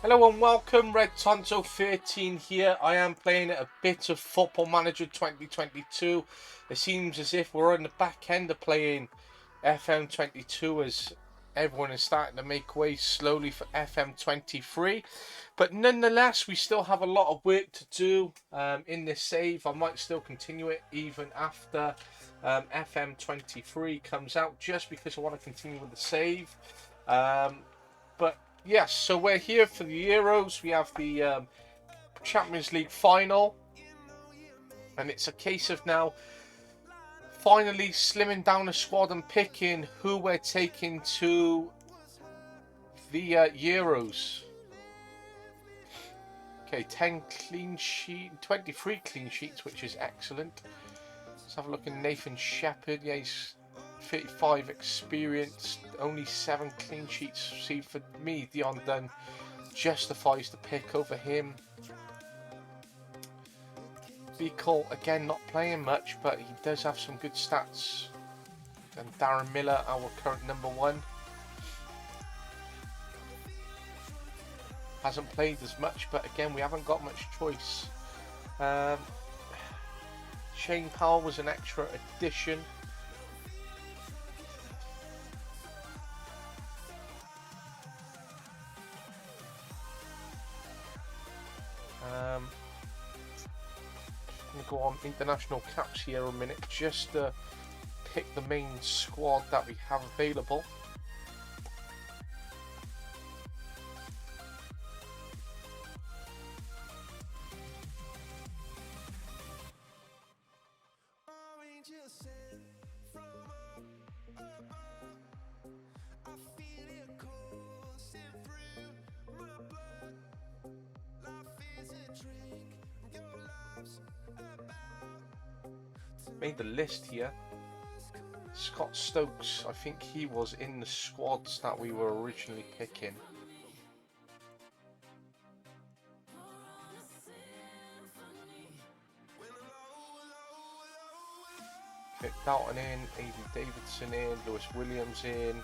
Hello and welcome, Red Tonto 13 here. I am playing a bit of Football Manager 2022. It seems as if we're on the back end of playing FM22 as everyone is starting to make way slowly for FM23. But nonetheless, we still have a lot of work to do in this save. I might still continue it even after FM23 comes out just because I want to continue with the save. But yes, so we're here for the Euros. We have the Champions League final, and it's a case of now finally slimming down the squad and picking who we're taking to the Euros. Okay, 10 clean sheet, 23 clean sheets, which is excellent. Let's have a look at Nathan Shepherd. Yeah, he's 35 experience, only 7 clean sheets. See, for me, Dion Dunn justifies the pick over him. Beacle, again, not playing much, but he does have some good stats. And Darren Miller, our current number 1. Hasn't played as much, but again, we haven't got much choice. Shane Powell was an extra addition. I'm going to go on international caps here a minute just to pick the main squad that we have available. Made the list here. Scott Stokes, I think he was in the squads that we were originally picking. Pick Dalton in, Aiden Davidson in, Lewis Williams in.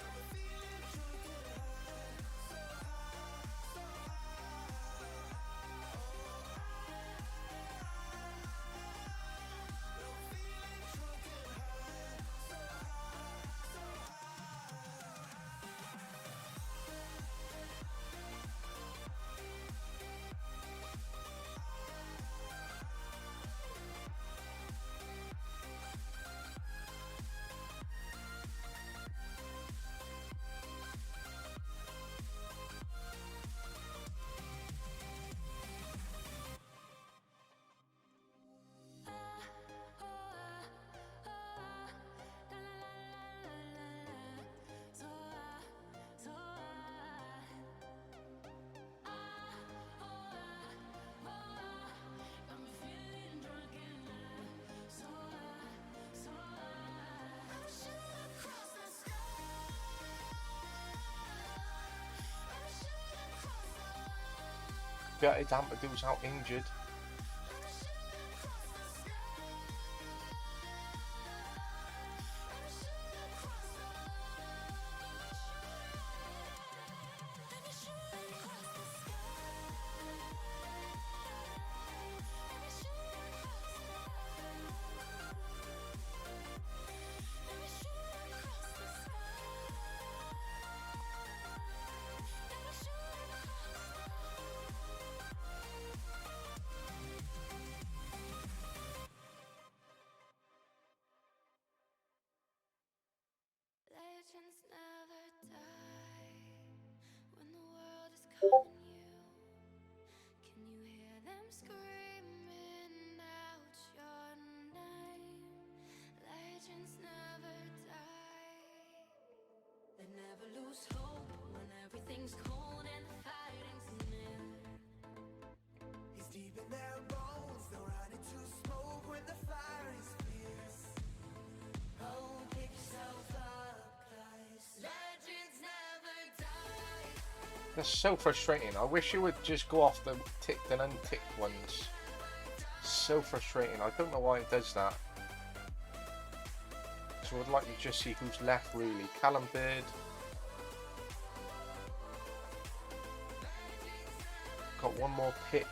Gutted Ampadu's out injured. Legends never die when the world is calling you. Can you hear them screaming out your name? Legends never die. They never lose hope when everything's cold and the fighting's near. He's deep in their bones, they'll run into smoke when the fire is fierce. Oh, pick yourself up. Legends never die. That's so frustrating. I wish it would just go off the ticked and unticked ones. So frustrating. I don't know why it does that. So I'd like to just see who's left really. Callum Bird, got one more pick.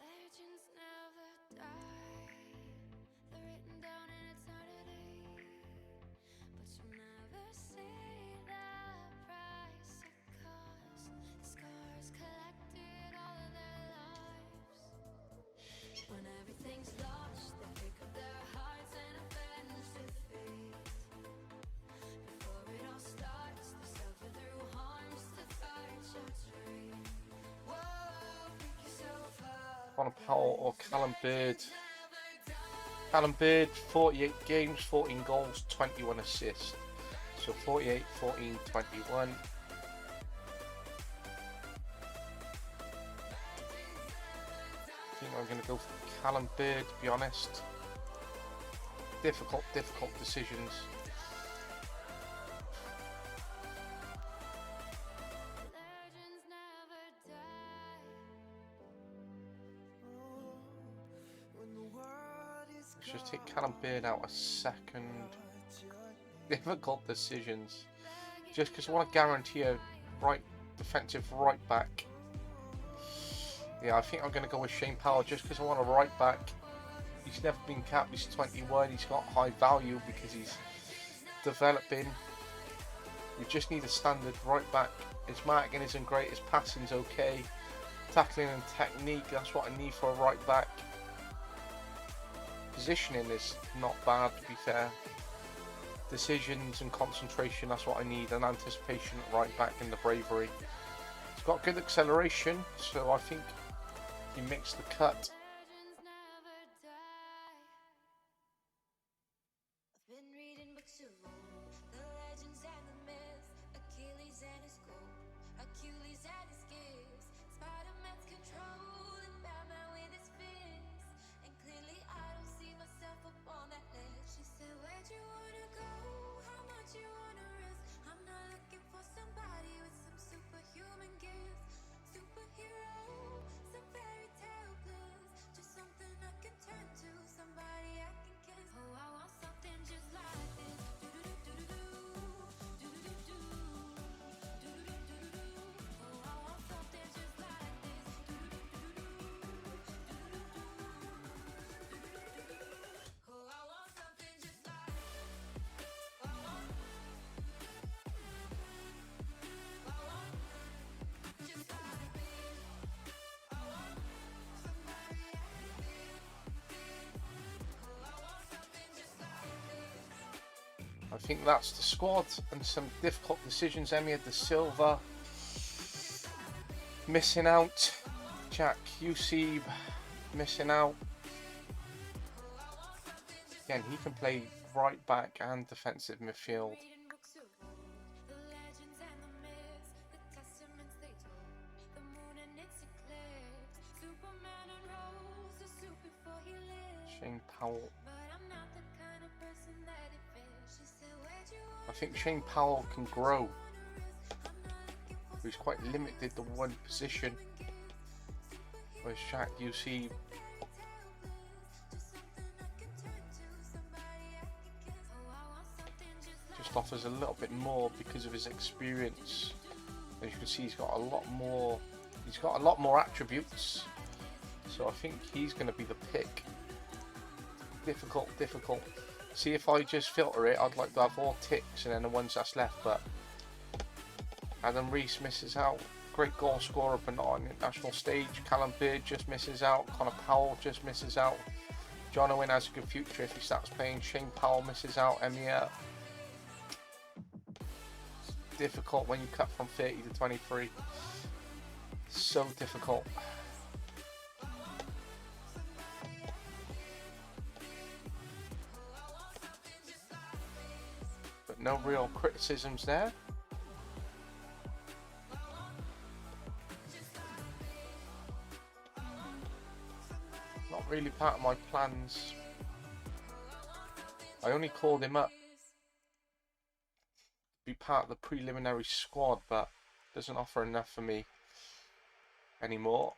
Legends never die. They're written down in eternity. But you'll never see the price it cost. The scars collected all of their lives. When everything's lost, they pick up their hearts and avenge defeat. Before it all starts, they suffer through harms to fight your dream. Whoa, pick yourself up. Connor Powell or Callum Bird. Callum Bird, 48 games, 14 goals, 21 assists. So 48, 14, 21. I think I'm going to go for Callum Bird, to be honest. Difficult decisions. Legends never die. Let's just take Callum Bird out a second. Difficult decisions. Just because I want to guarantee a defensive right back. Yeah, I think I'm going to go with Shane Powell just because I want a right back. He's never been capped, he's 21, he's got high value because he's developing. We just need a standard right back. His marking isn't great, his passing's okay. Tackling and technique, that's what I need for a right back. Positioning is not bad, to be fair. Decisions and concentration, that's what I need. And anticipation at right back and the bravery. He's got good acceleration, so I think he makes the cut. Legends never die. I've been reading books of old, the legends and the myths, Achilles and his gold, Achilles and his gifts, Spider-Man's control, and Batman with his fists. And clearly I don't see myself up on that ledge. She said, where'd you wanna go? How much you wanna risk? I'm not looking for somebody with some superhuman gifts. Superhero, some fairy tale bliss, just something I can turn to, somebody I can kiss. Oh, I want something just like this. Do-do-do-do-do-do. Do-do-do-do-do-do. Oh, I want something just like this. Do-do-do-do-do-do. Oh, I want something just like this. I want just like this. I want somebody I can feel. Oh, I want something just like this. I think that's the squad and some difficult decisions. Emir Da Silva missing out. Jack Yusib missing out. Again, he can play right back and defensive midfield. Reading books of old, the legends and the myths, the testaments they told, the moon and its eclipse, Superman unrolls the suit before he lived. Shane Powell. But I'm not the kind of person that it fits. She said, where'd you I think Shane Powell can grow. He's quite limited to one position. Whereas Jack Yusib just offers a little bit more because of his experience. As you can see, he's got a lot more. He's got a lot more attributes. So I think he's going to be the pick. Difficult. See, if I just filter it, I'd like to have all ticks and then the ones that's left. But Adam Rees misses out. Great goal scorer, but not on the international stage. Callum Bird just misses out. Connor Powell just misses out. John Owen has a good future if he starts playing. Shane Powell misses out. Emir. Difficult when you cut from 30 to 23. So difficult. But no real criticisms there. Not really part of my plans. I only called him up to be part of the preliminary squad, but doesn't offer enough for me anymore.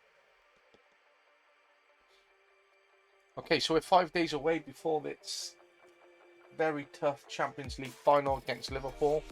Okay, so we're 5 days away before this very tough Champions League final against Liverpool.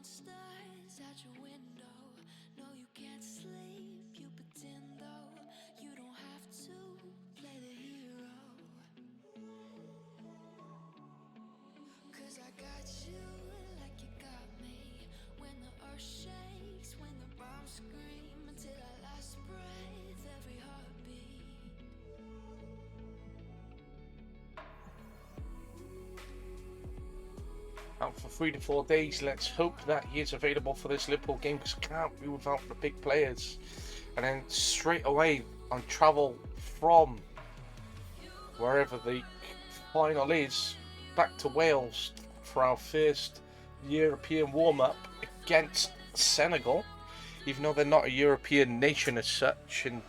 monsters out your window. No, you can't sleep, you pretend though. You don't have to play the hero. 'Cause I got you like you got me. When the earth shakes, when the bombs scream, until our last breath, every heartbeat. Out for 3 to 4 days. Let's hope that he is available for this Liverpool game, because can't be without the big players. And then straight away on travel from wherever the final is back to Wales for our first European warm-up against Senegal, even though they're not a European nation as such. And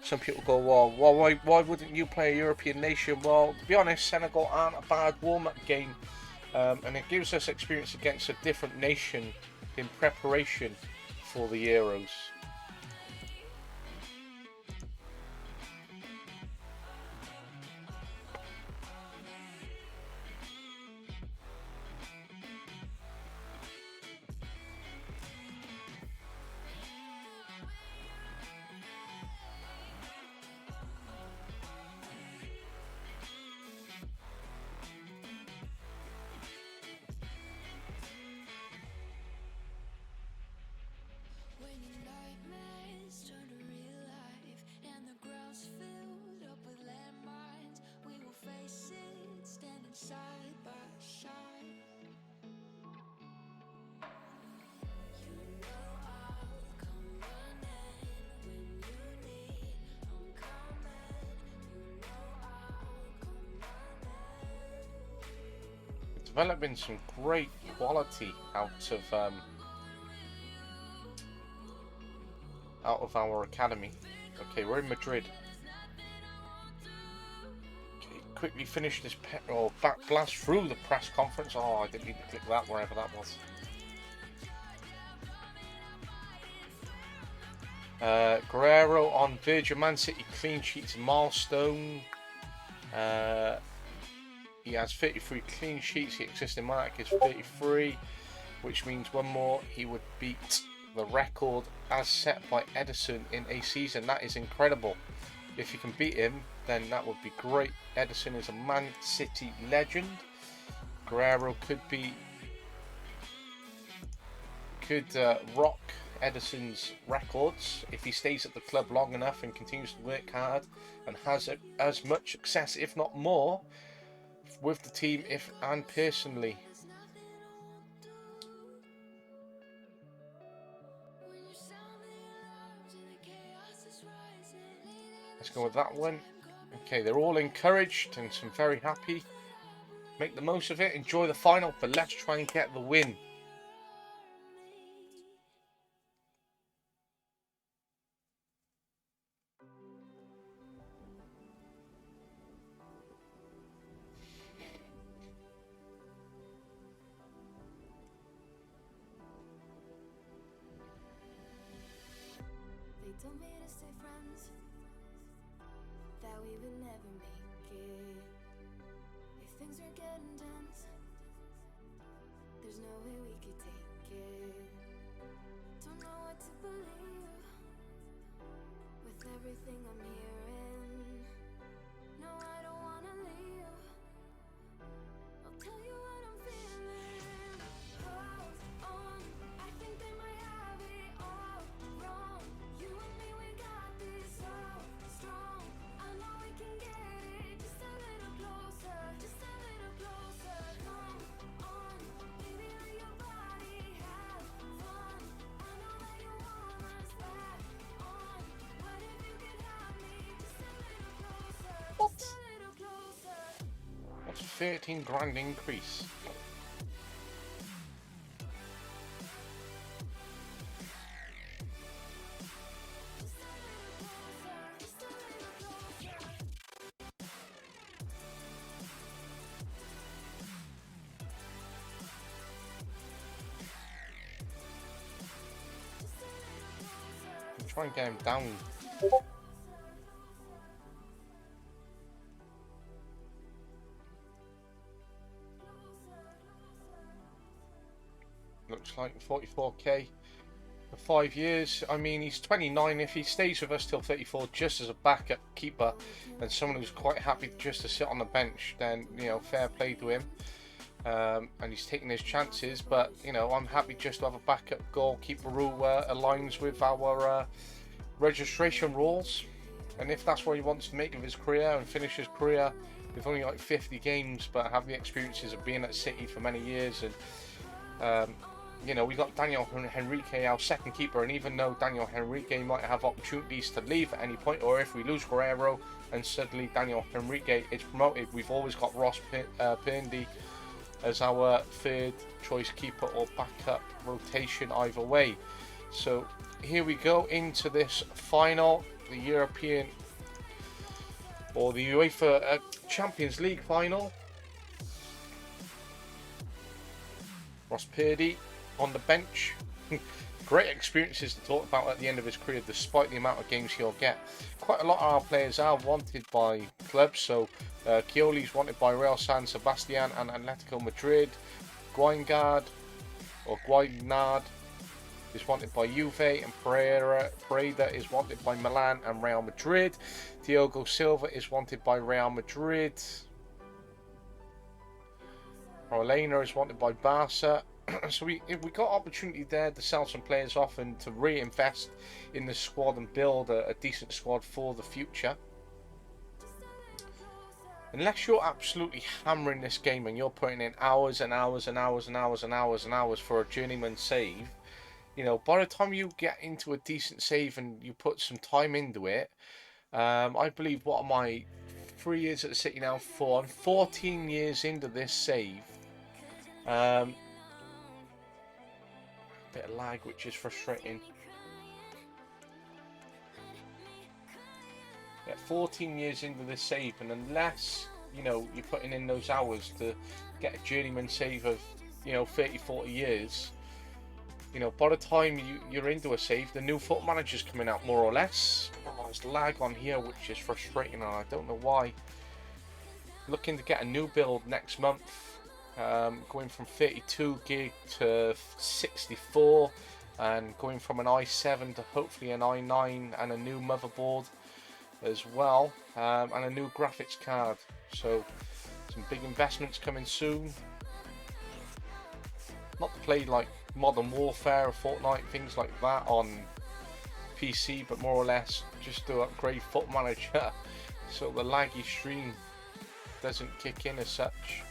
some people go, well, why wouldn't you play a European nation? Well, to be honest, Senegal aren't a bad warm-up game. And it gives us experience against a different nation in preparation for the Euros. When your nightmares turn to real life and the ground's filled up with landmines, we will face it standing side by side. You know I'll come running when you need. I'm coming. You know I'll come running. Developing some great quality out of our academy. Okay, we're in Madrid. Okay, quickly finish this back blast through the press conference. Oh, I didn't need to click that wherever that was. Guerrero on verge of Man City clean sheets milestone. He has 33 clean sheets. The existing mark is 33, which means one more he would beat the record as set by Ederson in a season. That is incredible. If you can beat him, then that would be great. Ederson is a Man City legend. Guerrero could rock Ederson's records if he stays at the club long enough and continues to work hard and has as much success, if not more, with the team and personally. Let's go with that one. Okay, they're all encouraged and some very happy. Make the most of it, enjoy the final, but let's try and get the win. They told me to stay friends, that we would never make it. If things are getting tense, there's no way we could take it. Don't know what to believe with everything I'm hearing. No, I don't wanna leave. I'll tell you what I'm feeling. Hold on, I think they might have it all wrong. You and me, we got this so strong. I know we can get it just a little closer, just a little closer. Come on, baby, let your body have fun. I know that you want us back on. What if you could have me just a little closer, just a little closer? That's a 13 grand increase. Try and get him down. looks like 44k for 5 years. I mean, he's 29. If he stays with us till 34 just as a backup keeper and someone who's quite happy just to sit on the bench, then, you know, fair play to him. And he's taking his chances, but, you know, I'm happy just to have a backup goalkeeper who aligns with our registration rules. And if that's what he wants to make of his career and finish his career with only like 50 games, but have the experiences of being at City for many years, and you know, we got Daniel Henrique, our second keeper, and even though Daniel Henrique might have opportunities to leave at any point, or if we lose Guerrero and suddenly Daniel Henrique is promoted, we've always got Ross Perndy as our third choice keeper or backup rotation either way. So here we go into this final, the European or the UEFA Champions League final. Ross Purdy on the bench. Great experiences to talk about at the end of his career, despite the amount of games he'll get. Quite a lot of our players are wanted by clubs. So Chioli's wanted by Real San Sebastian and Atletico Madrid. Guingard is wanted by Juve, and Pereira is wanted by Milan and Real Madrid. Diogo Silva is wanted by Real Madrid. Orellana is wanted by Barca. So we got opportunity there to sell some players off and to reinvest in the squad and build a decent squad for the future. Unless you're absolutely hammering this game and you're putting in hours and hours and hours and hours and hours and hours for a journeyman save, you know, by the time you get into a decent save and you put some time into it, I believe, what am I, 3 years at the City now, 4, I'm 14 years into this save. Bit of lag, which is frustrating. Yeah, 14 years into this save, and unless, you know, you're putting in those hours to get a journeyman save of, you know, 30-40 years, you know, by the time you're into a save, the new Football Manager's coming out, more or less. Oh, there's lag on here, which is frustrating, and I don't know why. Looking to get a new build next month. Going from 32 gig to 64, and going from an i7 to hopefully an i9, and a new motherboard as well, and a new graphics card. So some big investments coming soon. Not to play like Modern Warfare or Fortnite, things like that on PC, but more or less just to upgrade Football Manager so the laggy stream doesn't kick in as such.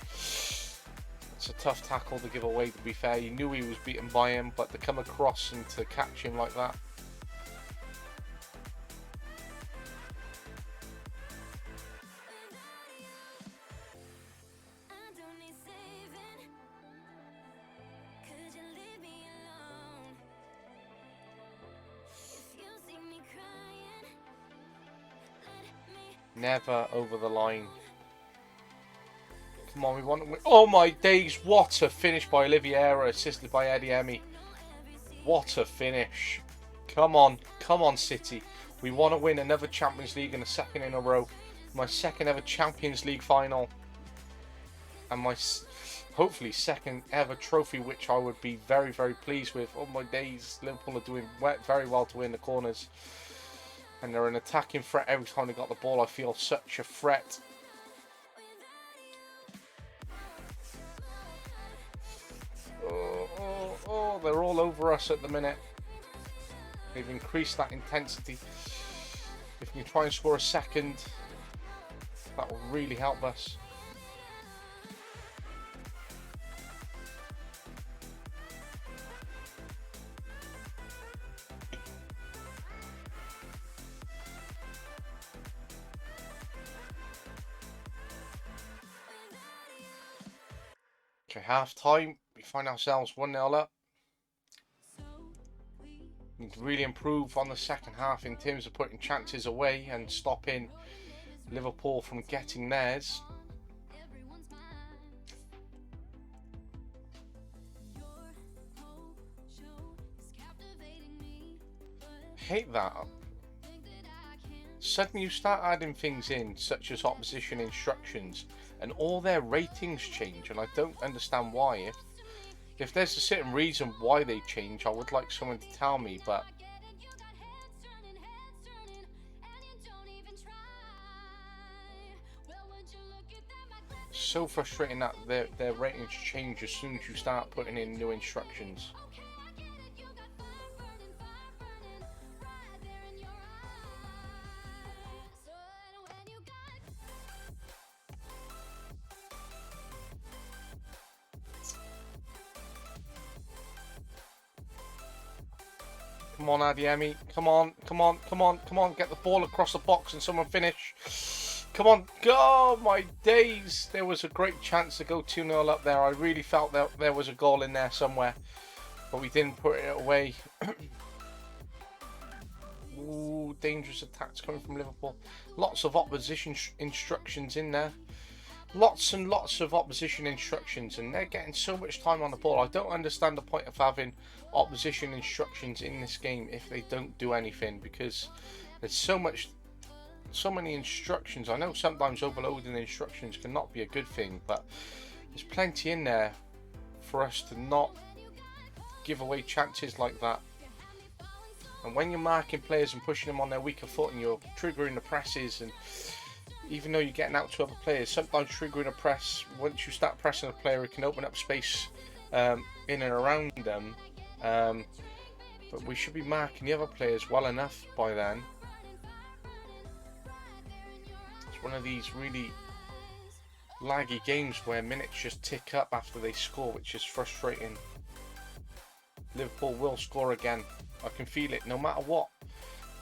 It's a tough tackle to give away, to be fair. You knew he was beaten by him, but to come across and to catch him like that. Never over the line. Come on, we want to win. Oh my days, what a finish by Oliveira, assisted by Eddie Emi. What a finish. Come on City. We want to win another Champions League and a second in a row. My second ever Champions League final. And my hopefully second ever trophy, which I would be very, very pleased with. Oh my days, Liverpool are doing very well to win the corners. And they're an attacking threat every time they got the ball. I feel such a threat. Oh, they're all over us at the minute. They've increased that intensity. If we can try and score a second, that will really help us. Okay, half time. We find ourselves 1-0 up. Need to really improve on the second half in terms of putting chances away and stopping Liverpool from getting theirs. Hate that. Suddenly you start adding things in, such as opposition instructions, and all their ratings change, and I don't understand why. If there's a certain reason why they change, I would like someone to tell me, but so frustrating that their ratings change as soon as you start putting in new instructions. Come on, Adiemi. Come on, come on, come on, come on. Get the ball across the box and someone finish. Come on. Oh, my days. There was a great chance to go 2-0 up there. I really felt that there was a goal in there somewhere. But we didn't put it away. Ooh, dangerous attacks coming from Liverpool. Lots of opposition instructions in there. Lots and lots of opposition instructions, and they're getting so much time on the ball. I don't understand the point of having opposition instructions in this game if they don't do anything, because there's so many instructions. I know sometimes overloading instructions cannot be a good thing, but there's plenty in there for us to not give away chances like that. And when you're marking players and pushing them on their weaker foot and you're triggering the presses, and even though you're getting out to other players, sometimes triggering a press, once you start pressing a player, it can open up space in and around them. But we should be marking the other players well enough by then. It's one of these really laggy games where minutes just tick up after they score, which is frustrating. Liverpool will score again. I can feel it no matter what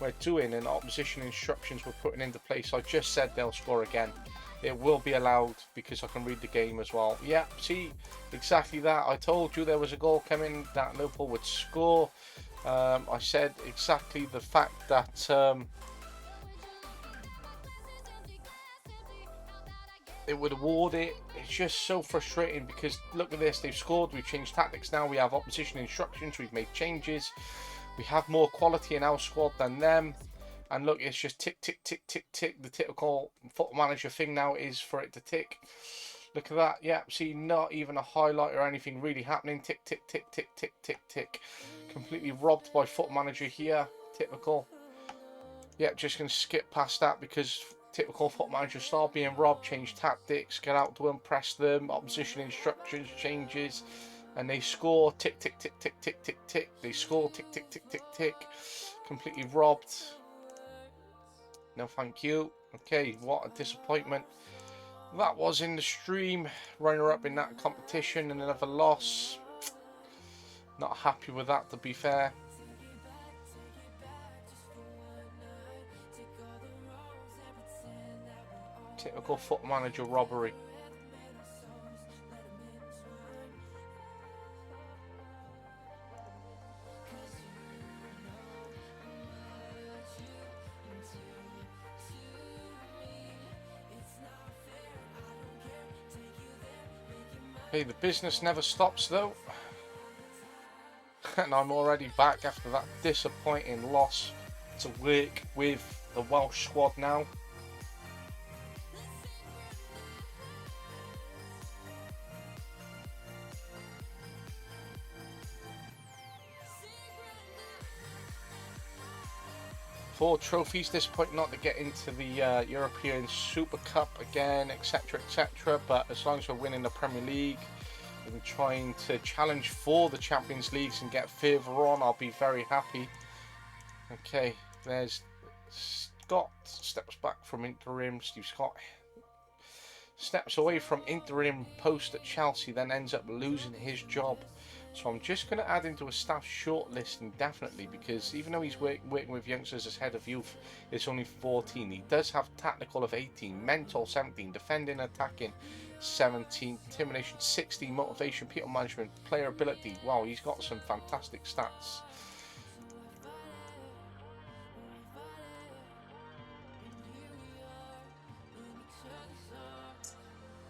we're doing and opposition instructions we're putting into place. I just said they'll score again. It will be allowed because I can read the game as well. Yeah, see, exactly that. I told you there was a goal coming that Liverpool would score. I said exactly the fact that it would award it. It's just so frustrating because look at this, they've scored, we've changed tactics now, we have opposition instructions, we've made changes. We have more quality in our squad than them. And look, it's just tick, tick, tick, tick, tick. The typical Football Manager thing now is for it to tick. Look at that. Yeah, see, not even a highlight or anything really happening. Tick, tick, tick, tick, tick, tick, tick. Completely robbed by Football Manager here. Typical. Yeah, just going to skip past that because typical Football Manager style, being robbed, change tactics, get out to them, press them, opposition instructions, changes. And they score, tick, tick, tick, tick, tick, tick, tick. They score, tick, tick, tick, tick, tick. Completely robbed. No, thank you. Okay, what a disappointment that was in the stream. Runner-up in that competition and another loss. Not happy with that, to be fair. Typical Football Manager robbery. Hey, the business never stops though. And I'm already back after that disappointing loss to work with the Welsh squad now. Four trophies, disappointing not to get into the European Super Cup again, etc, etc, but as long as we're winning the Premier League and trying to challenge for the Champions Leagues and get further on, I'll be very happy. Okay, there's Scott, steps back from interim. Steve Scott steps away from interim post at Chelsea, then ends up losing his job. So I'm just going to add into a staff shortlist indefinitely, because even though he's working with youngsters as head of youth, it's only 14. He does have tactical of 18, mental 17, defending, attacking 17, intimidation 16, motivation, people management, player ability. Wow, he's got some fantastic stats.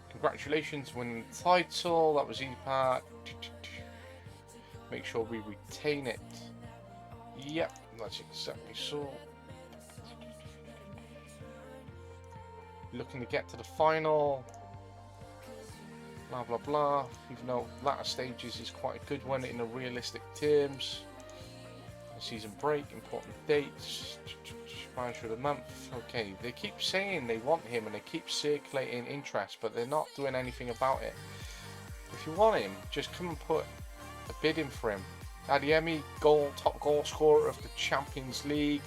Congratulations, winning the title. That was easy part. Make sure we retain it. Yep, that's exactly so. Looking to get to the final. blah blah blah. Even though latter stages is quite a good one in a realistic terms. Season break, important dates, manager of the month. Okay, they keep saying they want him and they keep circulating interest, but they're not doing anything about it. If you want him, just come and put a bid in for him. Adeyemi, top goal scorer of the Champions League,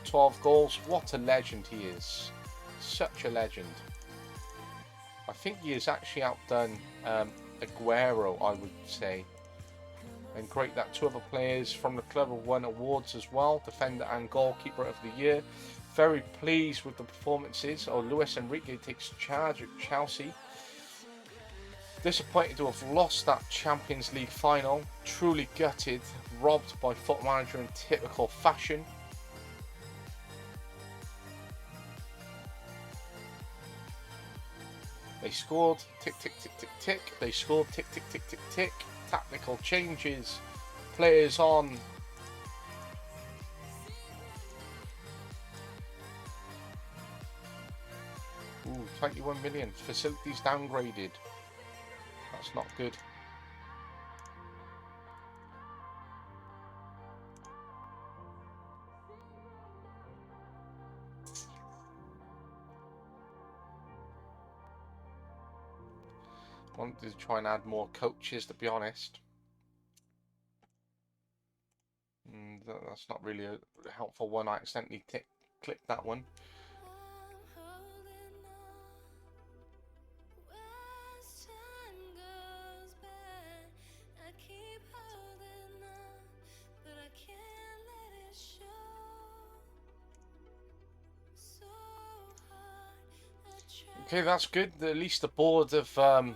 12 goals. What a legend he is. Such a legend. I think he has actually outdone Aguero, I would say. And great that two other players from the club have won awards as well, defender and goalkeeper of the year. Very pleased with the performances. Luis Enrique takes charge at Chelsea. Disappointed to have lost that Champions League final. Truly gutted, robbed by Football Manager in typical fashion. They scored, tick, tick, tick, tick, tick. They scored, tick, tick, tick, tick, tick. Tactical changes, players on. Ooh, 21 million. Facilities downgraded. That's not good. Wanted to try and add more coaches, to be honest. That's not really a helpful one. I accidentally clicked that one. Okay, that's good. At least the board have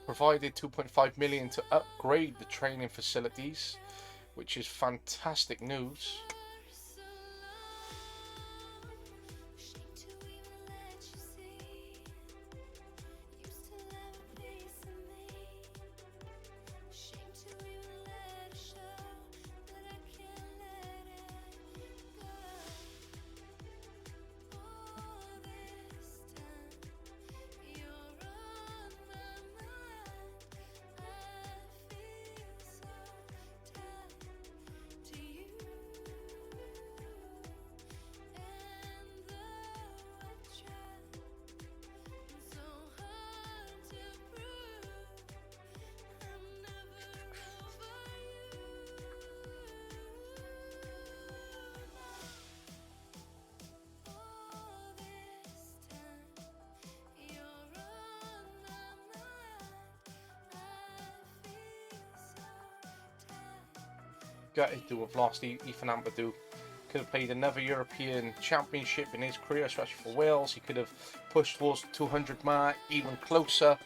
provided 2.5 million to upgrade the training facilities, which is fantastic news. Gutted to have lost Ethan Ampadu. Could have played another European Championship in his career, especially for Wales. He could have pushed towards the 200 mark even closer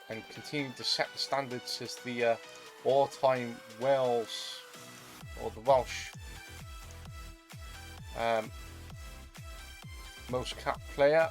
and continued to set the standards as the all-time Wales or the Welsh most capped player.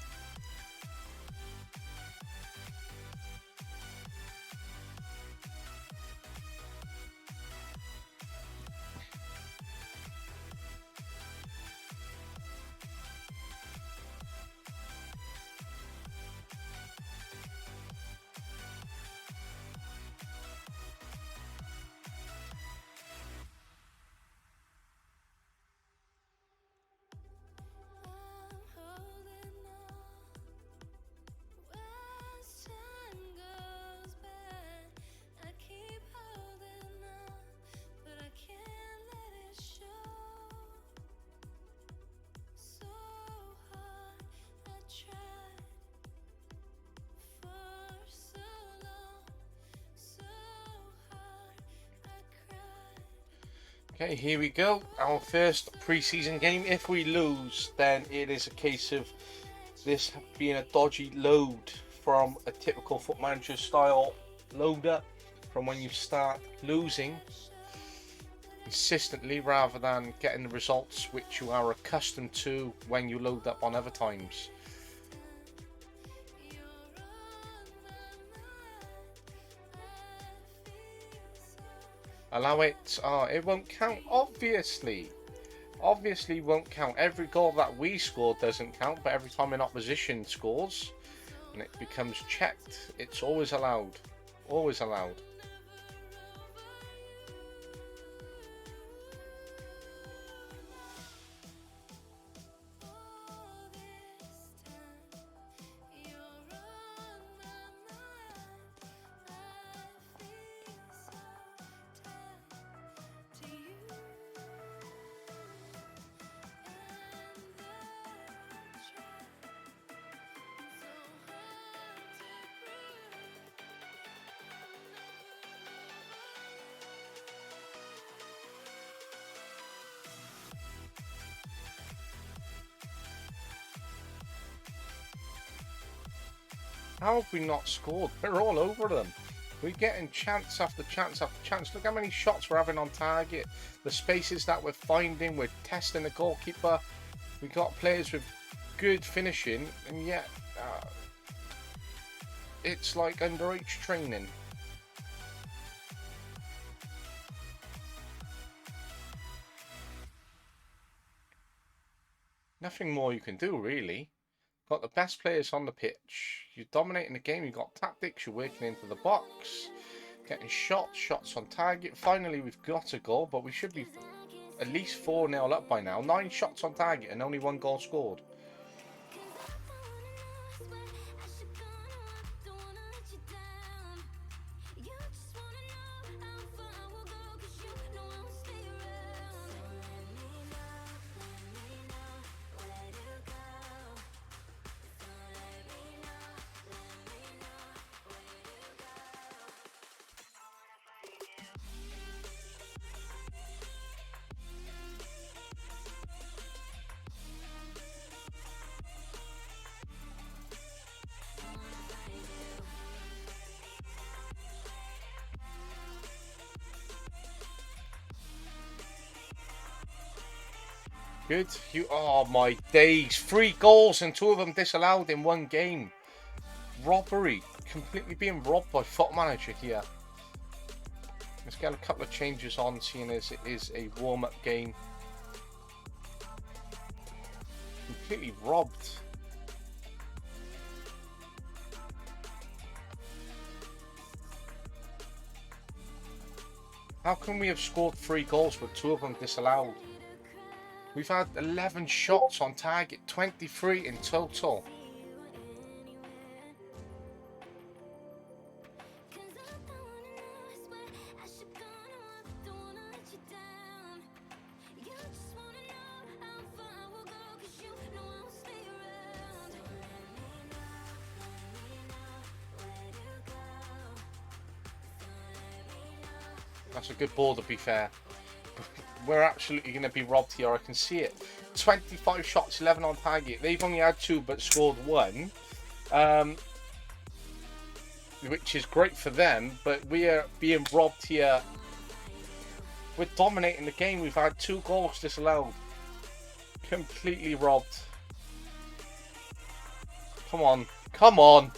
Okay, here we go. Our first pre-season game. If we lose, then it is a case of this being a dodgy load from a typical Football Manager style loader from when you start losing consistently rather than getting the results which you are accustomed to when you load up on other times. Allow it. It won't count, obviously. Obviously won't count. Every goal that we score doesn't count, but every time an opposition scores, and it becomes checked. It's always allowed. Always allowed. How have we not scored? We're all over them. We're getting chance after chance after chance. Look how many shots we're having on target. The spaces that we're finding. We're testing the goalkeeper. We've got players with good finishing, and yet it's like underage training. Nothing more you can do, really. Got the best players on the pitch. You're dominating the game. You've got tactics. You're working into the box. Getting shots on target. Finally, we've got a goal, but we should be at least 4-0 up by now. 9 shots on target and only 1 goal scored. Good. Oh my days. 3 goals and 2 of them disallowed in 1 game. Robbery. Completely being robbed by Football Manager here. Let's get a couple of changes on, seeing as it is a warm-up game. Completely robbed. How can we have scored 3 goals with 2 of them disallowed? We've had 11 shots on target, 23 in total. That's a good ball, to be fair. We're absolutely going to be robbed here. I can see it. 25 shots, 11 on target. They've only had 2 but scored 1. Which is great for them. But we are being robbed here. We're dominating the game. We've had 2 goals disallowed. Completely robbed. Come on. Come on.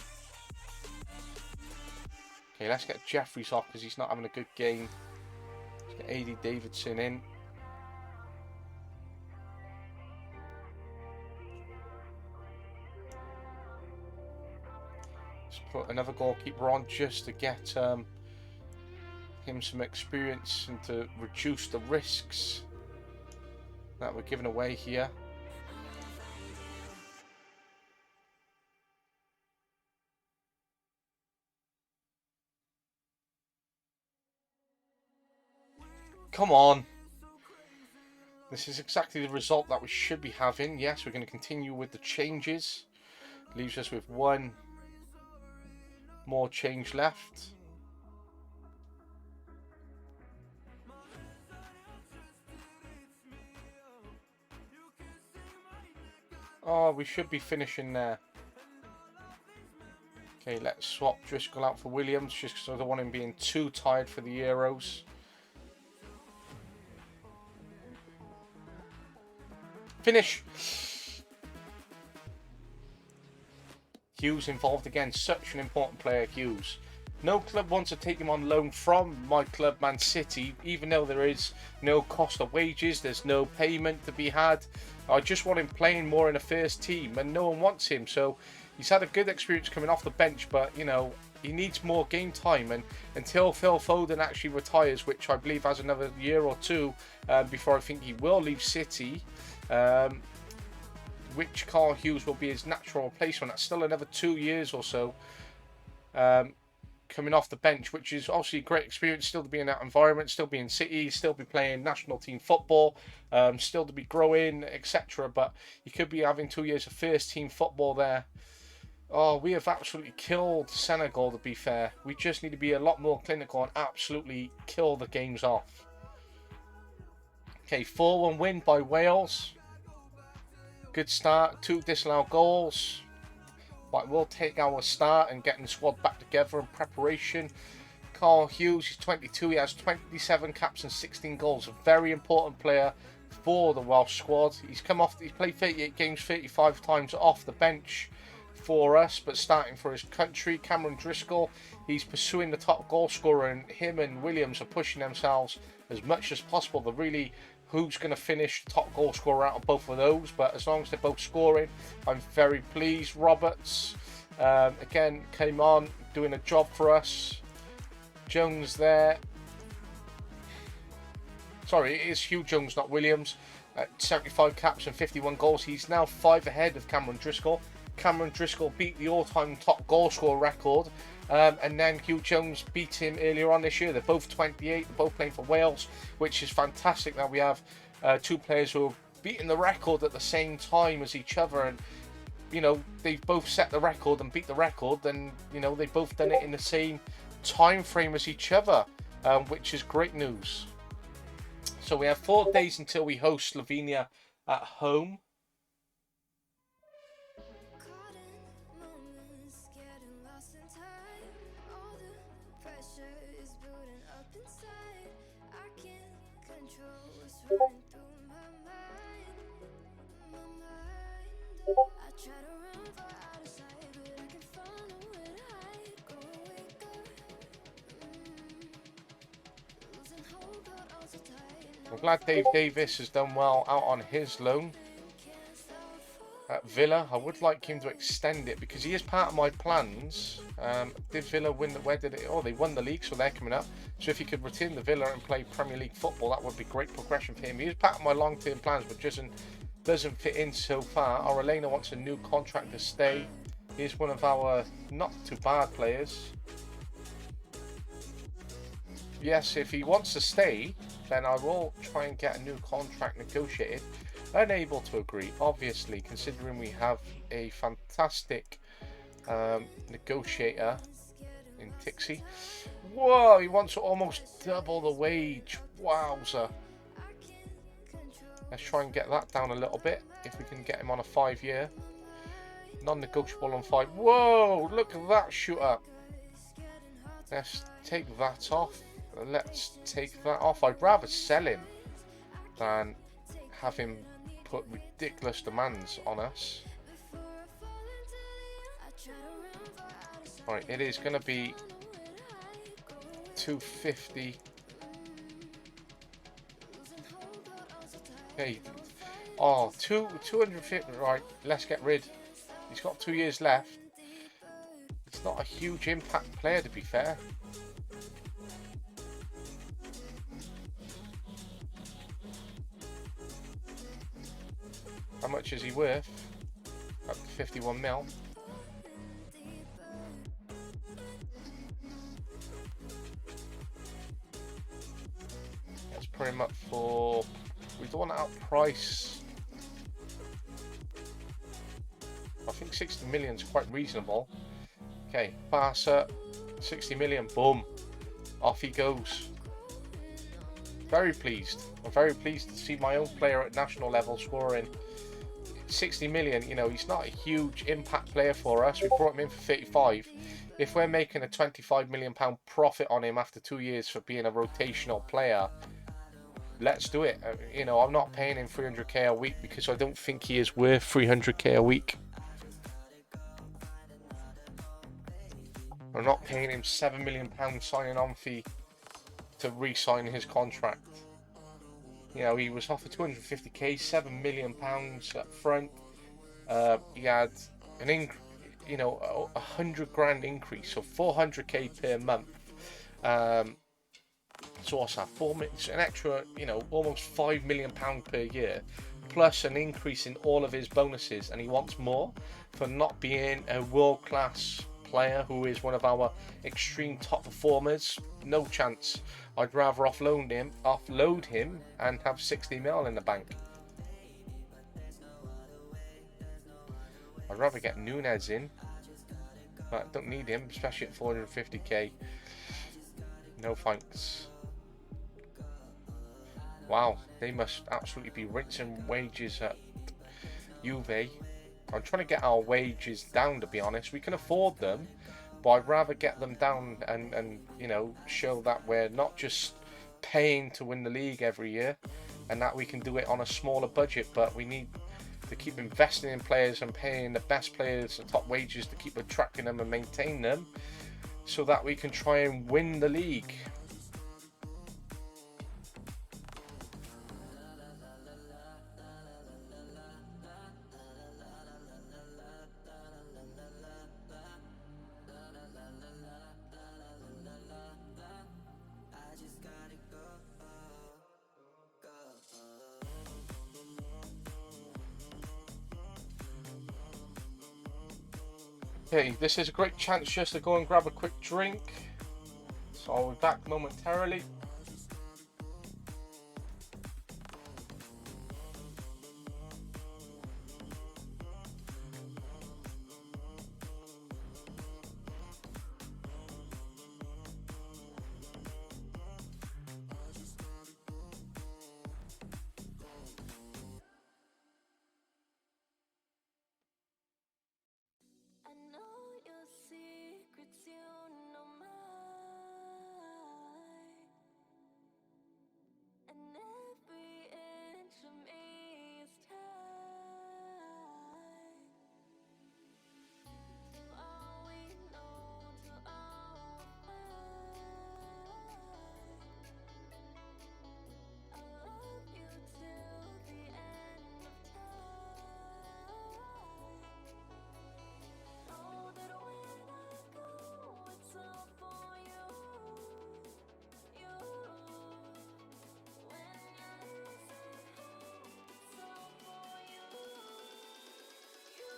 Okay, let's get Jeffries off because he's not having a good game. Let's get AD Davidson in. Put another goalkeeper on just to get him some experience and to reduce the risks that we're giving away here. Come on. This is exactly the result that we should be having. Yes, we're going to continue with the changes. Leaves us with 1 more change left. Oh, we should be finishing there. Okay, let's swap Driscoll out for Williams, just because I don't want him being too tired for the Euros. Finish! Hughes involved again. Such an important player, Hughes. No club wants to take him on loan from my club, Man City, even though there is no cost of wages, there's no payment to be had. I just want him playing more in the first team, and no one wants him. So He's had a good experience coming off the bench, but you know, he needs more game time, and until Phil Foden actually retires, which I believe has another year or two before I think he will leave City, which Carl Hughes will be his natural replacement. That's still another 2 years or so coming off the bench, which is obviously a great experience still to be in that environment, still be in City, still be playing national team football, still to be growing, etc. But you could be having 2 years of first team football there. Oh, we have absolutely killed Senegal, to be fair. We just need to be a lot more clinical and absolutely kill the games off. Okay, 4-1 win by Wales. Good start, 2 disallowed goals. But we'll take our start and getting the squad back together in preparation. Carl Hughes, he's 22, he has 27 caps and 16 goals. A very important player for the Welsh squad. He's played 38 games, 35 times off the bench for us, but starting for his country. Cameron Driscoll, he's pursuing the top goal scorer, and him and Williams are pushing themselves as much as possible. They're really who's going to finish the top goal scorer out of both of those, but as long as they're both scoring, I'm very pleased. Roberts again came on doing a job for us. Jones there, sorry, it is Hugh Jones, not Williams, at 75 caps and 51 goals. He's now 5 ahead of Cameron Driscoll. Cameron Driscoll beat the all-time top goal scorer record, and then Hugh Jones beat him earlier on this year. They're both 28, they're both playing for Wales, which is fantastic that we have 2 players who have beaten the record at the same time as each other, and you know, they've both set the record and beat the record, and you know, they've both done it in the same time frame as each other, which is great news. So we have 4 days until we host Slovenia at home. I'm glad Dave Davis has done well out on his loan at Villa. I would like him to extend it because he is part of my plans. Did Villa win where did it? Oh, they won the league, so they're coming up. So if he could return to Villa and play Premier League football, that would be great progression for him. He is part of my long-term plans, but doesn't fit in so far. Orellana wants a new contract to stay. He's one of our not too bad players. Yes, if he wants to stay, then I will try and get a new contract negotiated. Unable to agree, obviously, considering we have a fantastic negotiator in Tixie. Whoa, he wants to almost double the wage. Wowza. Let's try and get that down a little bit, if we can get him on a 5-year. Non-negotiable on 5. Whoa, look at that shooter. Let's take that off. Let's take that off. I'd rather sell him than have him put ridiculous demands on us. Alright, it is going to be 250. Okay. Oh, 250. Right, let's get rid. He's got 2 years left. It's not a huge impact player, to be fair. How much is he worth? Up to 51 mil. Let's put him up for... We don't want to outprice... I think 60 million is quite reasonable. Okay, Barca, 60 million, boom. Off he goes. Very pleased. I'm very pleased to see my own player at national level scoring 60 million. You know, he's not a huge impact player for us. We brought him in for 35. If we're making a 25 million pound profit on him after 2 years for being a rotational player, let's do it. You know, I'm not paying him 300k a week because I don't think he is worth 300k a week. I'm not paying him £7 million signing on fee to re-sign his contract. You know, he was offered 250k, £7 million up front. He had you know, 100 grand increase, so 400k per month. So what's that? An extra, you know, almost £5 million per year, plus an increase in all of his bonuses, and he wants more for not being a world-class player who is one of our extreme top performers. No chance. I'd rather offload him, and have 60 mil in the bank. I'd rather get Nunez in, but I don't need him, especially at 450k. No thanks. Wow, they must absolutely be rinsing wages at Juve. I'm trying to get our wages down, to be honest. We can afford them, but I'd rather get them down and you know, show that we're not just paying to win the league every year, and that we can do it on a smaller budget, but we need to keep investing in players and paying the best players the top wages to keep attracting them and maintain them, so that we can try and win the league. Okay, this is a great chance just to go and grab a quick drink, so I'll be back momentarily. I know your secrets, you know mine, and every inch of me is tied to all we know, to all we'll find. I'll love you till the end of time. Know that when I go, it's all for you, you. When you're losing hope, it's all for you, you.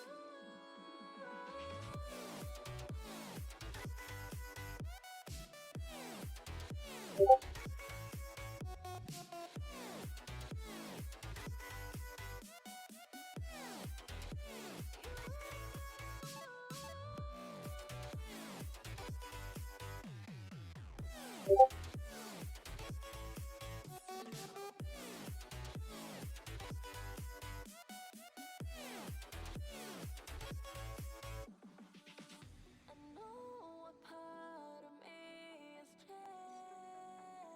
I know a part of me is changing,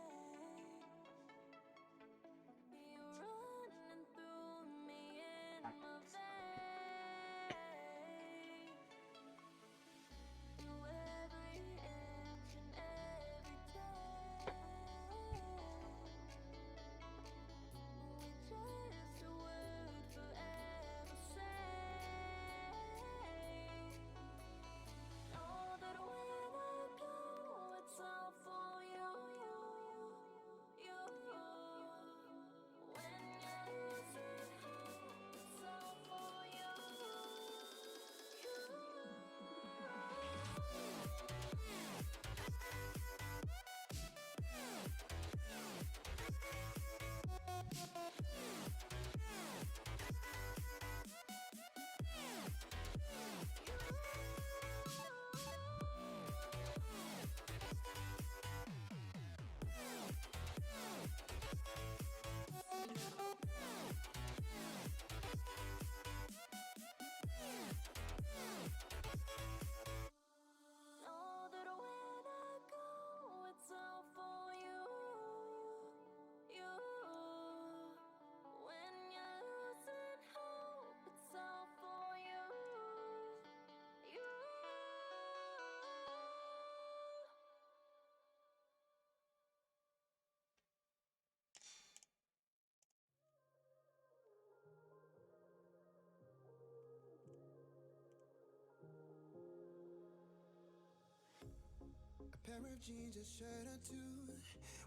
pair of jeans, a shirt or two.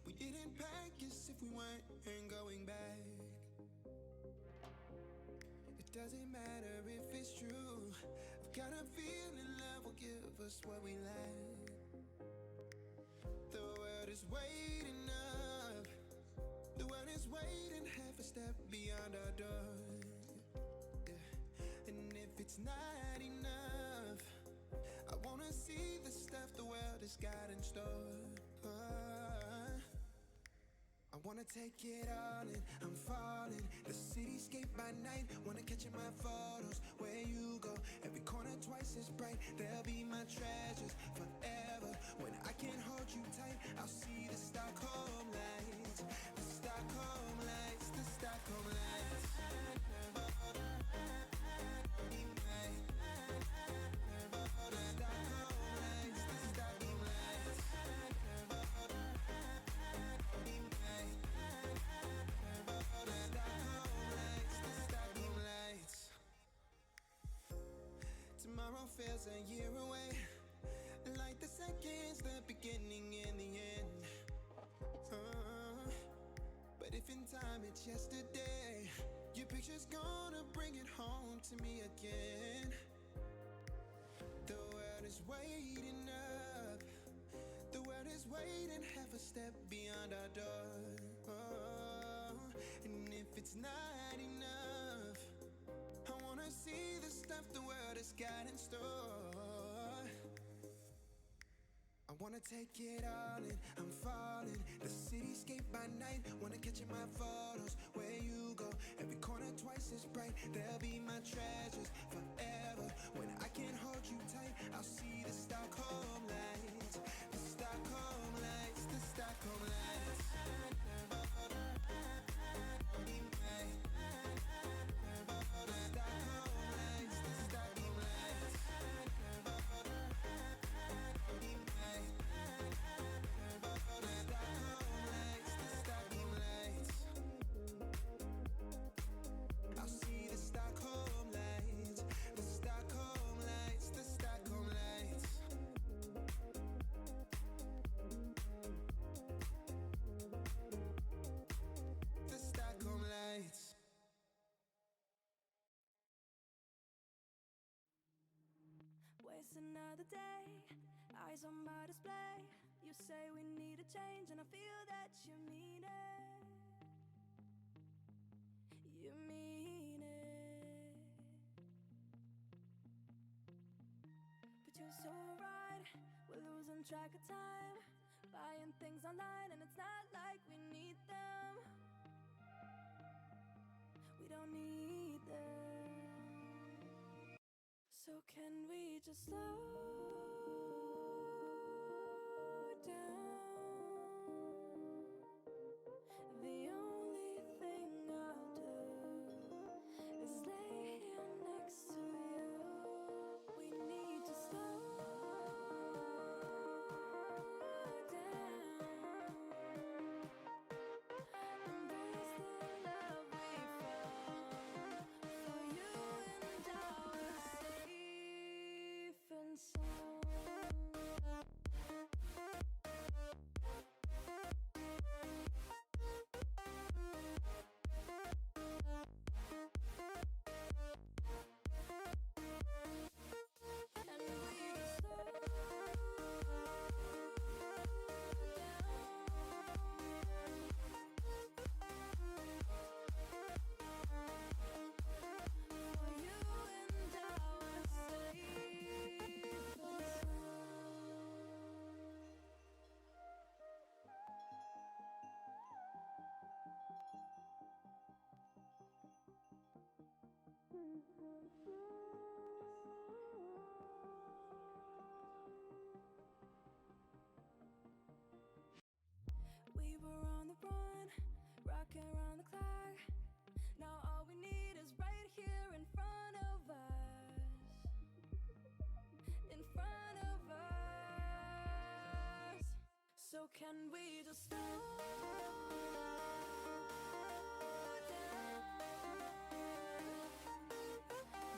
We didn't pack as if we weren't going back. It doesn't matter if it's true. I've got a feeling love will give us what we lack. The world is waiting up. The world is waiting half a step beyond our door. Yeah. And if it's not enough, I wanna see the stuff the world has got in store. I wanna take it all in, I'm falling. The cityscape by night, wanna catch in my photos. Where you go, every corner twice as bright. They'll be my treasures forever. When I can't hold you tight, I'll see the Stockholm lights. The Stockholm lights, the Stockholm lights. Tomorrow feels a year away, like the seconds, the beginning and the end. But if in time it's yesterday, your picture's gonna bring it home to me again. The world is waiting up. The world is waiting half a step beyond our door. And if it's not enough, I wanna see the stuff the world has got in store. I wanna take it all in, I'm falling. The cityscape by night, wanna catch in my photos. Where you go, every corner twice as bright. They'll be my treasures forever. When I can't hold you tight, I'll see the Stockholm lights. The Stockholm lights, the Stockholm lights. Waste another day, eyes on my display. You say we need a change, and I feel that you mean it. You mean it. But you're so right, we're losing track of time, buying things online, and it's not like we need them. We don't need them. So can we just slow down? The only thing I'll do is lay here next to you. We need to slow down. Embrace the love we found. For you and I were safe and sound. And we just slow down. For you and I were safe and we were on the run, rocking around the clock. Now all we need is right here in front of us. In front of us. So can we just slow down?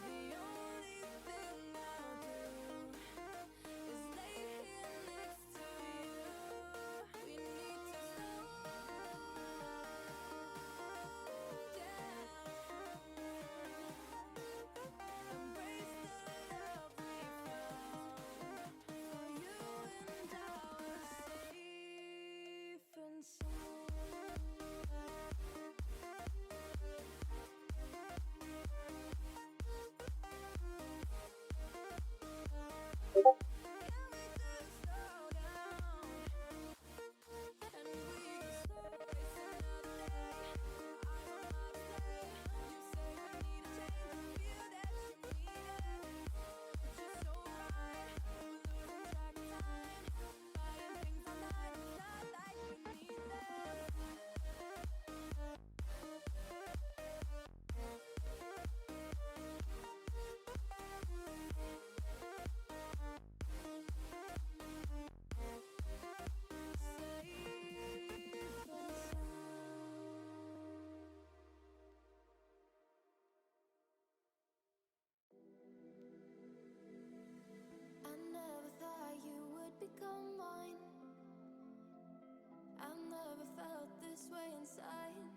The only thing I'll do is lay here next to you. sign.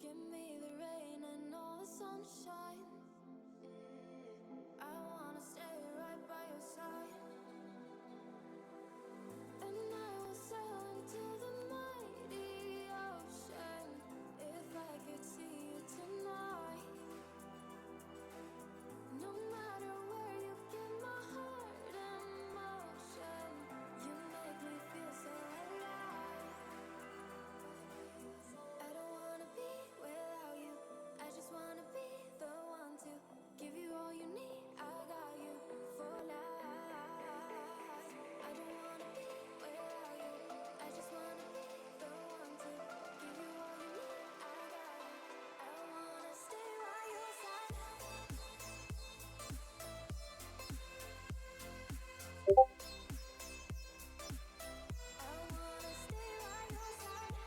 Give me the rain and all the sunshine. I wanna stay right by your side. And I will sail into the mighty ocean if I could see you tonight. No matter where you get my heart in motion, you make me feel so alive. I don't wanna be without you. I just wanna be the one to give you all you need. I got you for life. I don't wanna be without you. I just wanna be the one to give you all you need. I got you. I wanna stay by your side. I wanna stay by your side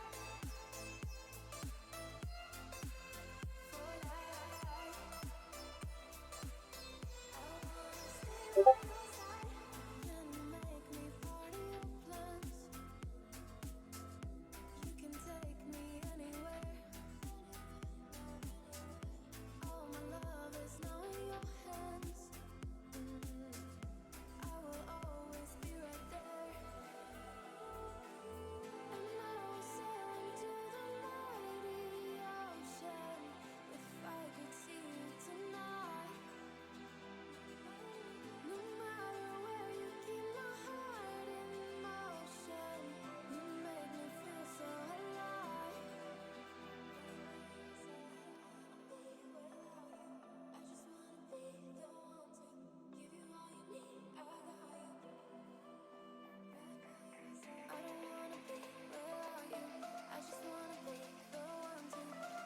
for life. I wanna stay by your side. Can you make me part of your plans? You can take me anywhere. All my love is now in your hands. I will always be right there. And I will sail into the mighty ocean if I could see you tonight. No matter where you keep my heart in motion, you make me feel so alive. I just wanna be the one to give you all you need. I got you. I don't wanna be without you. I just wanna be the one to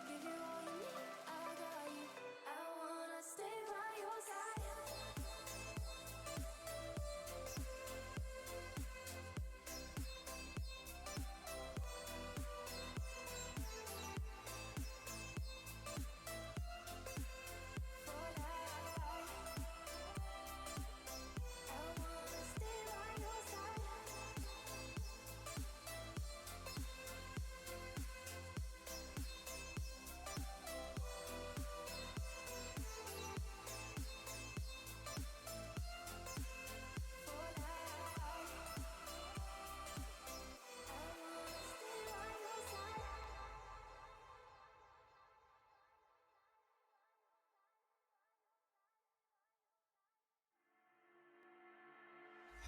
give you all you need. I got you. I wanna stay by your side. For life. I wanna stay by your side. For life. I wanna stay by your side.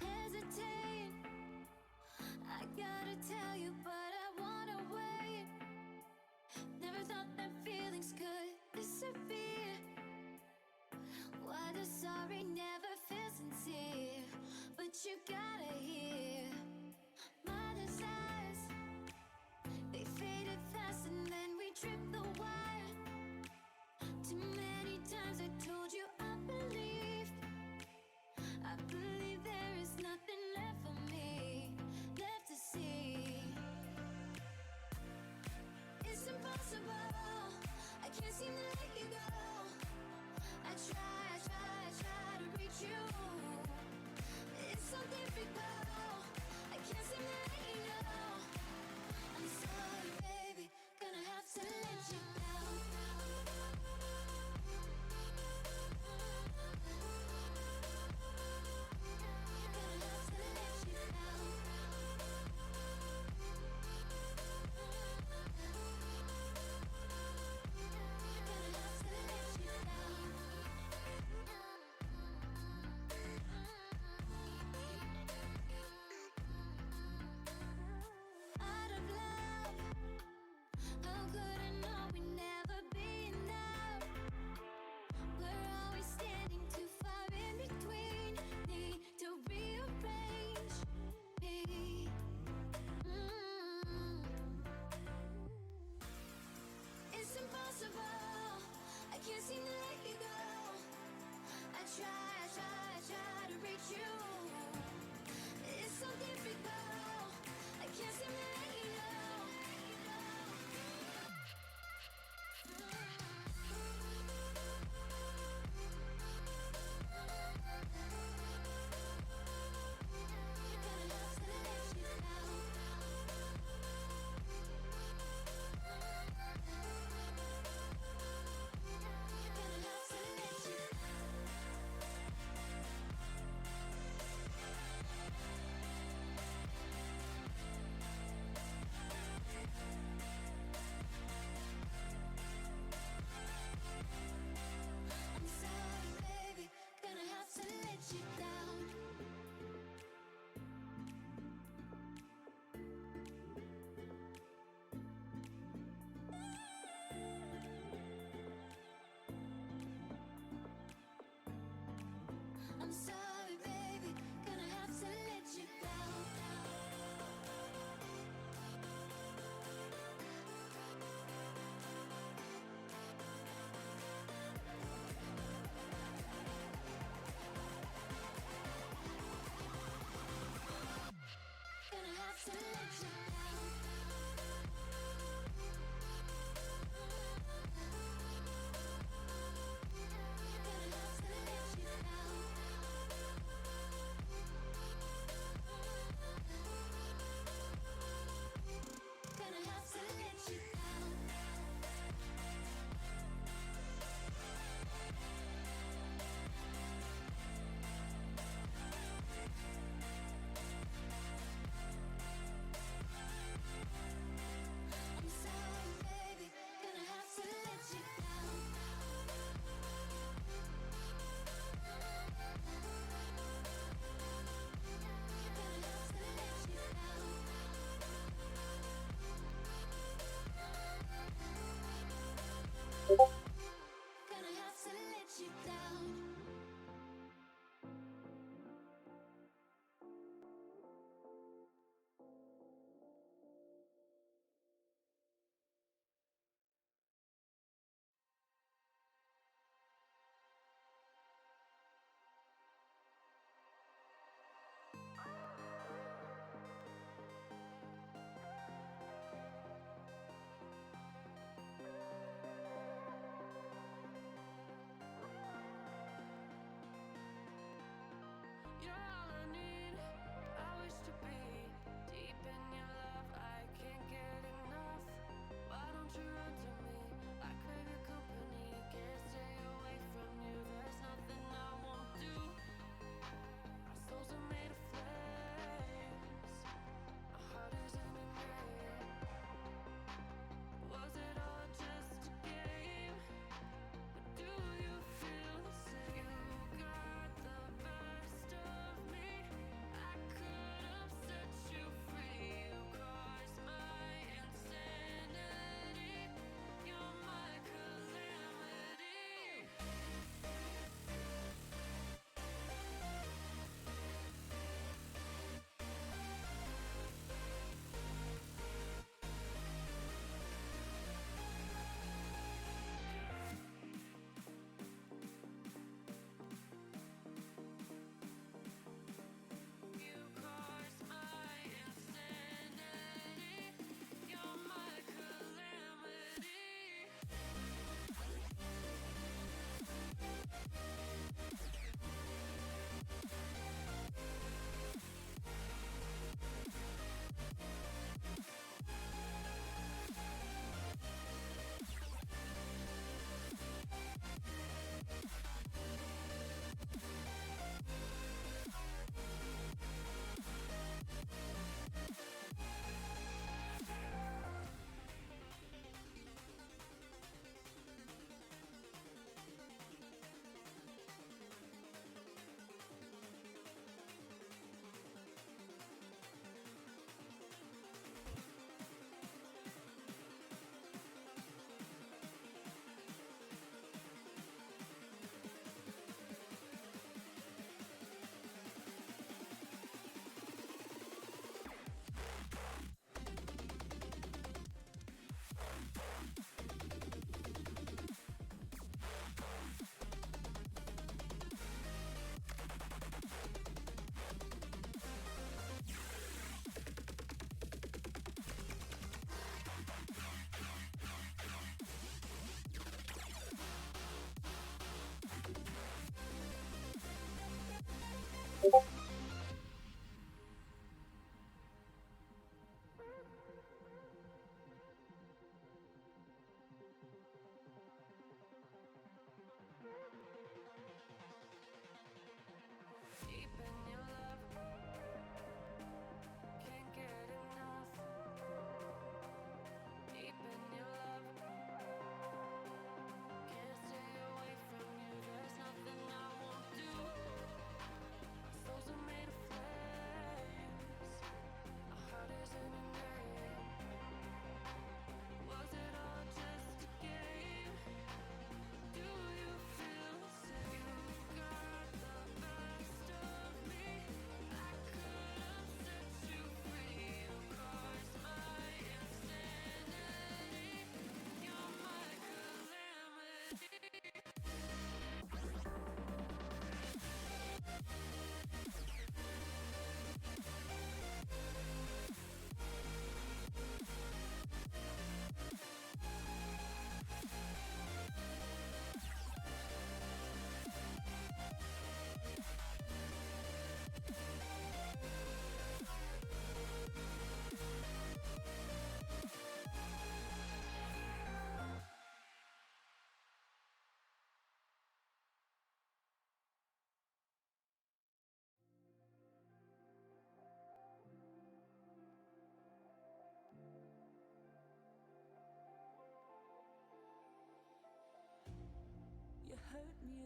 Hesitate, I gotta tell you, but I wanna wait. Never thought that feelings could disappear. Why the sorry never feels sincere? But you gotta hear my desires. They faded fast and then we tripped the wire. Too many times I told you I believed. I believe there is nothing left for me, left to see. It's impossible. I can't seem to let you go. I try to reach you. It's so difficult. I can't seem to let you know. I'm sorry, baby. Gonna have to let you down. Gonna have to let you down. Gonna have to let you down. Out of love, how could I know we'd never be enough? We're always standing too far in between. Need to rearrange me. It's impossible. I can't seem to let you go. I try to reach you. It's so difficult. I can't seem to let you know.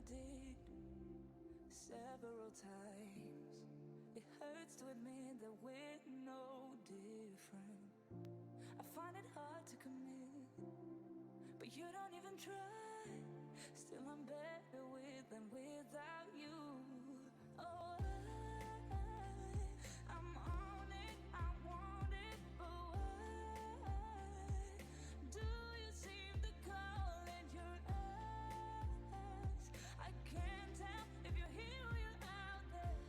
did several times. It hurts to admit that we're no different. I find it hard to commit, but you don't even try. Still I'm better with than without you. Oh, I'm on it, I want it, but why do you seem to call in your eyes? I can't tell if you're here or you're out there.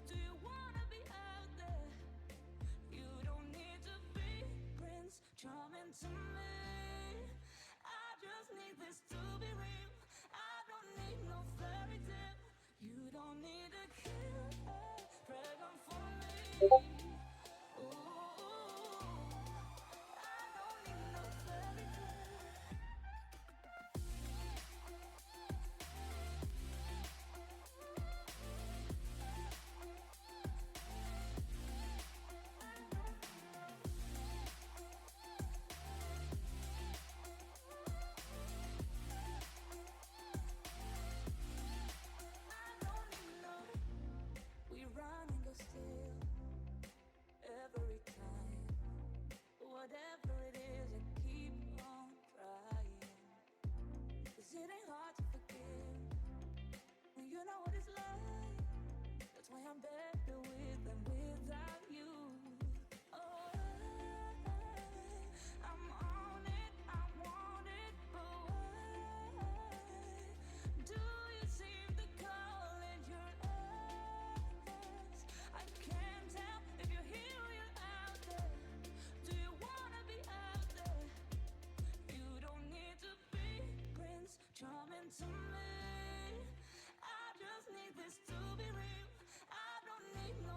Do you wanna be out there? You don't need to be Prince Charming to me. I just need this to be real. I don't need no fairy tale. You don't need a killer pregnant for me. Ooh, I don't need no fairy tale. We run and go still every time. Whatever it is, I keep on trying. 'Cause it ain't hard to forgive when you know what it's like. That's why I'm better with than without you. Oh, I'm on it, I want it, but why do you seem to call in your eyes? I can't tell if you're here or you're out there. Do you wanna be out there? You don't need to be Prince Charming to me. I just need this to be real. I don't need no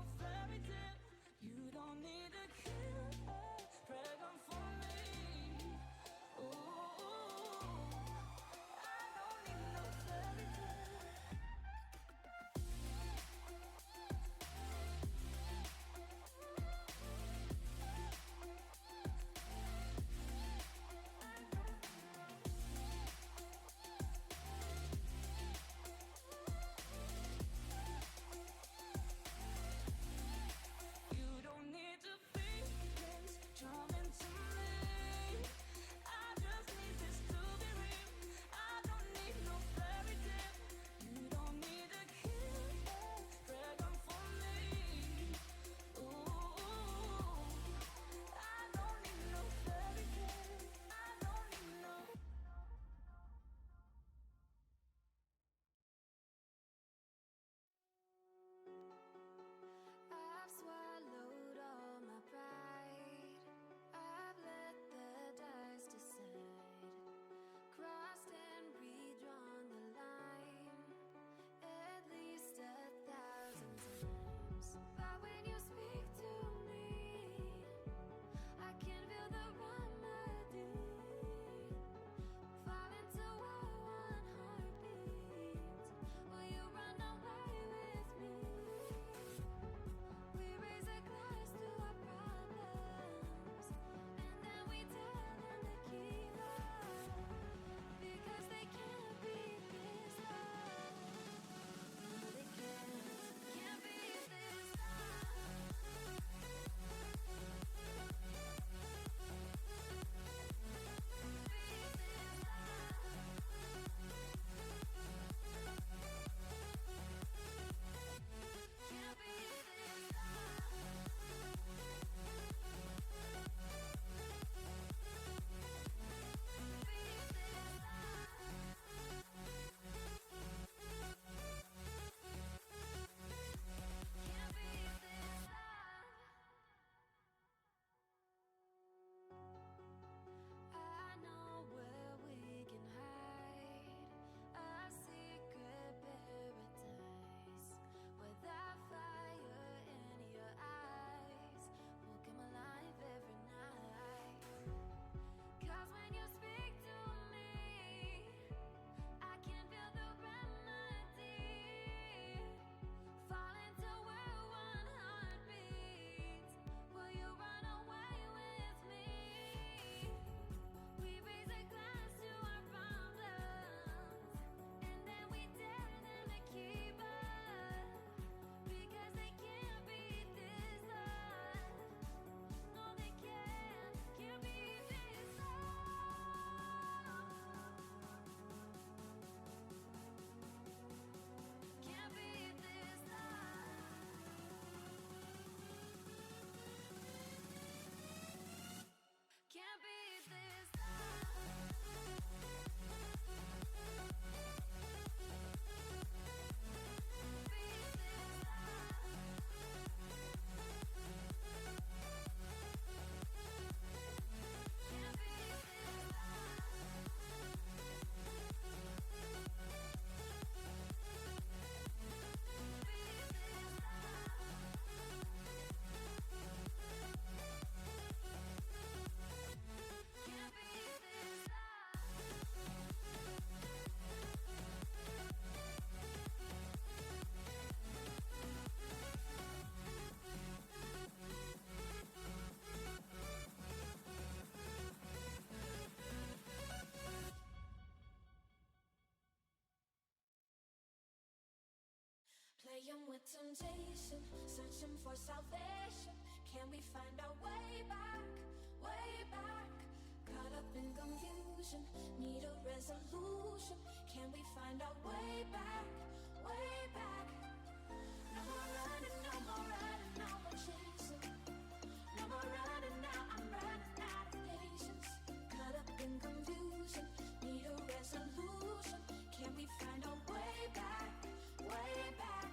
Playing with temptation, searching for salvation. Can we find our way back, way back? Caught up in confusion, need a resolution. Can we find our way back, way back? No more running, no more running, no more chasing. No more running now, I'm running out of patience. Caught up in confusion, need a resolution. Can we find our way back, way back?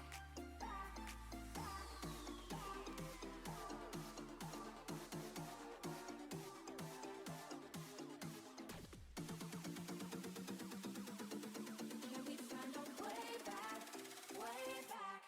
Can we find our way back, way back?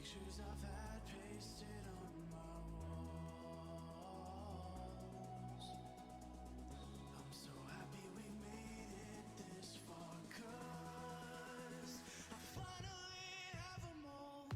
Pictures I've had pasted on my walls. I'm so happy we made it this far, 'cause I finally have them all.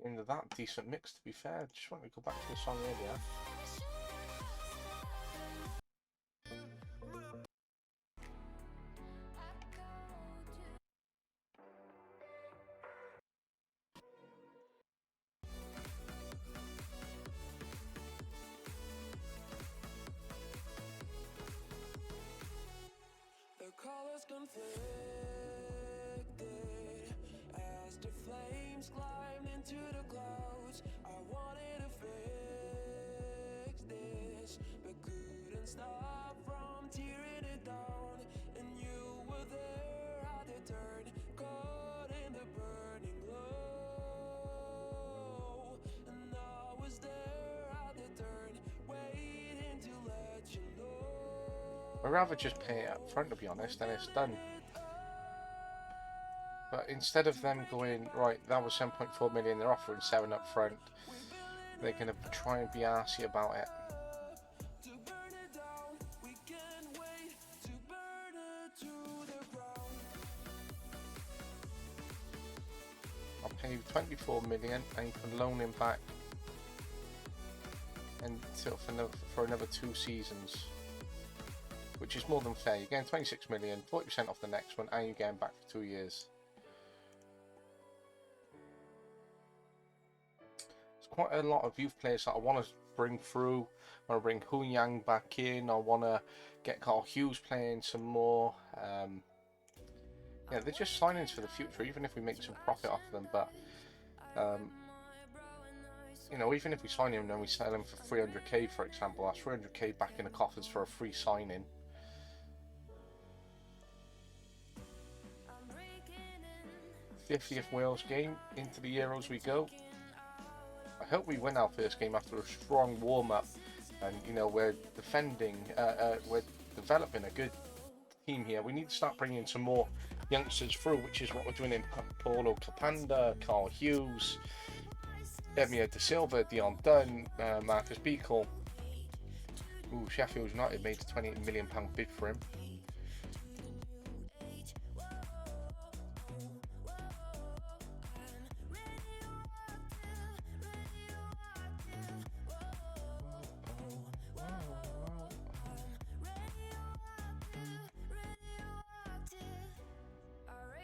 into that decent mix, to be fair. Just want to go back to the song earlier. The colors conflicted as the flames climbed into the clouds. I wanted to fix this, but couldn't stop from tearing it down. And you were there at the turn, caught in the burning glow. And I was there at the turn, waiting to let you know. I'd rather just pay it up front, to be honest, and it's done. But instead of them going, right, that was 7.4 million, they're offering 7 up front, they're going to try and be arsey about it. I'll pay you 24 million and you can loan him back until for another 2 seasons. Which is more than fair. You're getting 26 million, 40% off the next one, and you're getting back for 2 years. There's quite a lot of youth players that I want to bring through. I want to bring Hun Yang back in. I want to get Carl Hughes playing some more. Yeah, they're just signings for the future, even if we make some profit off them. But you know, even if we sign him and then we sell him for 300k, for example, that's 300k back in the coffers for a free signing. '50th Wales game, into the Euros we go. I hope we win our first game after a strong warm-up, and you know, we're defending, we're developing a good team here. We need to start bringing some more youngsters through, which is what we're doing in Paulo Capanda, Carl Hughes, Emir De Silva, Dion Dunn, Marcus Beacle. Ooh, Sheffield United made a £28 million bid for him.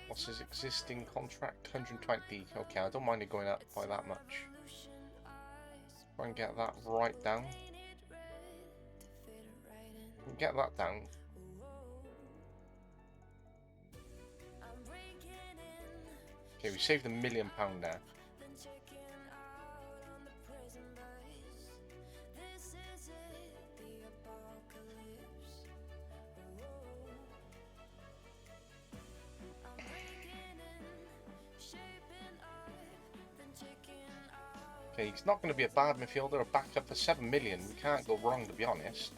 What's his existing contract? 120. Okay, I don't mind it going up by that much. Try and get that right down. Get that down. Okay, we saved £1 million there. Okay, he's not going to be a bad midfielder. A backup for 7 million. We can't go wrong, to be honest.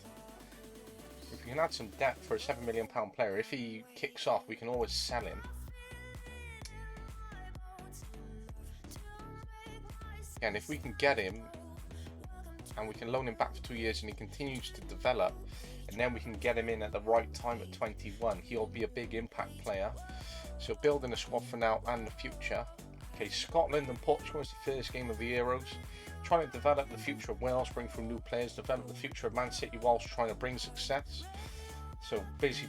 If we can add some depth for a £7 million player, if he kicks off, we can always sell him. And if we can get him, and we can loan him back for 2 years, and he continues to develop, and then we can get him in at the right time at 21, he'll be a big impact player. So building a squad for now and the future. Okay, Scotland and Portugal is the first game of the Euros. Trying to develop the future of Wales, bring through new players, develop the future of Man City whilst trying to bring success. So busy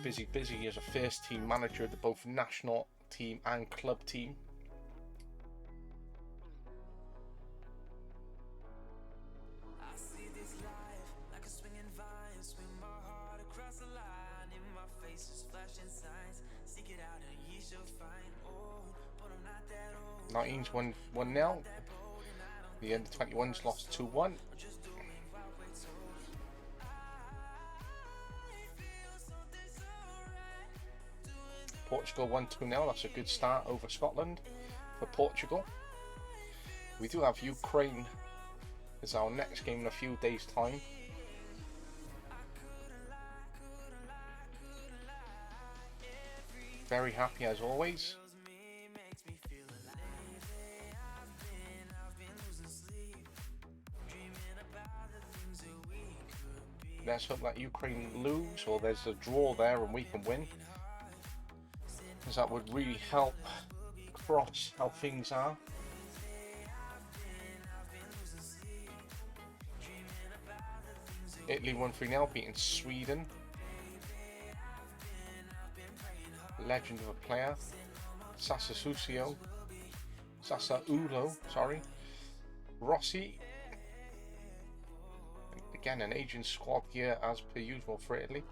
as a first team manager of the both national team and club team. I see this life like a swinging vine, swing my heart across the line, in my face is flashing signs, seek it out and ye shall find. Oh, but I'm not that old. 19's won 1-0. The under 21s lost 2-1. Portugal won 2-0. That's a good start over Scotland for Portugal. We do have Ukraine as our next game in a few days' time. Very happy as always. Let's hope that Ukraine lose, or there's a draw there and we can win, because that would really help across how things are. Italy won 3-0, beating Sweden. Legend of a player, Sassuolo, sorry. Rossi. Again, an aging squad here as per usual for Italy.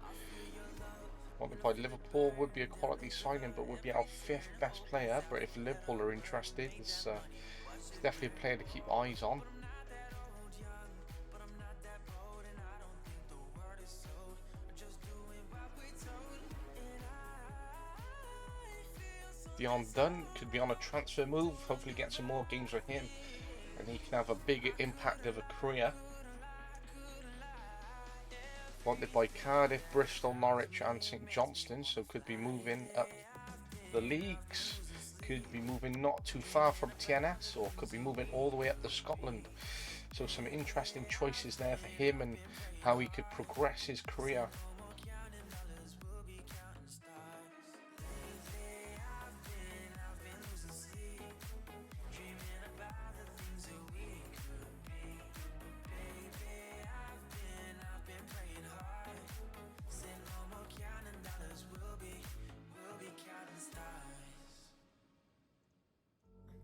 Wanted by Liverpool, would be a quality signing, but would be our 5th best player. But if Liverpool are interested, it's definitely a player to keep eyes on. Dion Dunn could be on a transfer move, hopefully get some more games with him, and he can have a bigger impact of a career. Wanted by Cardiff, Bristol, Norwich and St Johnstone, so could be moving up the leagues, could be moving not too far from TNS, or could be moving all the way up to Scotland. So some interesting choices there for him and how he could progress his career.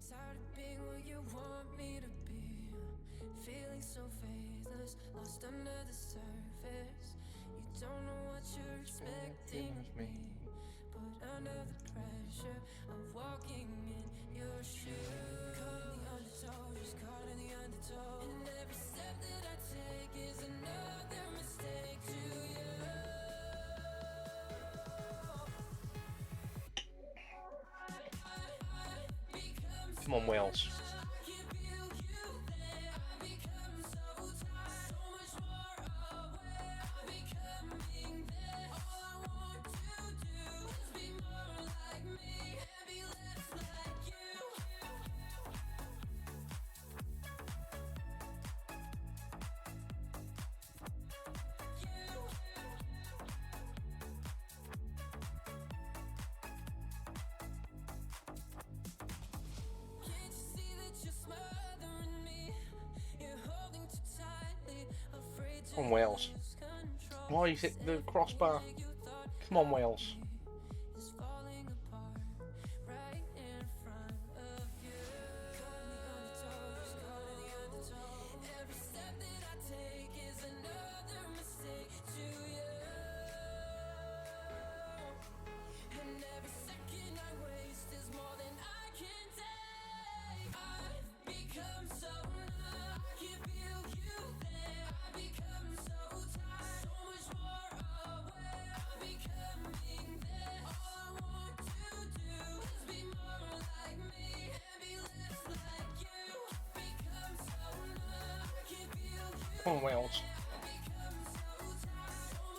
Tired of being what you want me to be, feeling so faithless, lost under the surface. You don't know what you're expecting of me, but under the pressure of walking in your shoes, caught in the undertow, just caught in the undertow, and every step that I take is another mistake to you. Come on, Wales. Come on, Wales. Why is it the crossbar? Come on, Wales. Come on, Wales.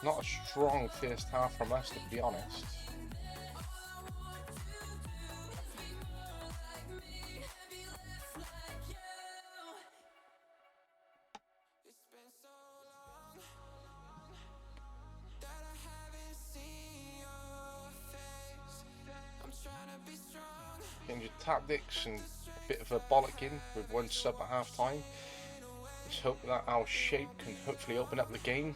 Not a strong first half from us, to be honest. Change of tactics and a bit of a bollocking with one sub at half time. Let's hope that our shape can hopefully open up the game.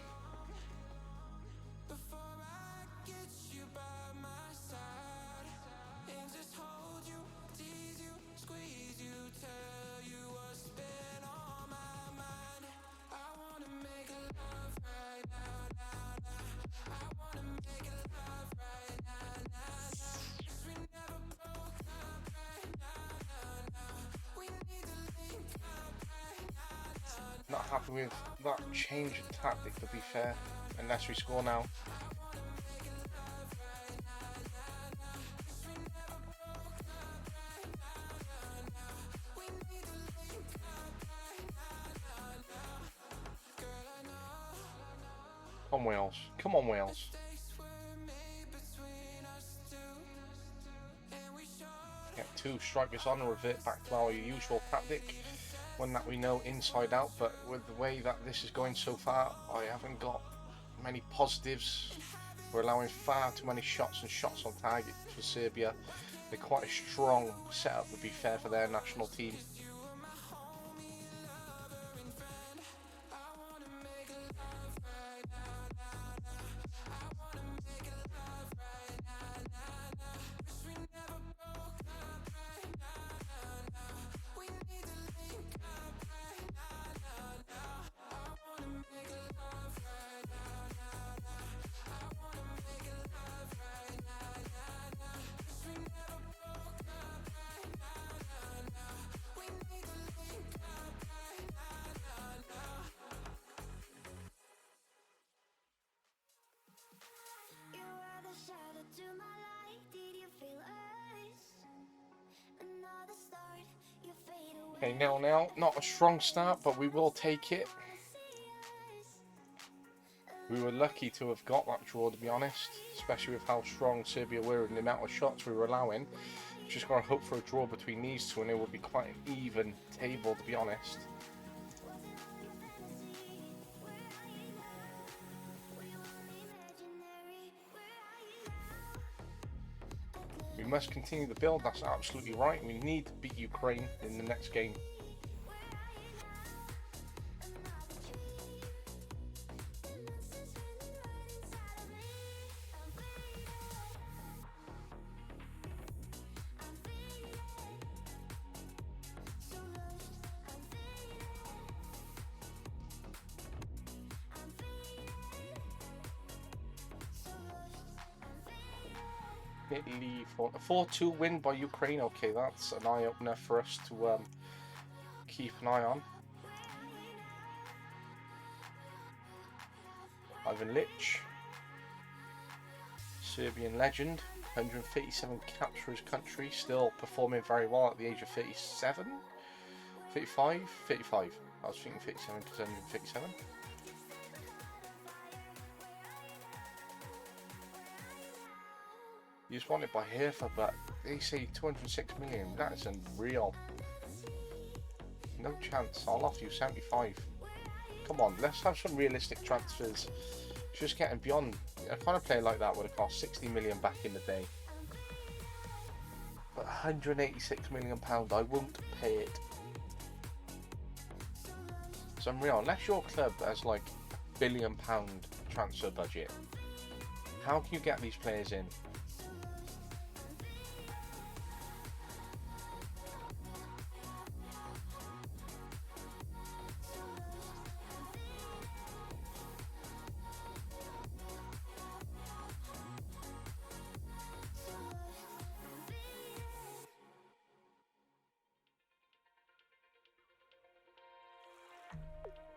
Not happy with that change of tactic, to be fair, unless we score now. Come on, Wales. Come on, Wales. Get 2 strikers on and revert back to our usual tactic. One that we know inside out, but with the way that this is going so far, I haven't got many positives. We're allowing far too many shots and shots on target for Serbia. They're quite a strong setup, to be fair, for their national team. Okay, 0-0. Not a strong start, but we will take it. We were lucky to have got that draw, to be honest, especially with how strong Serbia were and the amount of shots we were allowing. Just got to hope for a draw between these two, and it would be quite an even table, to be honest. We must continue the build, that's absolutely right. We need to beat Ukraine in the next game. Italy for a 4-2 win by Ukraine. Okay, that's an eye-opener for us to keep an eye on. Ivan Lich, Serbian legend, 137 caps for his country, still performing very well at the age of 37, 35, 35. I was thinking 37 because 137. He's wanted by Hertha, but they say 206 million. That is unreal. No chance. I'll offer you 75. Come on, let's have some realistic transfers. Just getting beyond. A kind of player like that would have cost 60 million back in the day. But 186 million pounds, I won't pay it. It's unreal. Unless your club has like £1 billion transfer budget, how can you get these players in?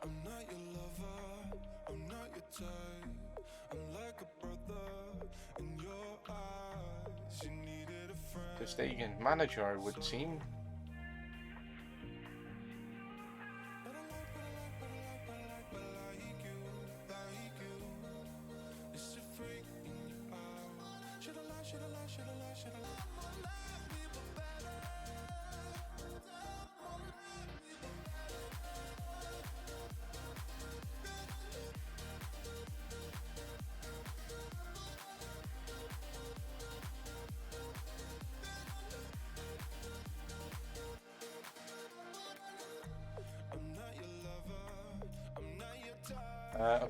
I'm not your lover, I'm not your type. I'm like a brother in your eyes. You needed a friend. Ter Stegen, manager, I would seem.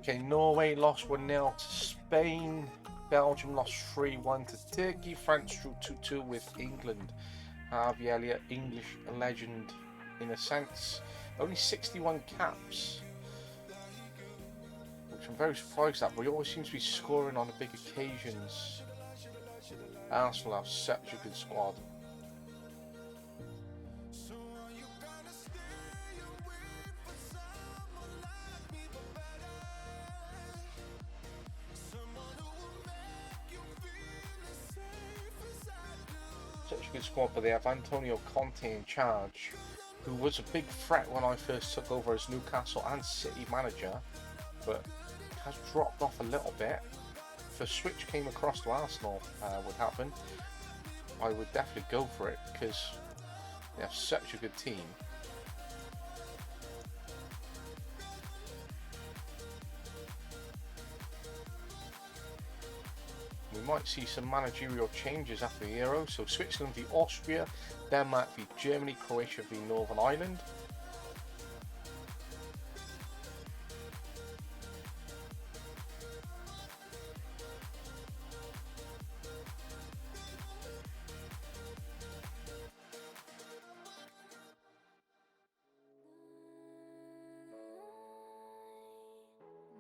Okay, Norway lost 1-0 to Spain. Belgium lost 3-1 to Turkey. France drew 2-2 with England. Harvey Elliott, English legend in a sense. Only 61 caps, which I'm very surprised at, but he always seems to be scoring on the big occasions. Arsenal have such a good squad. Such a good squad, but they have Antonio Conte in charge, who was a big threat when I first took over as Newcastle and City manager, but has dropped off a little bit. If a switch came across to Arsenal would happen, I would definitely go for it because they have such a good team. We might see some managerial changes after the Euro. So Switzerland v Austria, Denmark v Germany, Croatia v Northern Ireland.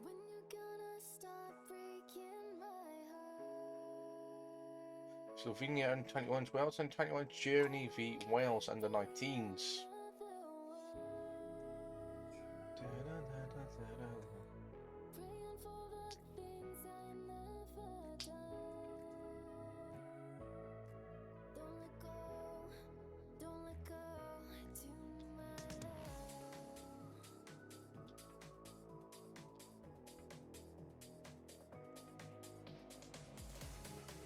When you gonna stop breaking my heart? Slovenia under 21s, Wales under 21s, Germany v Wales under 19s. Praying for the things I never done. Don't let go too much.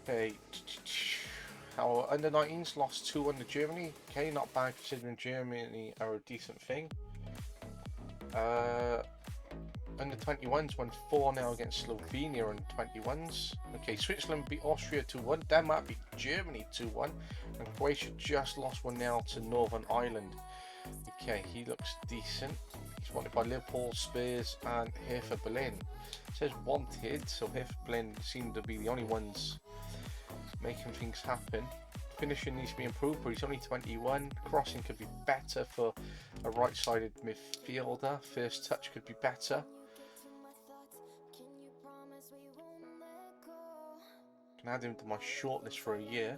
Okay. Our under 19s lost 2-1 to Germany. Okay, not bad considering Germany are a decent thing. Under 21s won 4-0 against Slovenia under 21s. Okay, Switzerland beat Austria 2-1. Denmark beat Germany 2-1. And Croatia just lost 1-0 to Northern Ireland. Okay, he looks decent. He's wanted by Liverpool, Spurs, and Hertha Berlin. It says wanted, so Hertha Berlin seem to be the only ones making things happen. Finishing needs to be improved, but he's only 21. Crossing could be better for a right-sided midfielder. First touch could be better. Can add him to my shortlist for a year,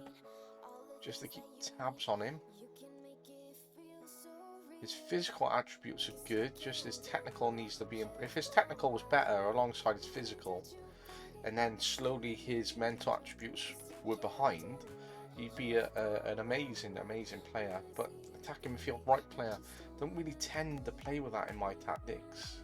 just to keep tabs on him. His physical attributes are good, just his technical needs to be. If his technical was better alongside his physical, and then slowly his mental attributes were behind, he'd be an amazing player. But attacking midfield right player, don't really tend to play with that in my tactics.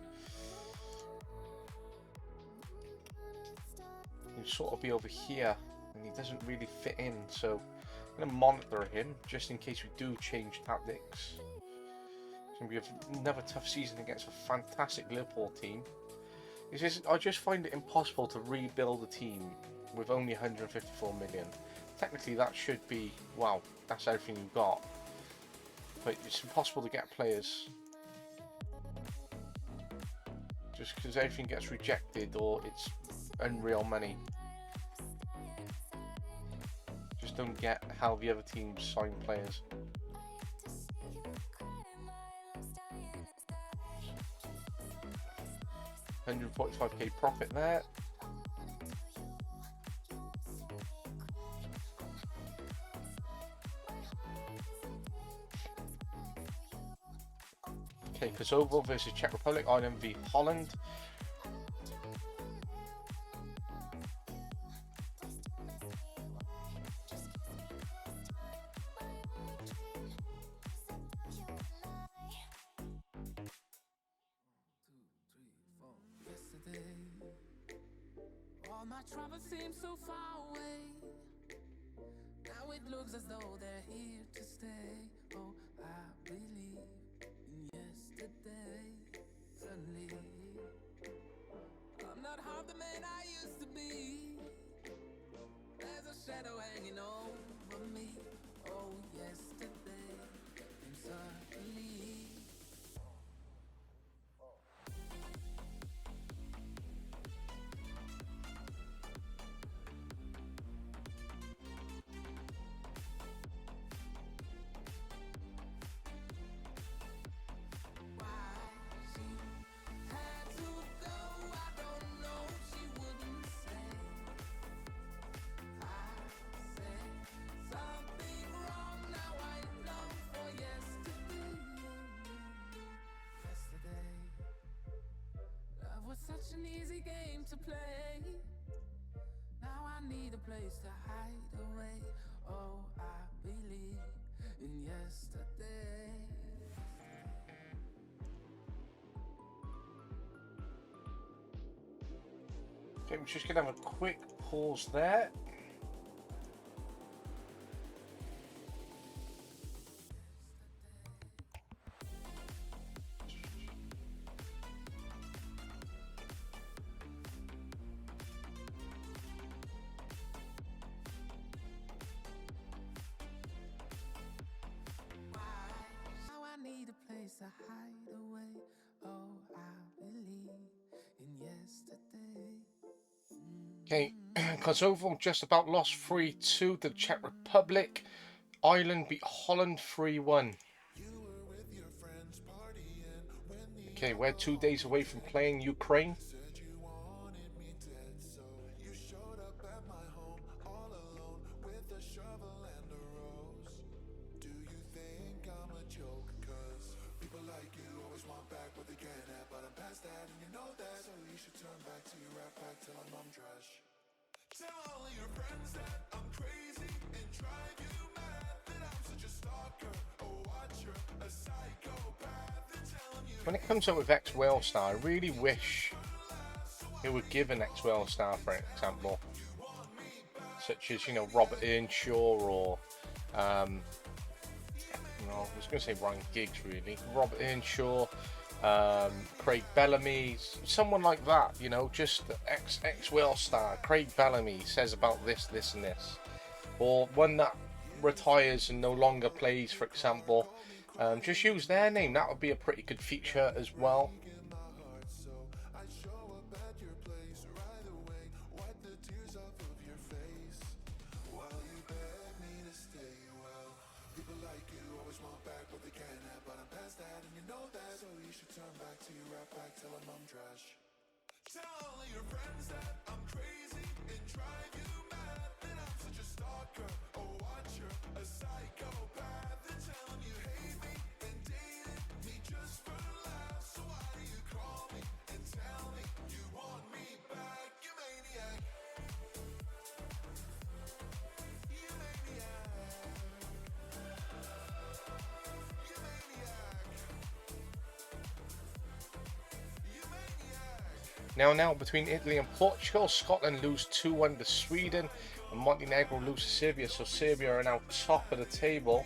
He'd sort of be over here, and he doesn't really fit in, so I'm going to monitor him just in case we do change tactics. It's going to be another tough season against a fantastic Liverpool team. I just find it impossible to rebuild a team with only 154 million. Technically that should be, wow, that's everything you've got. But it's impossible to get players. Just because everything gets rejected or it's unreal money. Just don't get how the other teams sign players. £145k profit there. Okay, Kosovo versus Czech Republic, Ireland v Holland. All my troubles seem so far away. Now it looks as though they're here to stay. Oh, I believe in yesterday. Suddenly, I'm not half the man I used to be. There's a shadow hanging over me. Oh, yesterday, and suddenly. Such an easy game to play. Now I need a place to hide away. Oh, I believe in yesterday. Okay, we're just gonna have a quick pause there. To hide away. Oh, I believe in yesterday. Okay, Kosovo just about lost 3-2 to the Czech Republic. Ireland beat Holland 3-1. Okay, we're 2 days away from playing Ukraine. When it comes up with ex-Wales star, I really wish it would give an ex-Wales star, for example. such as, you know, Robert Earnshaw or I was going to say Ryan Giggs, really. Robert Earnshaw, Craig Bellamy, someone like that, you know, just ex-Wales star. Craig Bellamy says about this, this and this. Or one that retires and no longer plays, for example. Just use their name. That would be a pretty good feature as well. Now between Italy and Portugal, Scotland lose 2-1 to Sweden, and Montenegro lose to Serbia. So Serbia are now top of the table.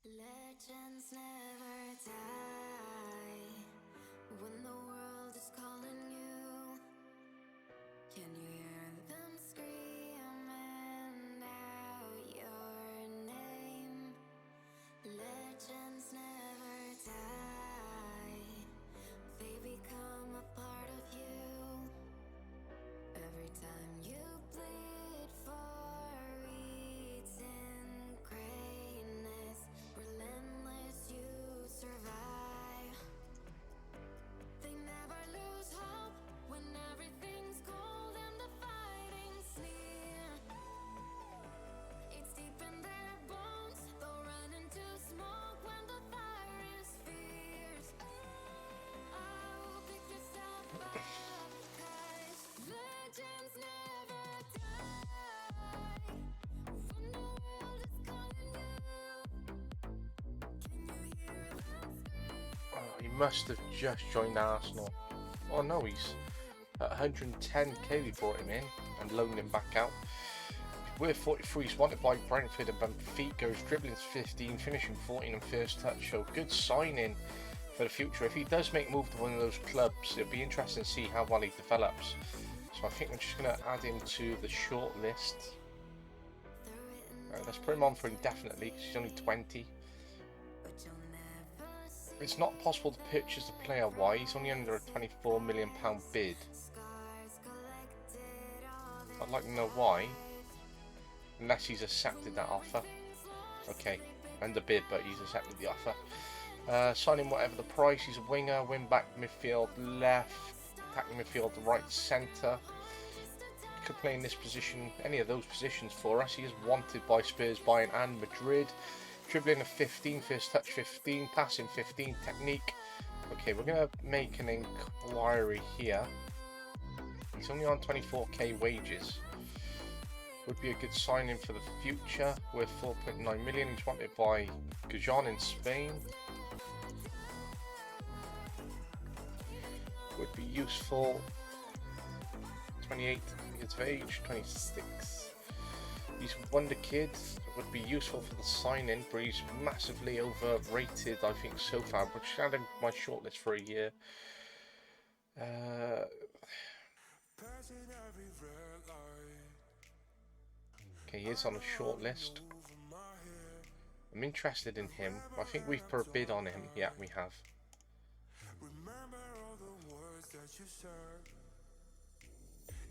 Legends never die when the world is calling you. Can you hear them screaming out your name? Legends never die, they become a part of you. Every time you bleed for eating greatness, relentless you survive. They never lose hope when everything's cold and the fighting's near. It's deep in their bones, they'll run into smoke when the fire is fierce. Oh, pick yourself up, 'cause legends never die when the world is calling you. Can you hear them scream? Oh, he must have just joined Arsenal. Oh no, he's at 110k. They brought him in and loaned him back out. Worth 43. He's wanted by Brentford and Benfica. His dribbling is 15, finishing 14 and first touch. So good signing for the future. If he does make a move to one of those clubs, it'll be interesting to see how well he develops. So I think we're just going to add him to the short list. Let's put him on for indefinitely because he's only 20. It's not possible to purchase the player. Why? He's only under a £24 million bid. I'd like to know why. Unless he's accepted that offer. Okay, under bid, but he's accepted the offer. Sign him whatever the price. He's a winger, wing back, midfield, left, attacking midfield, right, centre. Could play in this position, any of those positions for us. He is wanted by Spurs, Bayern and Madrid. Dribbling of 15, first touch 15, passing 15, technique. Okay, we're going to make an inquiry here. He's only on 24k wages. Would be a good signing for the future. Worth 4.9 million. He's wanted by Gijon in Spain. Would be useful. 28 years of age, 26. He's a wonder kid. Would be useful for the signing, but he's massively overrated, I think, so far. But just adding my shortlist for a year. Okay, he is on a short list. I'm interested in him. I think we've put a bid on him. Yeah, we have. Remember all the words that you said.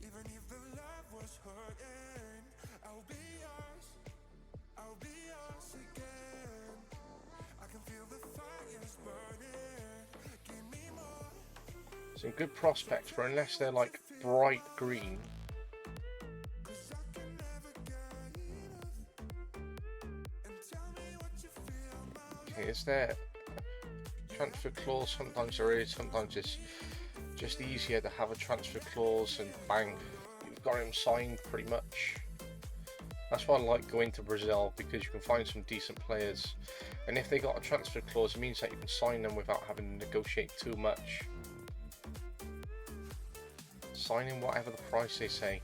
Even if the love was was hurting. I'll be yours again. I can feel the fire's burning. Give me more. Some good prospects, but unless they're like bright green. Okay, is there transfer clause? Sometimes there is, sometimes it's just easier to have a transfer clause and bang, you've got him signed pretty much. That's why I like going to Brazil, because you can find some decent players, and if they got a transfer clause, it means that you can sign them without having to negotiate too much. Signing whatever the price they say.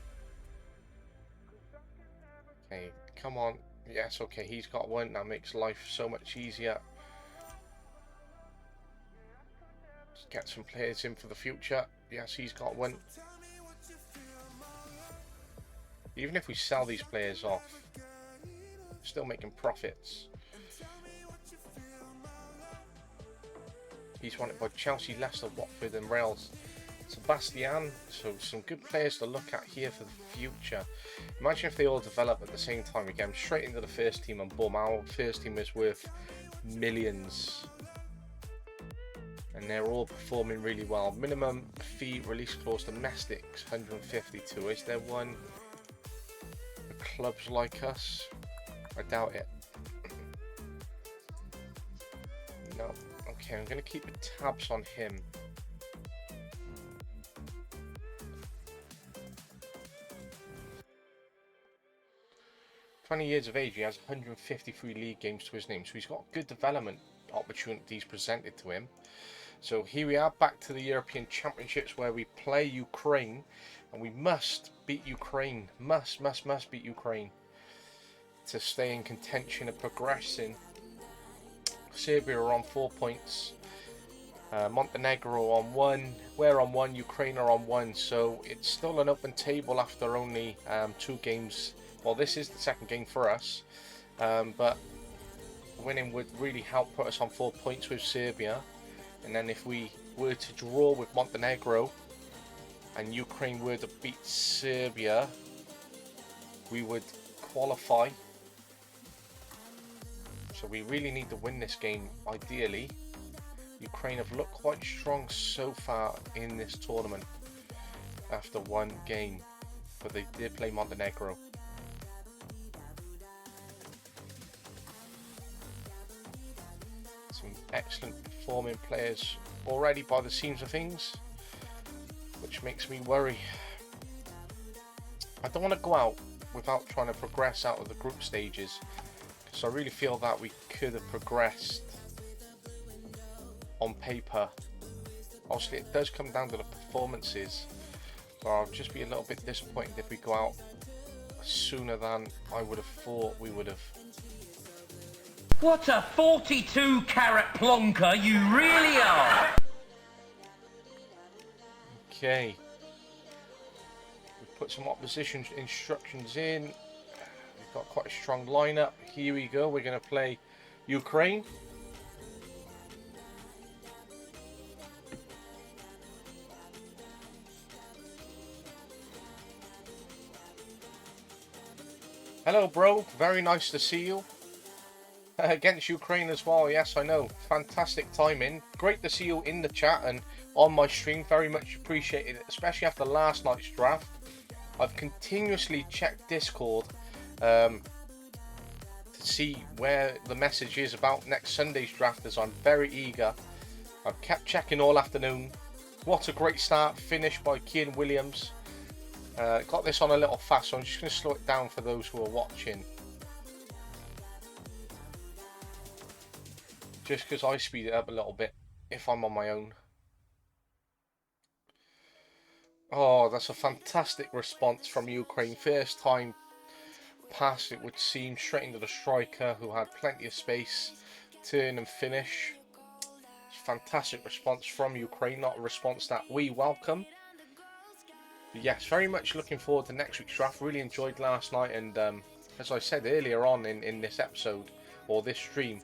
Okay, come on. Yes, okay, he's got one. That makes life so much easier. Let's get some players in for the future. Yes, he's got one. Even if we sell these players off, still making profits. He's wanted by Chelsea, Leicester, Watford and Reals. Sebastian, so some good players to look at here for the future. Imagine if they all develop at the same time. We get them straight into the first team and boom, our first team is worth millions. And they're all performing really well. Minimum fee release clause domestics, 152. Is there one for clubs like us? I doubt it. No. Okay, I'm going to keep the tabs on him. 20 years of age, he has 153 league games to his name, so he's got good development opportunities presented to him. So here we are, back to the European Championships, where we play Ukraine, and we must beat Ukraine. Must beat Ukraine to stay in contention and progressing. Serbia are on 4 points. Montenegro on 1. We're on 1. Ukraine are on 1. So it's still an open table after only 2 games. Well, this is the second game for us, but winning would really help put us on 4 points with Serbia. And then if we were to draw with Montenegro and Ukraine were to beat Serbia, we would qualify. So we really need to win this game, ideally. Ukraine have looked quite strong so far in this tournament after 1 game, but they did play Montenegro. Some excellent performing players already by the seams of things, which makes me worry. I don't want to go out without trying to progress out of the group stages, because I really feel that we could have progressed on paper. Obviously it does come down to the performances, but I'll just be a little bit disappointed if we go out sooner than I would have thought we would have. What a 42 carat plonker you really are! Okay, we put some opposition instructions in. We've got quite a strong lineup. Here we go, we're going to play Ukraine. Hello bro, very nice to see you. Against Ukraine as well, yes I know, fantastic timing. Great to see you in the chat and on my stream, very much appreciated, especially after last night's draft. I've continuously checked Discord to see where the message is about next Sunday's draft, as I'm very eager. I've kept checking all afternoon. What a great start, finish by Kieran Williams. Got this on a little fast, so I'm just going to slow it down for those who are watching. Just because I speed it up a little bit if I'm on my own. Oh, that's a fantastic response from Ukraine. First time pass, it would seem, straight into the striker, who had plenty of space. Turn and finish. Fantastic response from Ukraine, not a response that we welcome. But yes, very much looking forward to next week's draft. Really enjoyed last night, and as I said earlier on in this episode, or this stream,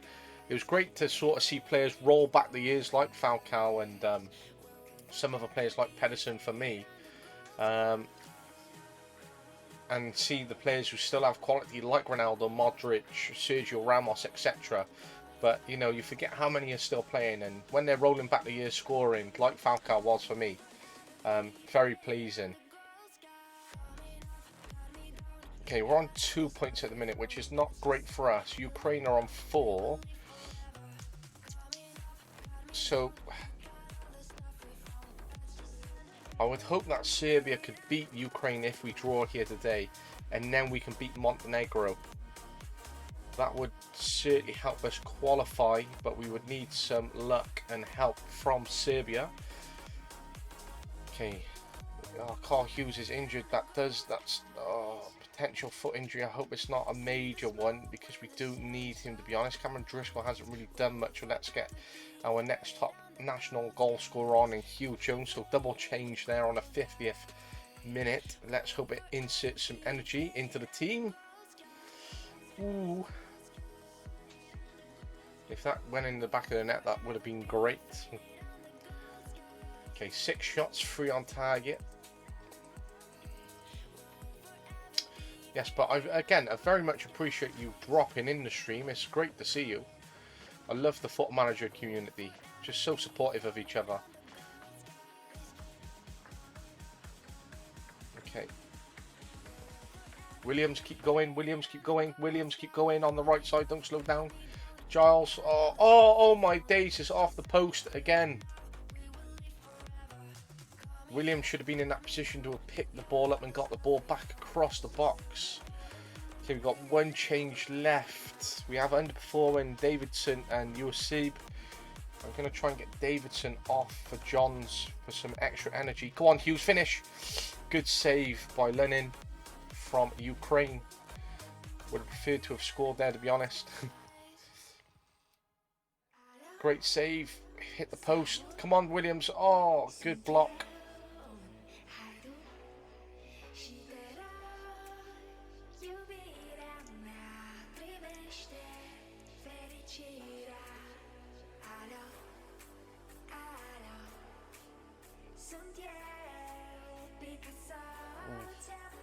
it was great to sort of see players roll back the years like Falcao and some other players like Pedersen for me. and see the players who still have quality like Ronaldo, Modric, Sergio Ramos, etc. But, you know, you forget how many are still playing, and when they're rolling back the years scoring, like Falcao was for me, very pleasing. Okay, we're on 2 points at the minute, which is not great for us. Ukraine are on 4. So, I would hope that Serbia could beat Ukraine if we draw here today, and then we can beat Montenegro. That would certainly help us qualify, but we would need some luck and help from Serbia. Okay, Carl Hughes is injured. That's potential foot injury. I hope it's not a major one, because we do need him, to be honest. Cameron Driscoll hasn't really done much, so let's get our next top national goal scorer on in Hugh Jones. So double change there on the 50th minute. Let's hope it inserts some energy into the team. Ooh. If that went in the back of the net, that would have been great. Okay, 6 shots, 3 on target. Yes, but I very much appreciate you dropping in the stream. It's great to see you. I love the Football Manager community. Just so supportive of each other. Okay. Williams, keep going. Williams, keep going. Williams, keep going on the right side. Don't slow down. Giles. Oh my days. It's off the post again. Williams should have been in that position to have picked the ball up and got the ball back across the box. Okay, we've got 1 change left. We have underperforming Davidson and Usib. I'm going to try and get Davidson off for Johns for some extra energy. Go on, Hughes, finish. Good save by Lenin from Ukraine. Would have preferred to have scored there, to be honest. Great save. Hit the post. Come on, Williams. Oh, good block.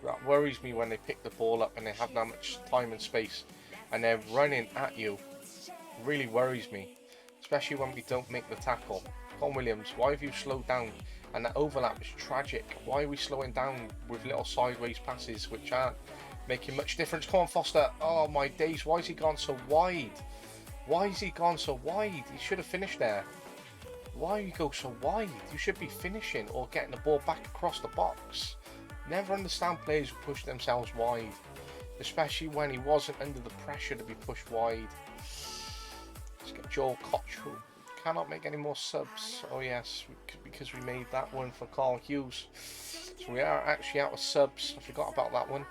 That worries me when they pick the ball up and they have that much time and space and they're running at you. Really worries me, especially when we don't make the tackle. Come on, Williams, why have you slowed down? And that overlap is tragic. Why are we slowing down with little sideways passes which aren't making much difference? Come on, Foster. Oh my days, why has he gone so wide? Why has he gone so wide? He should have finished there. Why you go so wide? You should be finishing or getting the ball back across the box. Never understand players who push themselves wide, especially when he wasn't under the pressure to be pushed wide. Let's get Joel Cottrell. Cannot make any more subs. Oh yes, because we made that one for Carl Hughes. So we are actually out of subs. I forgot about that one.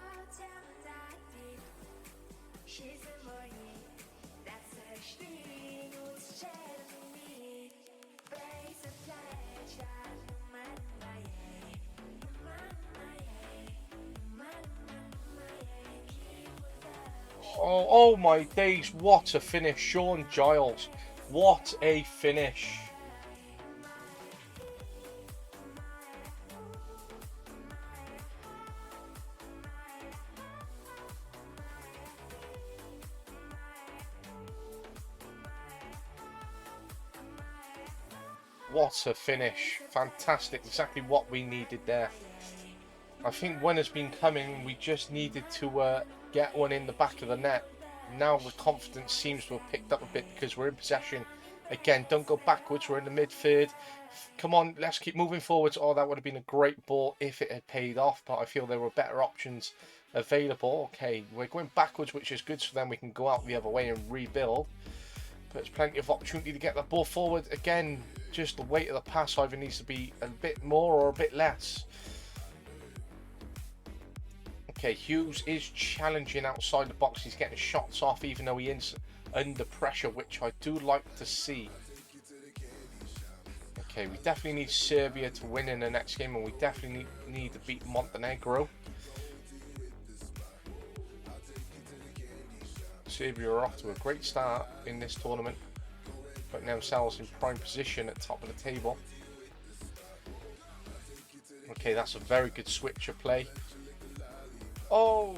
Oh my days, what a finish. Sean Giles, what a finish. What a finish. Fantastic, exactly what we needed there. I think one has been coming, we just needed to get one in the back of the net. Now the confidence seems to have picked up a bit because we're in possession. Again, don't go backwards, we're in the mid-third. Come on, let's keep moving forwards. Oh, that would have been a great ball if it had paid off, but I feel there were better options available. Okay, we're going backwards, which is good, so then we can go out the other way and rebuild. But there's plenty of opportunity to get the ball forward. Again, just the weight of the pass either needs to be a bit more or a bit less. Okay, Hughes is challenging outside the box. He's getting shots off even though he is under pressure, which I do like to see. Okay, we definitely need Serbia to win in the next game, and we definitely need to beat Montenegro. Serbia are off to a great start in this tournament, putting themselves in prime position at top of the table. Okay, that's a very good switch of play. Oh,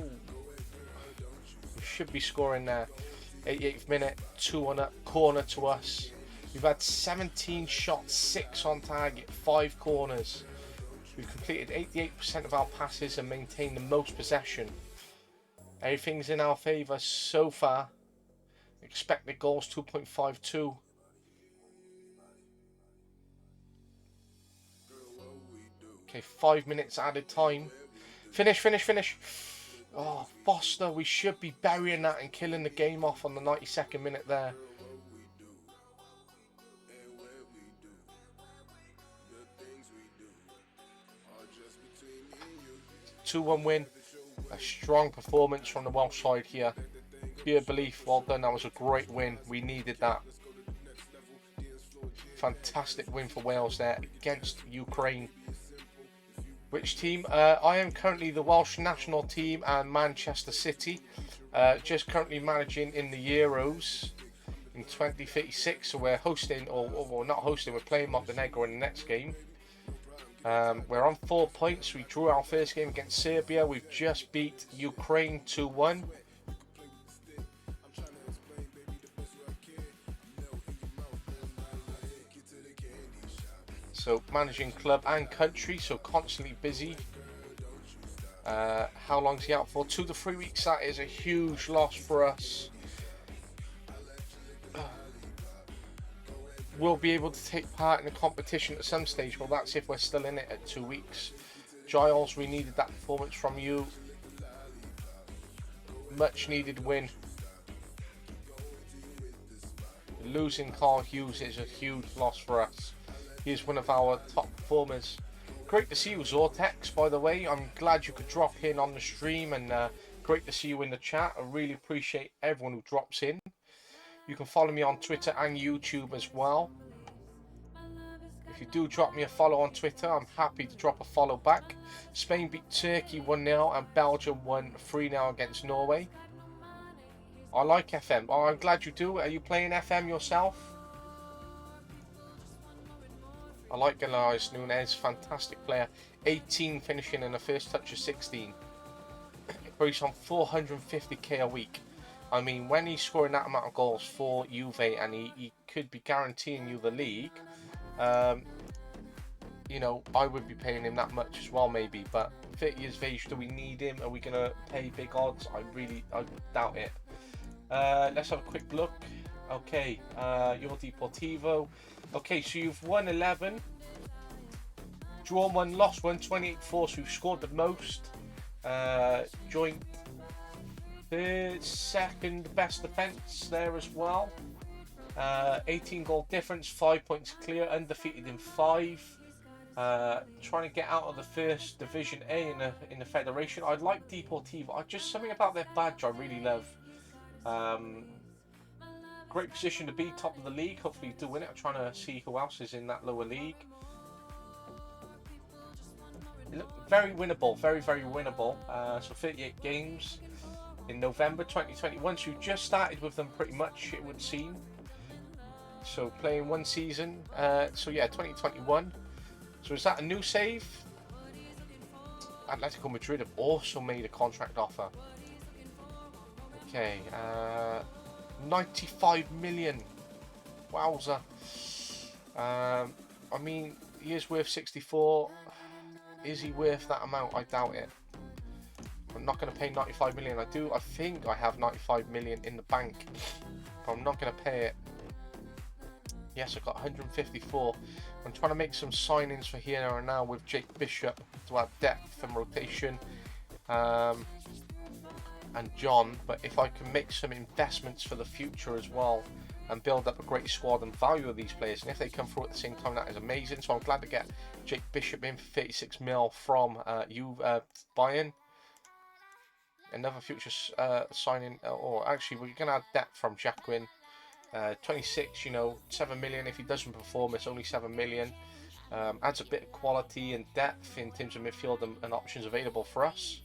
we should be scoring there. 88th minute, 2-1 up, corner to us. We've had 17 shots, 6 on target, 5 corners. We've completed 88% of our passes and maintained the most possession. Everything's in our favour so far. Expected goals 2.52. Okay, 5 minutes added time. Finish, finish, finish. Oh, Foster, we should be burying that and killing the game off on the 92nd minute there. A 2-1 win. A strong performance from the Welsh side here. Beer belief, well done. That was a great win. We needed that. Fantastic win for Wales there against Ukraine. Which team? I am currently the Welsh national team and Manchester City. Just currently managing in the Euros in 2036. So we're hosting, or not hosting, we're playing Montenegro in the next game. We're on 4 points. We drew our first game against Serbia. We've just beat Ukraine 2-1. So managing club and country, so constantly busy. How long's he out for? 2 to 3 weeks. That is a huge loss for us. We'll be able to take part in the competition at some stage. Well, that's if we're still in it at 2 weeks. Giles, we needed that performance from you. Much needed win. Losing Carl Hughes is a huge loss for us. He is one of our top performers. Great to see you, Zortex, by the way. I'm glad you could drop in on the stream, and great to see you in the chat. I really appreciate everyone who drops in. You can follow me on Twitter and YouTube as well. If you do drop me a follow on Twitter, I'm happy to drop a follow back. Spain beat Turkey 1-0 and Belgium won 3-0 against Norway. I like FM. Oh, I'm glad you do. Are you playing FM yourself? I like Elias Nunez, fantastic player. 18 finishing in the first touch of 16. He's on 450k a week. I mean, when he's scoring that amount of goals for Juve and he could be guaranteeing you the league, you know, I would be paying him that much as well, maybe. But 30 years of age, do we need him? Are we going to pay big odds? I doubt it. Let's have a quick look. Okay, your Deportivo. Okay, so you've won 11, drawn 1, lost 1, 28-4, so you've scored the most. Joint third, second best defence there as well. 18 goal difference, 5 points clear, undefeated in 5. Trying to get out of the first Division A in the Federation. I like Deportivo. Just something about their badge I really love. Great position to be top of the league. Hopefully to win it. I'm trying to see who else is in that lower league. Very winnable. Very, very winnable. So 38 games in November 2021. So you just started with them pretty much, it would seem. So playing 1 season. So yeah, 2021. So is that a new save? Atletico Madrid have also made a contract offer. Okay. 95 million. Wowza. I mean, he is worth 64. Is he worth that amount? I doubt it. I'm not going to pay 95 million. I think I have 95 million in the bank, but I'm not going to pay it. Yes, I got 154. I'm trying to make some signings for here and now with Jake Bishop to add depth and rotation. And John, but if I can make some investments for the future as well and build up a great squad and value of these players, and if they come through at the same time, that is amazing. So I'm glad to get Jake Bishop in for 36 mil from Bayern. Another future signing, or actually we're going to add depth from Jacquin. 26, you know, 7 million. If he doesn't perform, it's only 7 million. Adds a bit of quality and depth in terms of midfield and options available for us.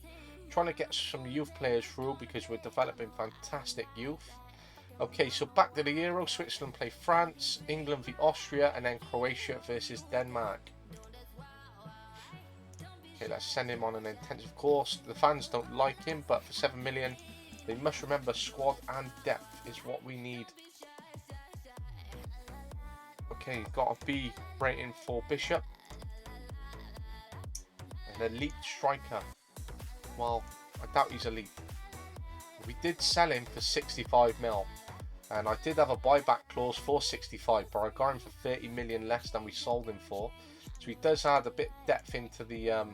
Trying to get some youth players through because we're developing fantastic youth. Okay, so back to the Euro. Switzerland play France, England v Austria, and then Croatia versus Denmark. Okay, let's send him on an intensive course. The fans don't like him, but for 7 million, they must remember squad and depth is what we need. Okay, got a B rating for Bishop. An elite striker. Well, I doubt he's elite. We did sell him for 65 mil. And I did have a buyback clause for 65, but I got him for 30 million less than we sold him for. So he does add a bit of depth into the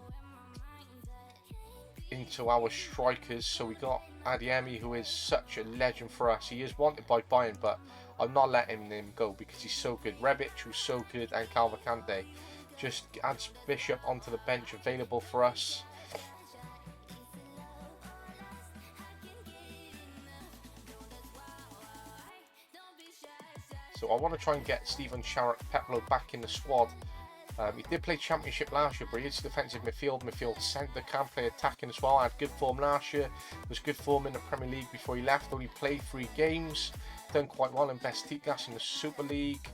into our strikers. So we got Adeyemi, who is such a legend for us. He is wanted by Bayern, but I'm not letting him go because he's so good. Rebic, who's so good, and Calvacante. Just adds Bishop onto the bench, available for us. So I want to try and get Steven Peplo back in the squad. He did play Championship last year, but he is defensive midfield centre, can play attacking as well. Had good form last year, was good form in the Premier League before he left. Only played 3 games, done quite well in Besiktas in the Super League.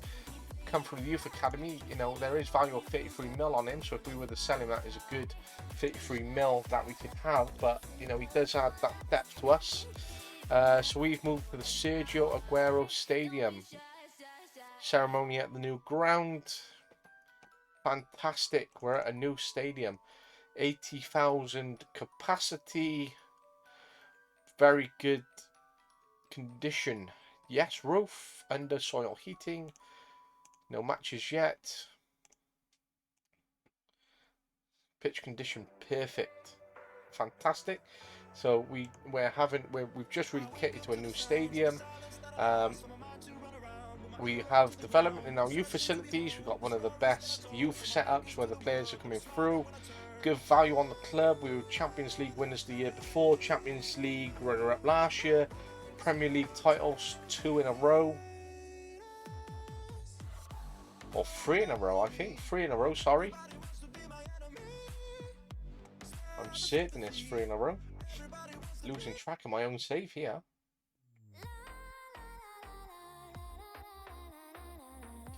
Come from the youth academy, you know, there is value of 33 mil on him. So if we were to sell him, that is a good 33 mil that we could have. But you know, he does add that depth to us. So we've moved to the Sergio Aguero Stadium. Ceremony at the new ground. Fantastic. We're at a new stadium. 80,000 capacity. Very good condition. Yes, roof, under soil heating. No matches yet. Pitch condition perfect. Fantastic. So we've just relocated to a new stadium. We have development in our youth facilities. We've got one of the best youth setups where the players are coming through. Good value on the club. We were Champions League winners the year before, Champions League runner-up last year, Premier League titles 2 in a row. Or 3 in a row, I think. 3 in a row, sorry. I'm certain it's 3 in a row. Losing track of my own save here.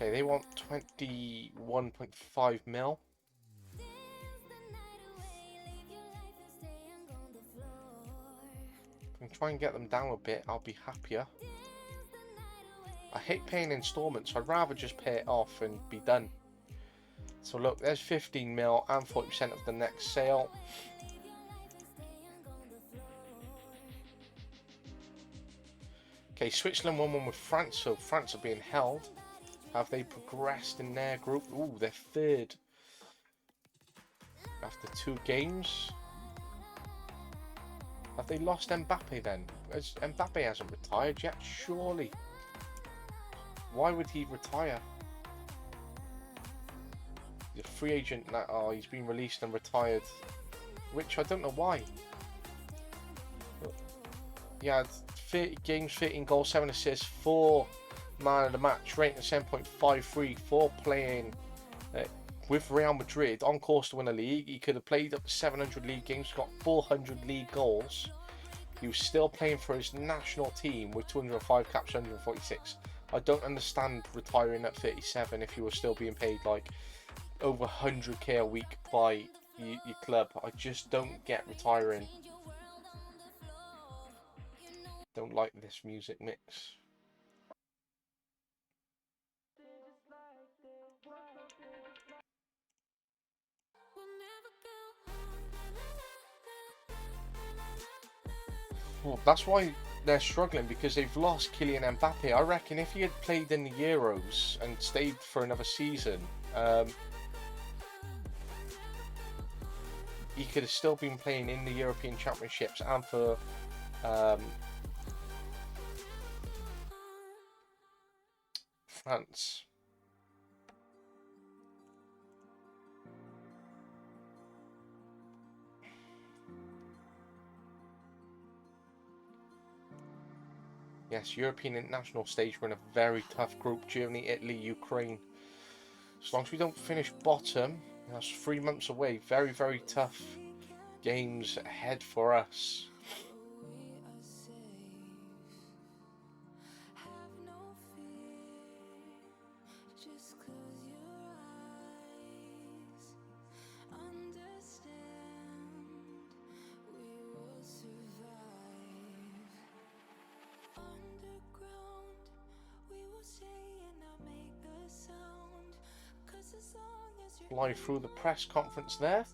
Okay, they want 21.5 mil. If I can try and get them down a bit, I'll be happier. I hate paying installments, so I'd rather just pay it off and be done. So look, there's 15 mil and 40% of the next sale. Okay, Switzerland 1-1 with France, so France are being held. Have they progressed in their group? Ooh, they're 3rd. After 2 games. Have they lost Mbappe then? Mbappe hasn't retired yet, surely. Why would he retire? He's a free agent. Oh, he's been released and retired. Which I don't know why. Yeah, 30 games, 13 goals, 7 assists, 4 man of the match, rating 7.53 for playing with Real Madrid, on course to win a league. He could have played up to 700 league games, got 400 league goals. He was still playing for his national team with 205 caps, 146. I don't understand retiring at 37 if you were still being paid like over 100k a week by your club. I just don't get retiring. Don't like this music mix. Well, that's why they're struggling, because they've lost Kylian Mbappe. I reckon if he had played in the Euros and stayed for another season, he could have still been playing in the European Championships and for France. Yes, European international stage, we're in a very tough group. Germany, Italy, Ukraine. As long as we don't finish bottom, that's 3 months away. Very, very tough games ahead for us. Just close your eyes. Understand. fly through the press conference there.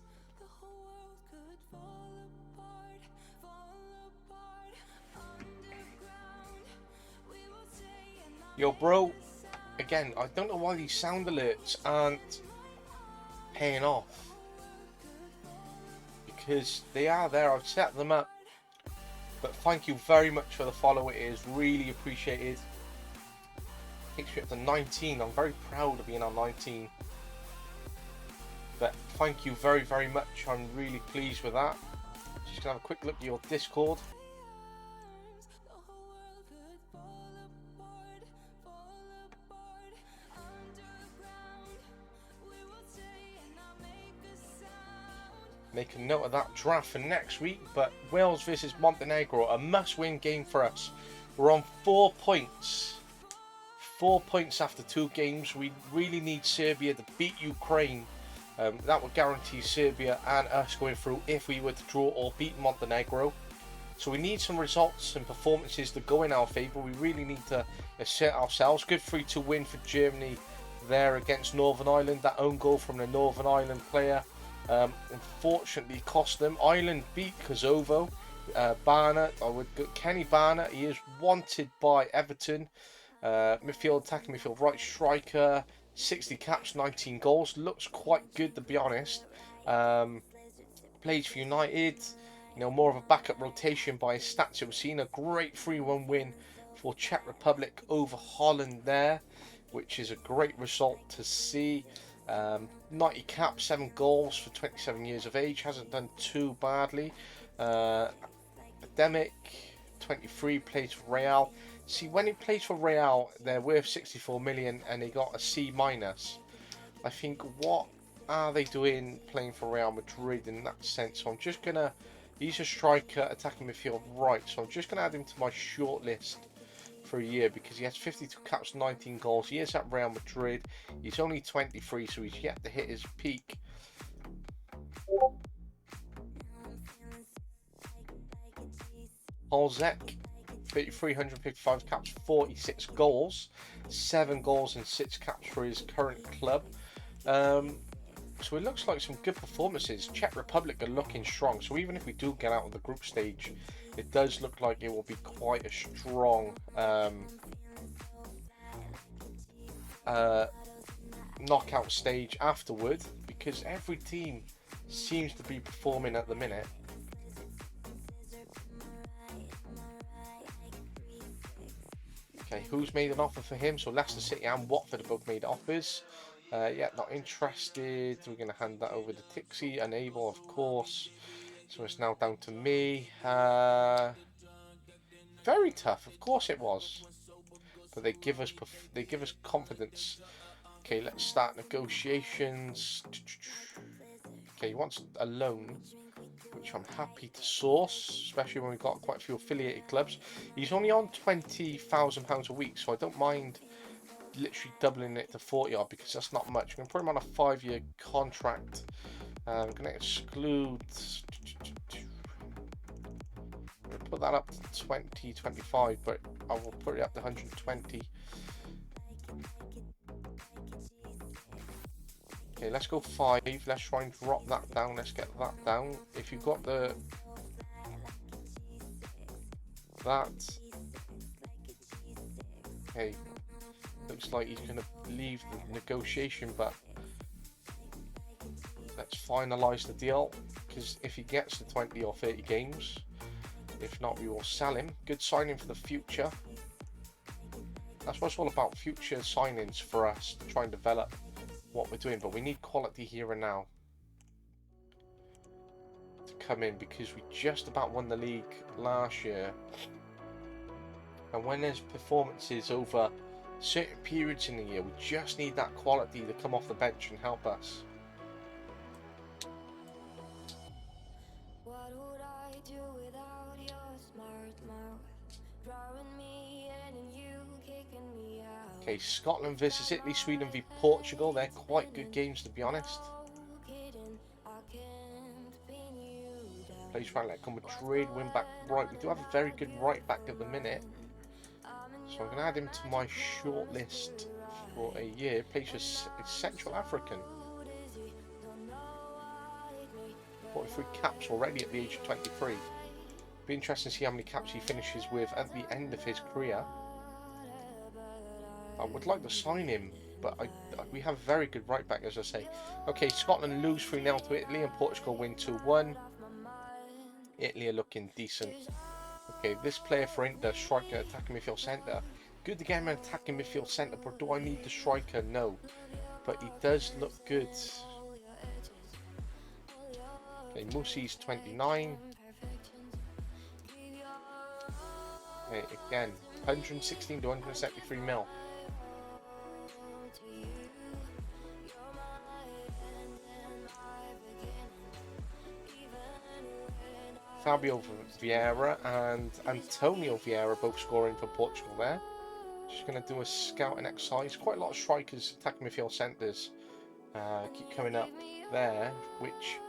Yo, bro, again, I don't know why these sound alerts aren't paying off. Because they are there, I've set them up. But thank you very much for the follow, it is really appreciated. Takes me up to 19, I'm very proud of being on 19. But thank you very, very much, I'm really pleased with that. Just gonna have a quick look at your Discord. Make a note of that draft for next week, but Wales versus Montenegro, a must-win game for us. We're on 4 points. 4 points after 2 games. We really need Serbia to beat Ukraine. That would guarantee Serbia and us going through if we were to draw or beat Montenegro. So we need some results and performances to go in our favour. We really need to assert ourselves. Good 3-2 win for Germany there against Northern Ireland. That own goal from the Northern Ireland player unfortunately cost them. Ireland beat Kosovo. Barner, Kenny Barner, he is wanted by Everton. Midfield, attacking midfield, right striker, 60 caps, 19 goals. Looks quite good, to be honest. Plays for United. You know, more of a backup rotation by his stats. We've seen a great 3-1 win for Czech Republic over Holland there, which is a great result to see. 90 caps, 7 goals for 27 years of age. Hasn't done too badly. Academic, 23, plays for Real. See, when he plays for Real, they're worth 64 million and they got a C-. I think, what are they doing playing for Real Madrid in that sense? So I'm just going to... He's a striker, attacking midfield right. So I'm just going to add him to my short list for a year because he has 52 caps, 19 goals. He is at Real Madrid. He's only 23, so he's yet to hit his peak. Holzek, 355 caps, 46 goals, 7 goals and 6 caps for his current club. So it looks like some good performances. Czech Republic are looking strong, so even if we do get out of the group stage, it does look like it will be quite a strong knockout stage afterward, because every team seems to be performing at the minute. Okay, who's made an offer for him? So Leicester City and Watford have both made offers. Yeah, not interested. We're going to hand that over to Tixie. Unable, of course. So it's now down to me. Very tough, of course it was. But they give us confidence. Okay, let's start negotiations. Okay, he wants a loan, which I'm happy to source, especially when we've got quite a few affiliated clubs. He's only on £20,000 a week, so I don't mind literally doubling it to 40 odd, because that's not much. I'm going to put him on a 5-year contract. I'm going to exclude... I'm going to put that up to 2025, but I will put it up to 120. Okay, let's go 5. Let's try and drop that down. Let's get that down. If you've got that. Okay. Looks like he's going to leave the negotiation, but let's finalise the deal, because if he gets to 20 or 30 games, if not, we will sell him. Good signing for the future. That's what it's all about, future signings for us to try and develop what we're doing, but we need quality here and now to come in, because we just about won the league last year, and when there's performances over certain periods in the year, we just need that quality to come off the bench and help us. What would I do without your smart mouth? Drawing me in and you kicking me out. Okay, Scotland versus Italy, Sweden v Portugal. They're quite good games, to be honest. Plays right, Atletico Madrid, win back right. We do have a very good right back at the minute, so I'm going to add him to my short list for a year. Plays for Central African. 43 caps already at the age of 23. Be interesting to see how many caps he finishes with at the end of his career. I would like to sign him, but we have very good right back, as I say. Okay, Scotland lose 3-0 to Italy and Portugal win 2-1. Italy are looking decent. Okay, this player for Inter, striker, attacking midfield centre. Good to get him an attacking midfield centre, but do I need the striker? No. But he does look good. Okay, Musi's 29. Okay, again, 116 to 173 mil. Fabio Vieira and Antonio Vieira both scoring for Portugal there. Just going to do a scouting exercise. Quite a lot of strikers, attacking midfield centres keep coming up there, which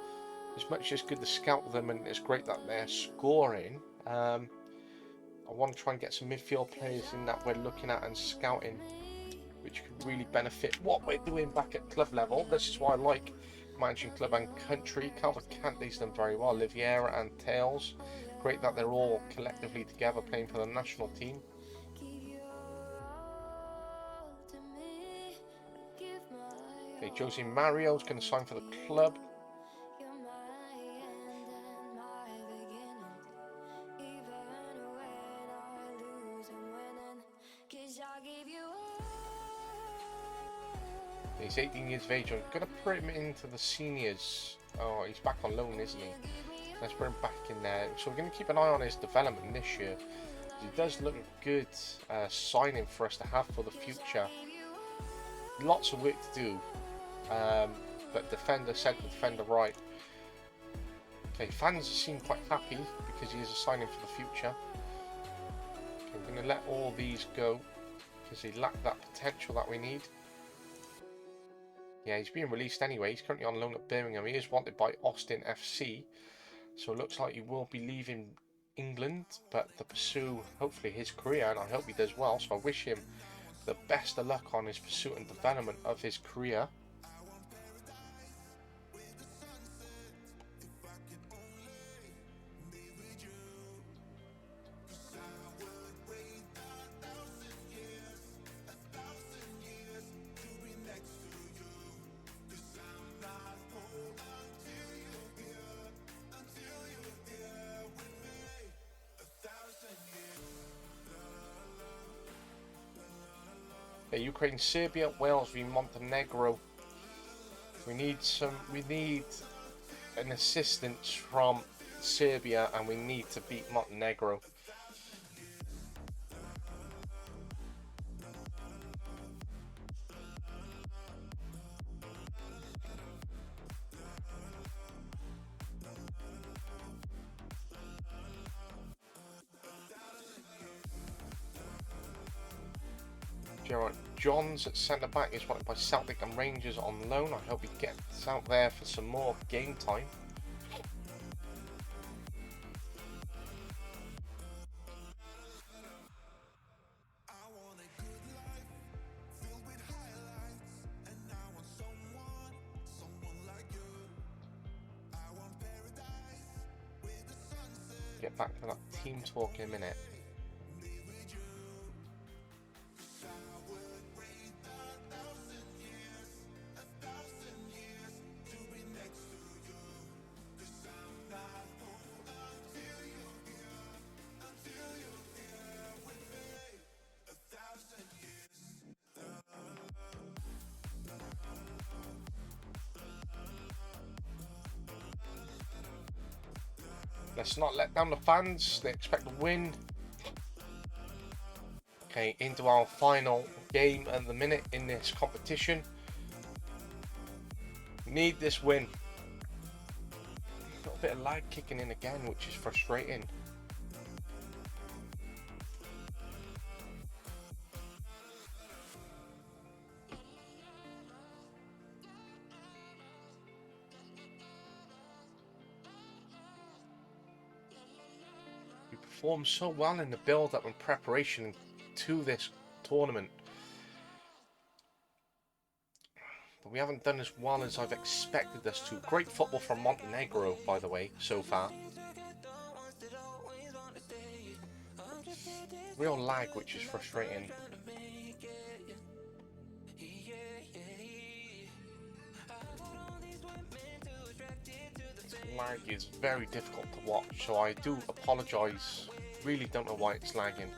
as much as good to scout them and it's great that they're scoring. I want to try and get some midfield players in that we're looking at and scouting, which could really benefit what we're doing back at club level. This is why I like managing club and country. Calvert Cante's done very well. Oliveira and Tails. Great that they're all collectively together playing for the national team. Okay, Jose Mario's going to sign for the club. He's 18 years of age. I'm going to put him into the seniors. Oh, he's back on loan, isn't he? Let's put him back in there. So we're going to keep an eye on his development this year. He does look a good signing for us to have for the future. Lots of work to do. But defender centre, defender right. Okay, fans seem quite happy because he is a signing for the future. Okay, we're going to let all these go because he lack that potential that we need. Yeah, he's being released anyway. He's currently on loan at Birmingham. He is wanted by Austin FC. So it looks like he will be leaving England, but to pursue, hopefully, his career, and I hope he does well. So I wish him the best of luck on his pursuit and development of his career. Ukraine, Serbia, Wales v Montenegro. We need an assistance from Serbia, and we need to beat Montenegro. Gerard Johns at centre back is wanted by Celtic and Rangers on loan. I hope he gets out there for some more game time. Get back to that team talk in a minute. Let's not let down the fans. They expect to win. Okay, into our final game at the minute in this competition. Need this win. Got a bit of lag kicking in again, which is frustrating. Performed so well in the build-up and preparation to this tournament. But we haven't done as well as I've expected us to. Great football from Montenegro, by the way, so far. Real lag, which is frustrating. Lag is very difficult to watch, so I do apologise. Really don't know why it's lagging.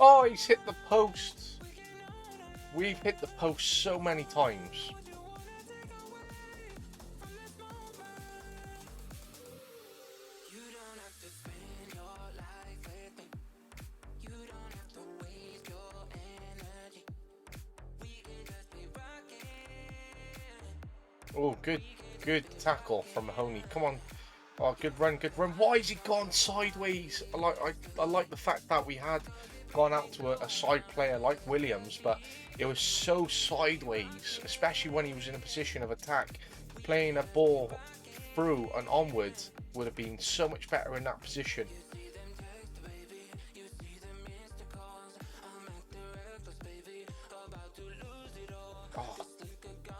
Oh, he's hit the post. We've hit the post so many times. Oh, good tackle from Mahoney. Come on. Oh, good run. Why has he gone sideways? I like the fact that we had gone out to a side player like Williams, but it was so sideways, especially when he was in a position of attack. Playing a ball through and onwards would have been so much better in that position. Oh,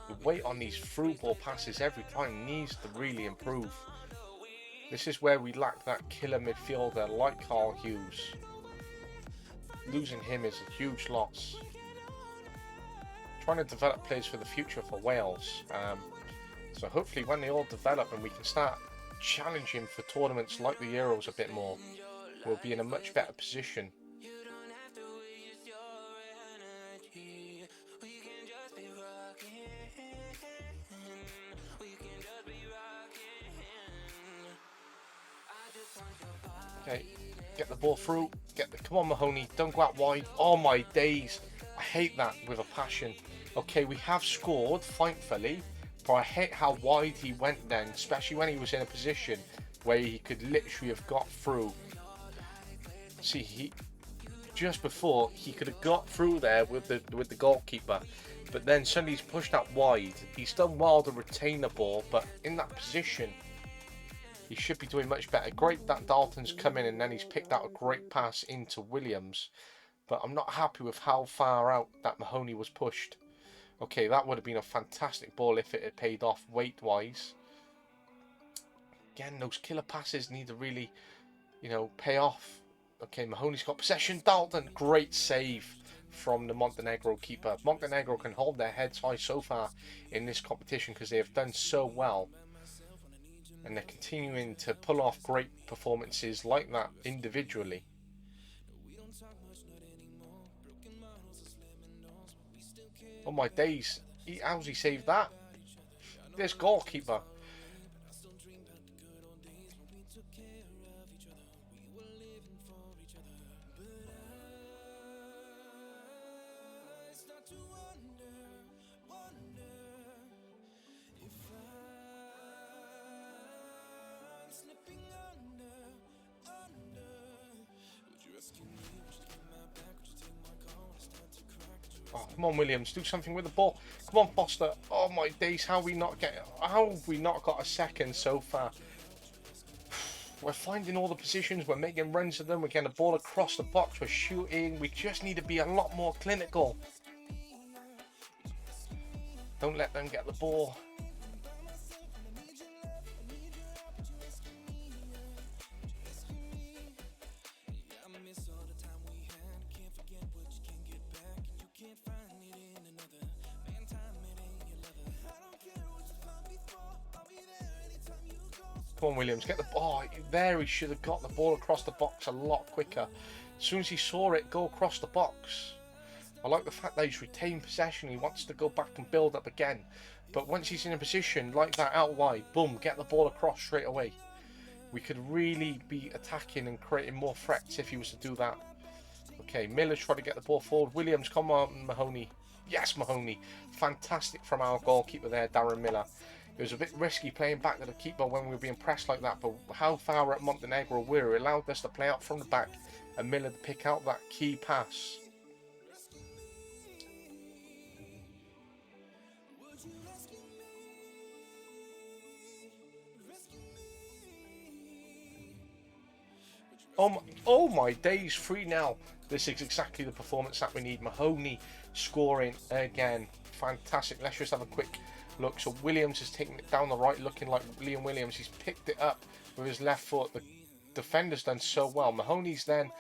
the weight on these through ball passes every time needs to really improve. This is where we lack that killer midfielder like Carl Hughes. Losing him is a huge loss. Trying to develop players for the future for Wales. So hopefully when they all develop and we can start challenging for tournaments like the Euros a bit more, we'll be in a much better position. Okay, get the ball through. Come on, Mahoney, don't go out wide. Oh my days, I hate that with a passion. Okay, we have scored, thankfully, but I hate how wide he went then, especially when he was in a position where he could literally have got through. See, just before he could have got through there with the goalkeeper, but then suddenly he's pushed out wide. He's done well to retain the ball, but in that position, he should be doing much better. Great that Dalton's come in and then he's picked out a great pass into Williams. But I'm not happy with how far out that Mahoney was pushed. Okay, that would have been a fantastic ball if it had paid off weight-wise. Again, those killer passes need to really, pay off. Okay, Mahoney's got possession. Dalton, great save from the Montenegro keeper. Montenegro can hold their heads high so far in this competition because they have done so well. And they're continuing to pull off great performances like that individually. Oh my days, how's he saved that? This goalkeeper. Oh, come on, Williams, do something with the ball. Come on, Foster. Oh my days, how have we not got a second so far? We're finding all the positions, we're making runs of them, we're getting the ball across the box, we're shooting. We just need to be a lot more clinical. Don't let them get the ball. Come on, Williams, get the ball. There, he should have got the ball across the box a lot quicker. As soon as he saw it go across the box. I like the fact that he's retained possession. He wants to go back and build up again. But once he's in a position like that out wide, boom, get the ball across straight away. We could really be attacking and creating more threats if he was to do that. Okay, Miller's trying to get the ball forward. Williams, come on, Mahoney. Yes, Mahoney. Fantastic from our goalkeeper there, Darren Miller. It was a bit risky playing back to the keeper when we were being pressed like that, but how far at Montenegro were, it allowed us to play out from the back and Miller to pick out that key pass. Oh my days, 3-0. This is exactly the performance that we need. Mahoney scoring again. Fantastic. Let's just have a quick look. So Williams is taking it down the right, looking like Liam Williams. He's picked it up with his left foot. The defender's done so well. Mahoney's then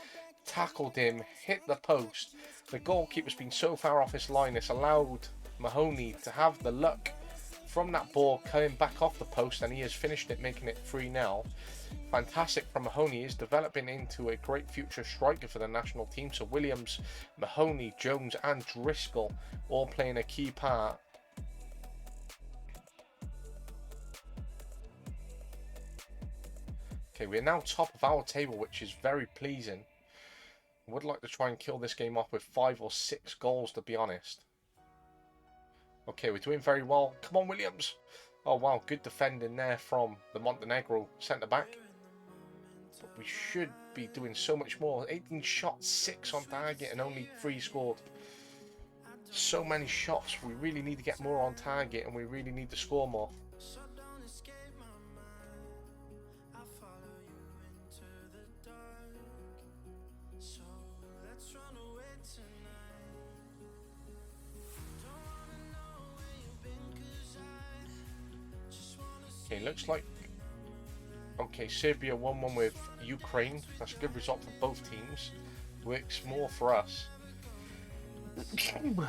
tackled him, hit the post. The goalkeeper's been so far off his line, it's allowed Mahoney to have the luck from that ball coming back off the post, and he has finished it, making it 3-0. Fantastic from Mahoney. Is developing into a great future striker for the national team. So Williams, Mahoney, Jones and Driscoll all playing a key part. Okay, we're now top of our table, which is very pleasing. I would like to try and kill this game off with 5 or 6 goals, to be honest. Okay, we're doing very well. Come on, Williams. Oh, wow. Good defending there from the Montenegro centre-back. But we should be doing so much more. 18 shots, 6 on target, and only 3 scored. So many shots. We really need to get more on target, and we really need to score more. Okay, looks like... Okay, Serbia 1-1 with Ukraine. That's a good result for both teams. Works more for us. Come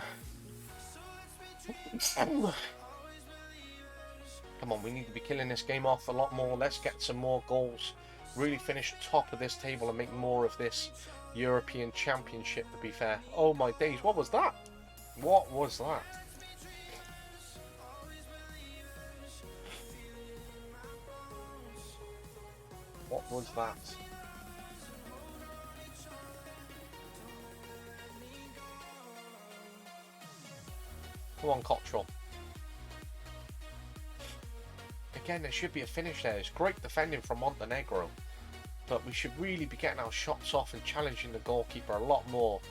on, we need to be killing this game off a lot more. Let's get some more goals. Really finish top of this table and make more of this European Championship, to be fair. Oh my days, what was that? What was that? What was that? Come on, Cottrell. Again, there should be a finish there. It's great defending from Montenegro. But we should really be getting our shots off and challenging the goalkeeper a lot more.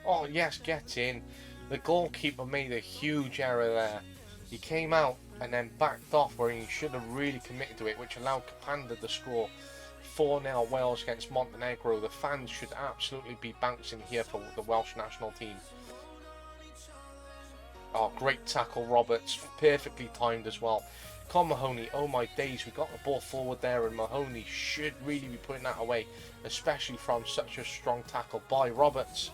Oh yes, get in. The goalkeeper made a huge error there. He came out and then backed off where he should have really committed to it, which allowed Kapanda to score. 4-0 Wales against Montenegro. The fans should absolutely be bouncing here for the Welsh national team. Oh, great tackle, Roberts. Perfectly timed as well. Con Mahoney, oh my days, we got the ball forward there, and Mahoney should really be putting that away, especially from such a strong tackle by Roberts.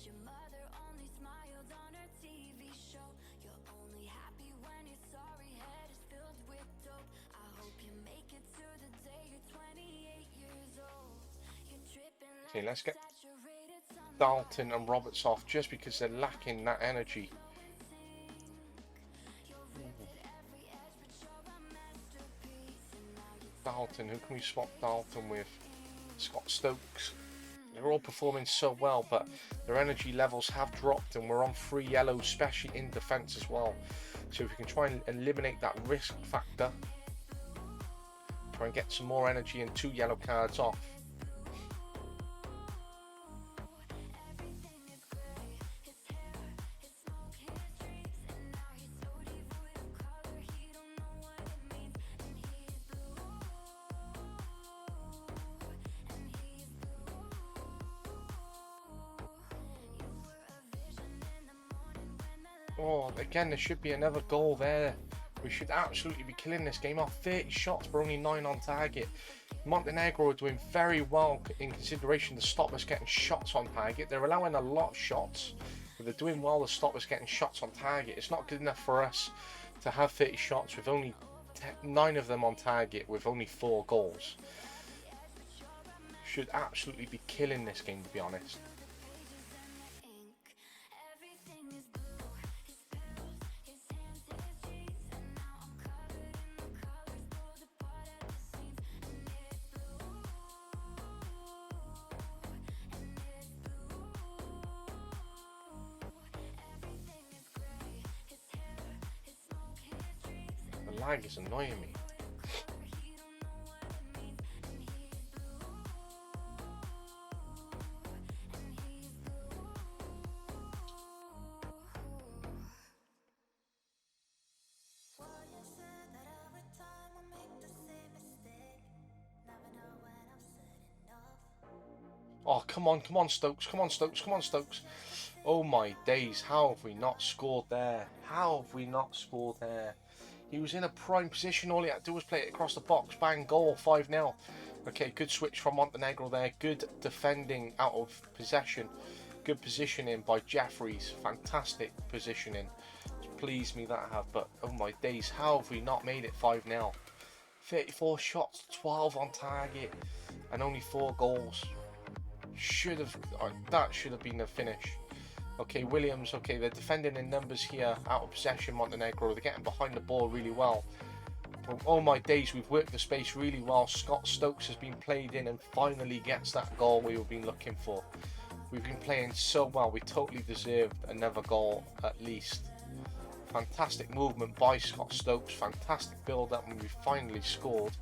Your mother only smiled on her TV show. You're only happy when you're sorry. Head is filled with dope. I hope you make it to the day you're 28 years old. You're dripping like Okay, let's get saturated sunlight. Dalton and Roberts off just because they're lacking that energy. Dalton, who can we swap Dalton with? Scott Stokes. They're all performing so well, but their energy levels have dropped, and we're on 3 yellows, especially in defence as well. So if we can try and eliminate that risk factor, Try and get some more energy and 2 yellow cards off. Oh, again, there should be another goal there. We should absolutely be killing this game off. 30 shots, but only 9 on target. Montenegro are doing very well in consideration to stop us getting shots on target. They're allowing a lot of shots, but they're doing well to stop us getting shots on target. It's not good enough for us to have 30 shots with only 9 of them on target with only 4 goals. Should absolutely be killing this game, to be honest. The lag is annoying me. Oh, come on, Stokes. Come on, Stokes. Come on, Stokes. Oh, my days. How have we not scored there? How have we not scored there? He was in a prime position. All he had to do was play it across the box. Bang, goal, 5-0. Okay, good switch from Montenegro there. Good defending out of possession. Good positioning by Jeffries. Fantastic positioning. It's pleased me that I have. But, oh, my days. How have we not made it 5-0? 34 shots, 12 on target. And only 4 goals. That should have been the finish. Okay, Williams, okay, they're defending in numbers here, out of possession, Montenegro. They're getting behind the ball really well. Oh my days, we've worked the space really well. Scott Stokes has been played in and finally gets that goal we've been looking for. We've been playing so well, we totally deserved another goal at least. Fantastic movement by Scott Stokes, fantastic build up, and we finally scored.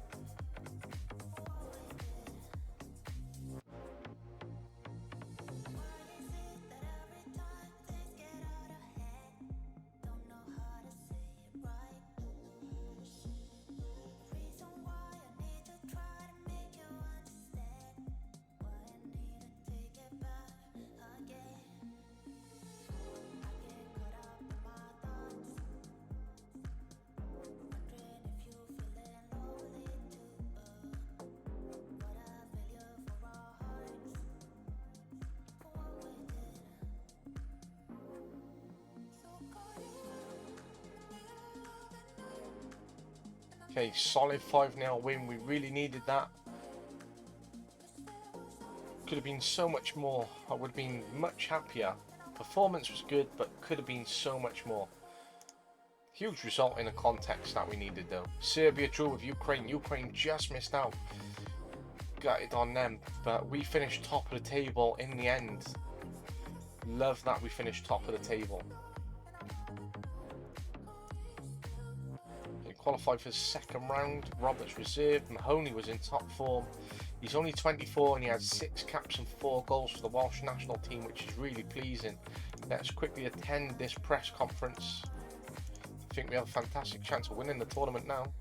Okay, solid 5-0 win. We really needed that. Could have been so much more. I would have been much happier. Performance was good, but could have been so much more. Huge result in the context that we needed though. Serbia drew with Ukraine. Ukraine just missed out. Got it on them. But we finished top of the table in the end. Love that we finished top of the table. Qualified for the second round. Roberts reserved. Mahoney was in top form. He's only 24 and he had 6 caps and 4 goals for the Welsh national team, which is really pleasing. Let's quickly attend this press conference. I think we have a fantastic chance of winning the tournament now.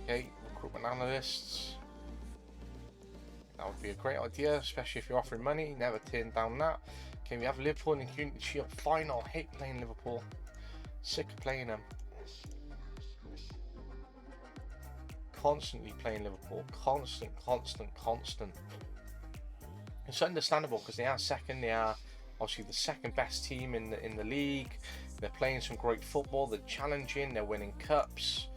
Okay, recruitment analysts. That would be a great idea, especially if you're offering money. Never turn down that. Okay, we have Liverpool in the Community Shield final. Hate playing Liverpool. Sick of playing them. Constantly playing Liverpool. Constant. It's understandable because they are second. They are obviously the second best team in the league. They're playing some great football. They're challenging. They're winning cups.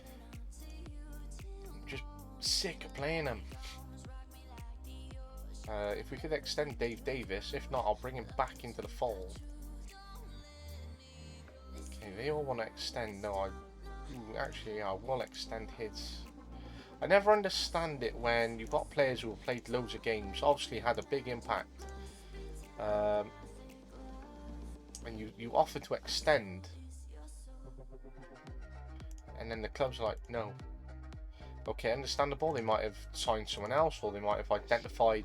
I'm just sick of playing them. If we could extend Dave Davis, if not, I'll bring him back into the fold. Okay, they all want to extend. No, actually, I will extend his. I never understand it when you've got players who have played loads of games, obviously had a big impact, and you offer to extend, and then the club's like, no. Okay, understandable. They might have signed someone else, or they might have identified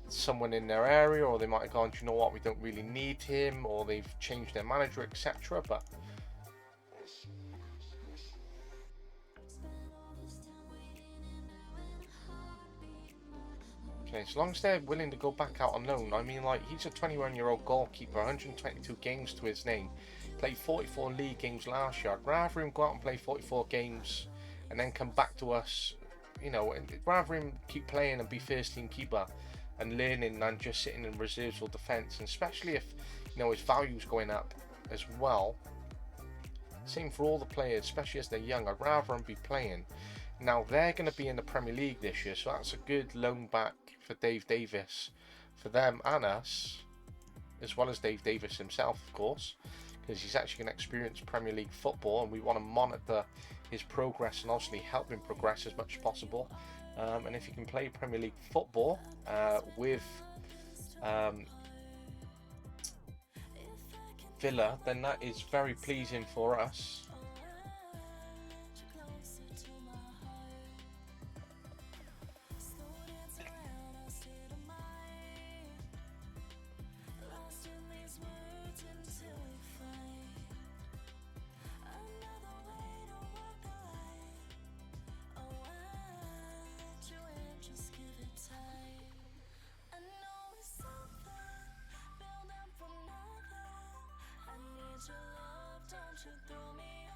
someone in their area, or they might have gone, do you know what, we don't really need him, or they've changed their manager, etc. But okay, as long as they're willing to go back out on loan. I mean, like, he's a 21-year-old goalkeeper, 122 games to his name, played 44 league games last year. I'd rather him go out and play 44 games and then come back to us, you know, and rather him keep playing and be first team keeper and learning than just sitting in reserves or defence, and especially if, you know, his value's going up as well. Same for all the players, especially as they're young. I'd rather them be playing. Now they're going to be in the Premier League this year, so that's a good loan back for Dave Davis, for them and us, as well as Dave Davis himself, of course, because he's actually going to experience Premier League football, and we want to monitor his progress and obviously help him progress as much as possible. And if he can play Premier League football with Villa, then that is very pleasing for us. Your love, don't you throw me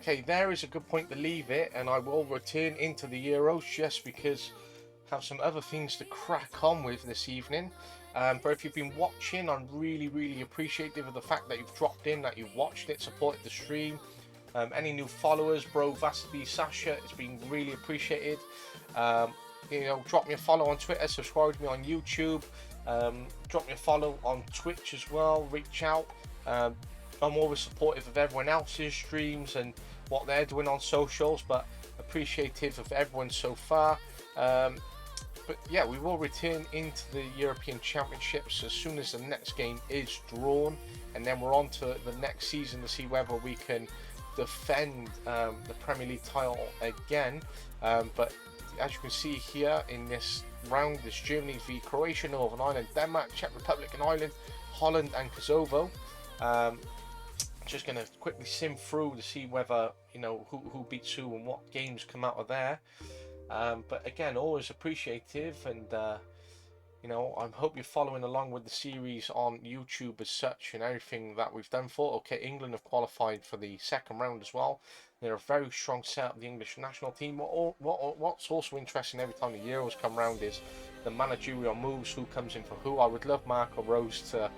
Okay, there is a good point to leave it, and I will return into the Euros just because I have some other things to crack on with this evening. But if you've been watching, I'm really appreciative of the fact that you've dropped in, that you've watched it, supported the stream. Any new followers, Bro Vasabi, Sasha, it's been really appreciated. You know, drop me a follow on Twitter, subscribe to me on YouTube, drop me a follow on Twitch as well, reach out. I'm always supportive of everyone else's streams and what they're doing on socials, but appreciative of everyone so far. But yeah, we will return into the European Championships as soon as the next game is drawn, and then we're on to the next season to see whether we can defend the Premier League title again. But as you can see here in this round, this Germany v Croatia, Northern Ireland, Denmark, Czech Republic and Ireland, Holland and Kosovo. Just going to quickly sim through to see whether, you know, who beats who and what games come out of there. But again, always appreciative, and you know, I hope you're following along with the series on YouTube as such and everything that we've done for. Okay, England have qualified for the second round as well. They're a very strong set of the English national team. What's also interesting every time the Euros come round is the managerial moves, who comes in for who. I would love Marco Rose to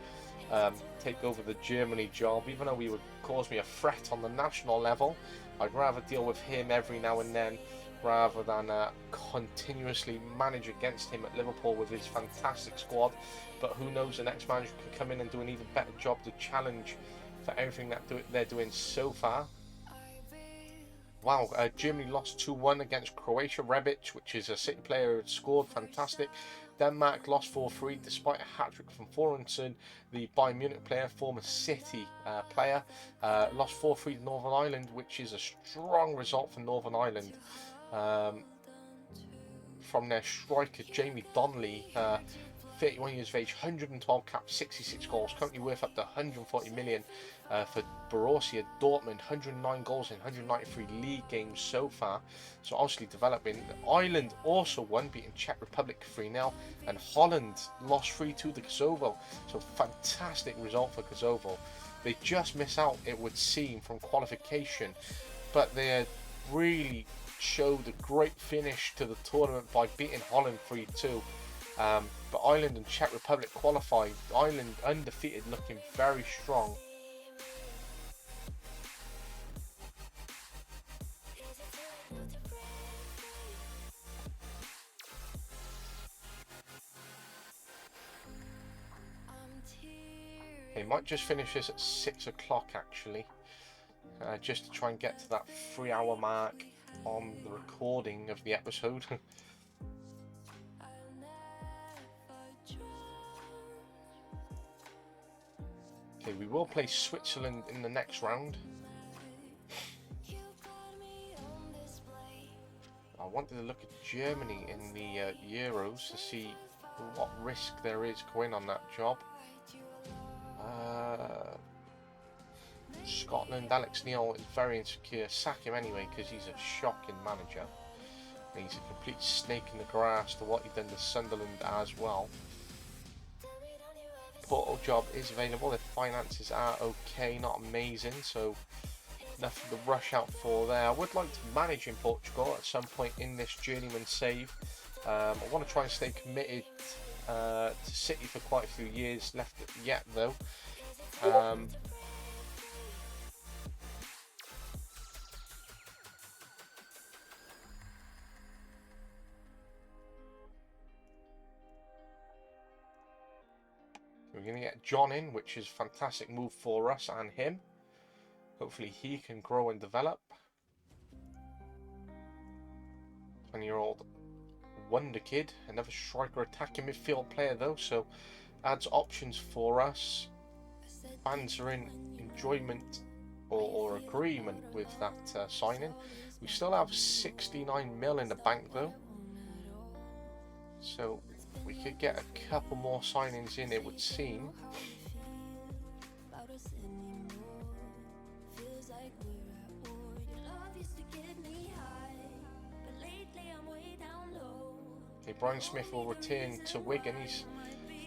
take over the Germany job, even though he would cause me a threat on the national level. I'd rather deal with him every now and then rather than continuously manage against him at Liverpool with his fantastic squad. But who knows, the next manager could come in and do an even better job to challenge for everything that they're doing so far. Wow, Germany lost 2-1 against Croatia. Rebic, which is a City player, had scored, fantastic. Denmark lost 4-3 despite a hat-trick from Forensen, the Bayern Munich player, former City player. Lost 4-3 to Northern Ireland, which is a strong result for Northern Ireland. From their striker, Jamie Donnelly, 31 years of age, 112 caps, 66 goals, currently worth up to 140 million for Borussia Dortmund, 109 goals in 193 league games so far, so obviously developing. Ireland also won, beating Czech Republic 3-0, and Holland lost 3-2 to Kosovo, so fantastic result for Kosovo. They just miss out, it would seem, from qualification, but they really showed a great finish to the tournament by beating Holland 3-2. But Ireland and Czech Republic qualified. Ireland undefeated, looking very strong. They might just finish this at 6 o'clock actually, just to try and get to that 3-hour mark on the recording of the episode. Okay, we will play Switzerland in the next round. I wanted to look at Germany in the Euros to see what risk there is going on that job. Scotland, Alex Neil is very insecure. Sack him anyway because he's a shocking manager. And he's a complete snake in the grass to what he done to Sunderland as well. Portal job is available. Their finances are okay, not amazing, so nothing to rush out for there. I would like to manage in Portugal at some point in this journeyman save. I want to try and stay committed to City for quite a few years left yet though. We're going to get John in, which is a fantastic move for us and him. Hopefully he can grow and develop. 20-year-old wonder kid, another striker attacking midfield player though, so adds options for us. Fans are in enjoyment or agreement with that signing. We still have 69 mil in the bank though, so we could get a couple more signings in, it would seem. Okay, Brian Smith will return to Wigan. He's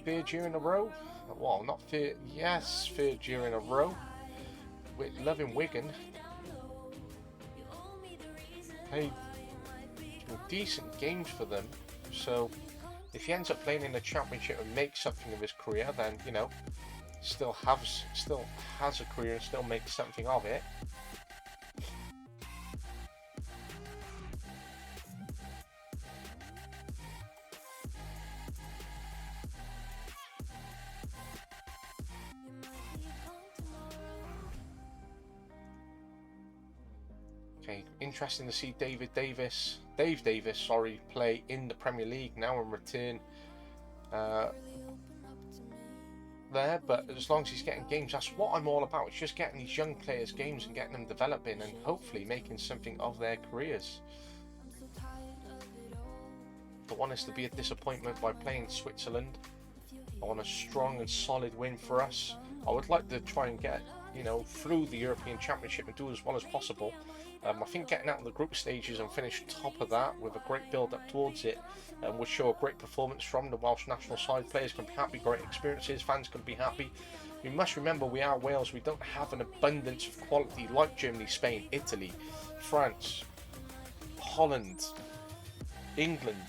third year in a row. Well, not third, yes, third year in a row. We're loving Wigan. played some decent games for them. So if he ends up playing in the championship and makes something of his career, then you know, still has a career and still makes something of it. Okay, interesting to see Dave Davis, sorry, play in the Premier League now and return there. But as long as he's getting games, that's what I'm all about. It's just getting these young players games and getting them developing and hopefully making something of their careers. I want us to be a disappointment by playing Switzerland. I want a strong and solid win for us. I would like to try and get, you know, through the European Championship and do as well as possible. I think getting out of the group stages and finish top of that with a great build up towards it would show a great performance from the Welsh national side. Players can be happy, great experiences, fans can be happy. We must remember we are Wales. We don't have an abundance of quality like Germany, Spain, Italy, France, Holland, England.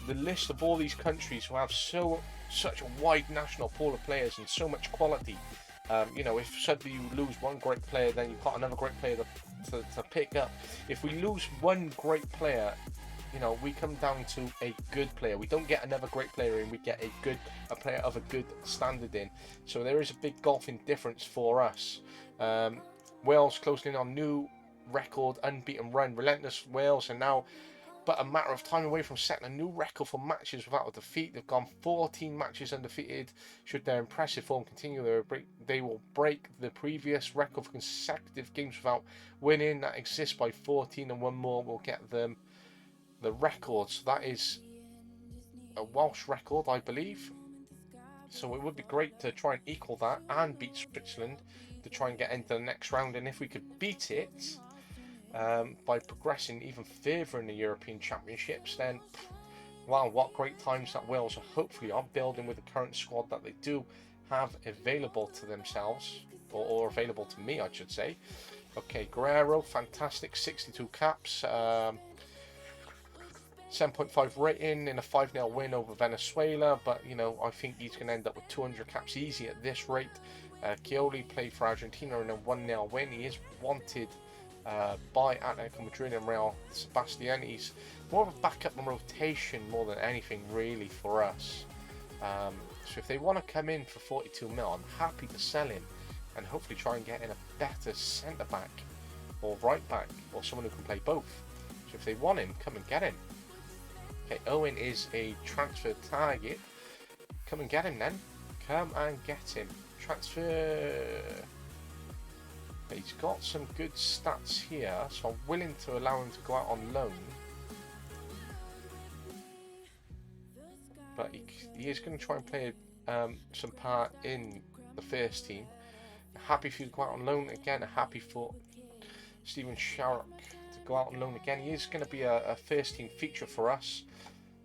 The list of all these countries who have such a wide national pool of players and so much quality. You know, if suddenly you lose one great player, then you've got another great player to pick up. If we lose one great player, you know, we come down to a good player. We don't get another great player in, we get a player of a good standard in. So there is a big golfing difference for us. Wales closing in on new record, unbeaten run. Relentless Wales are now but a matter of time away from setting a new record for matches without a defeat. They've gone 14 matches undefeated. Should their impressive form continue, they will break the previous record for consecutive games without winning that exists by 14, and one more will get them the record. So that is a Welsh record, I believe. So it would be great to try and equal that and beat Switzerland to try and get into the next round. And if we could beat it by progressing even further in the European Championships, then wow, what great times that Wales hopefully are building with the current squad that they do have available to themselves, or available to me, I should say. Okay, Guerrero, fantastic, 62 caps, 7.5 rating in a 5-0 win over Venezuela, but you know, I think he's going to end up with 200 caps easy at this rate. Chioli played for Argentina in a 1-0 win. He is wanted by Atletico Madrid and Real Sebastian. He's more of a backup and rotation more than anything really for us. So if they want to come in for 42 mil, I'm happy to sell him and hopefully try and get in a better centre back or right back or someone who can play both. So if they want him, come and get him. Okay, Owen is a transfer target. Come and get him then. Come and get him. Transfer. He's got some good stats here, so I'm willing to allow him to go out on loan. But he is going to try and play some part in the first team. Happy for you to go out on loan again. Happy for Stephen Sharrock to go out on loan again. He is going to be a first team feature for us.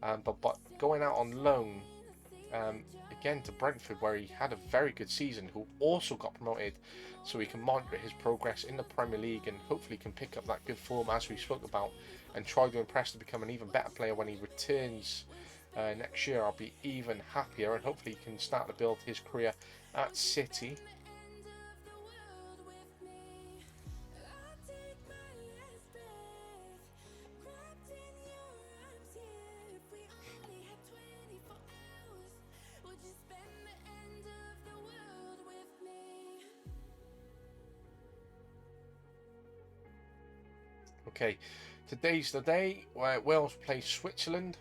But going out on loan again to Brentford, where he had a very good season, who also got promoted, so we can monitor his progress in the Premier League and hopefully can pick up that good form as we spoke about and try to impress to become an even better player when he returns next year. I'll be even happier and hopefully he can start to build his career at City. Okay, today's the day where Wales play Switzerland.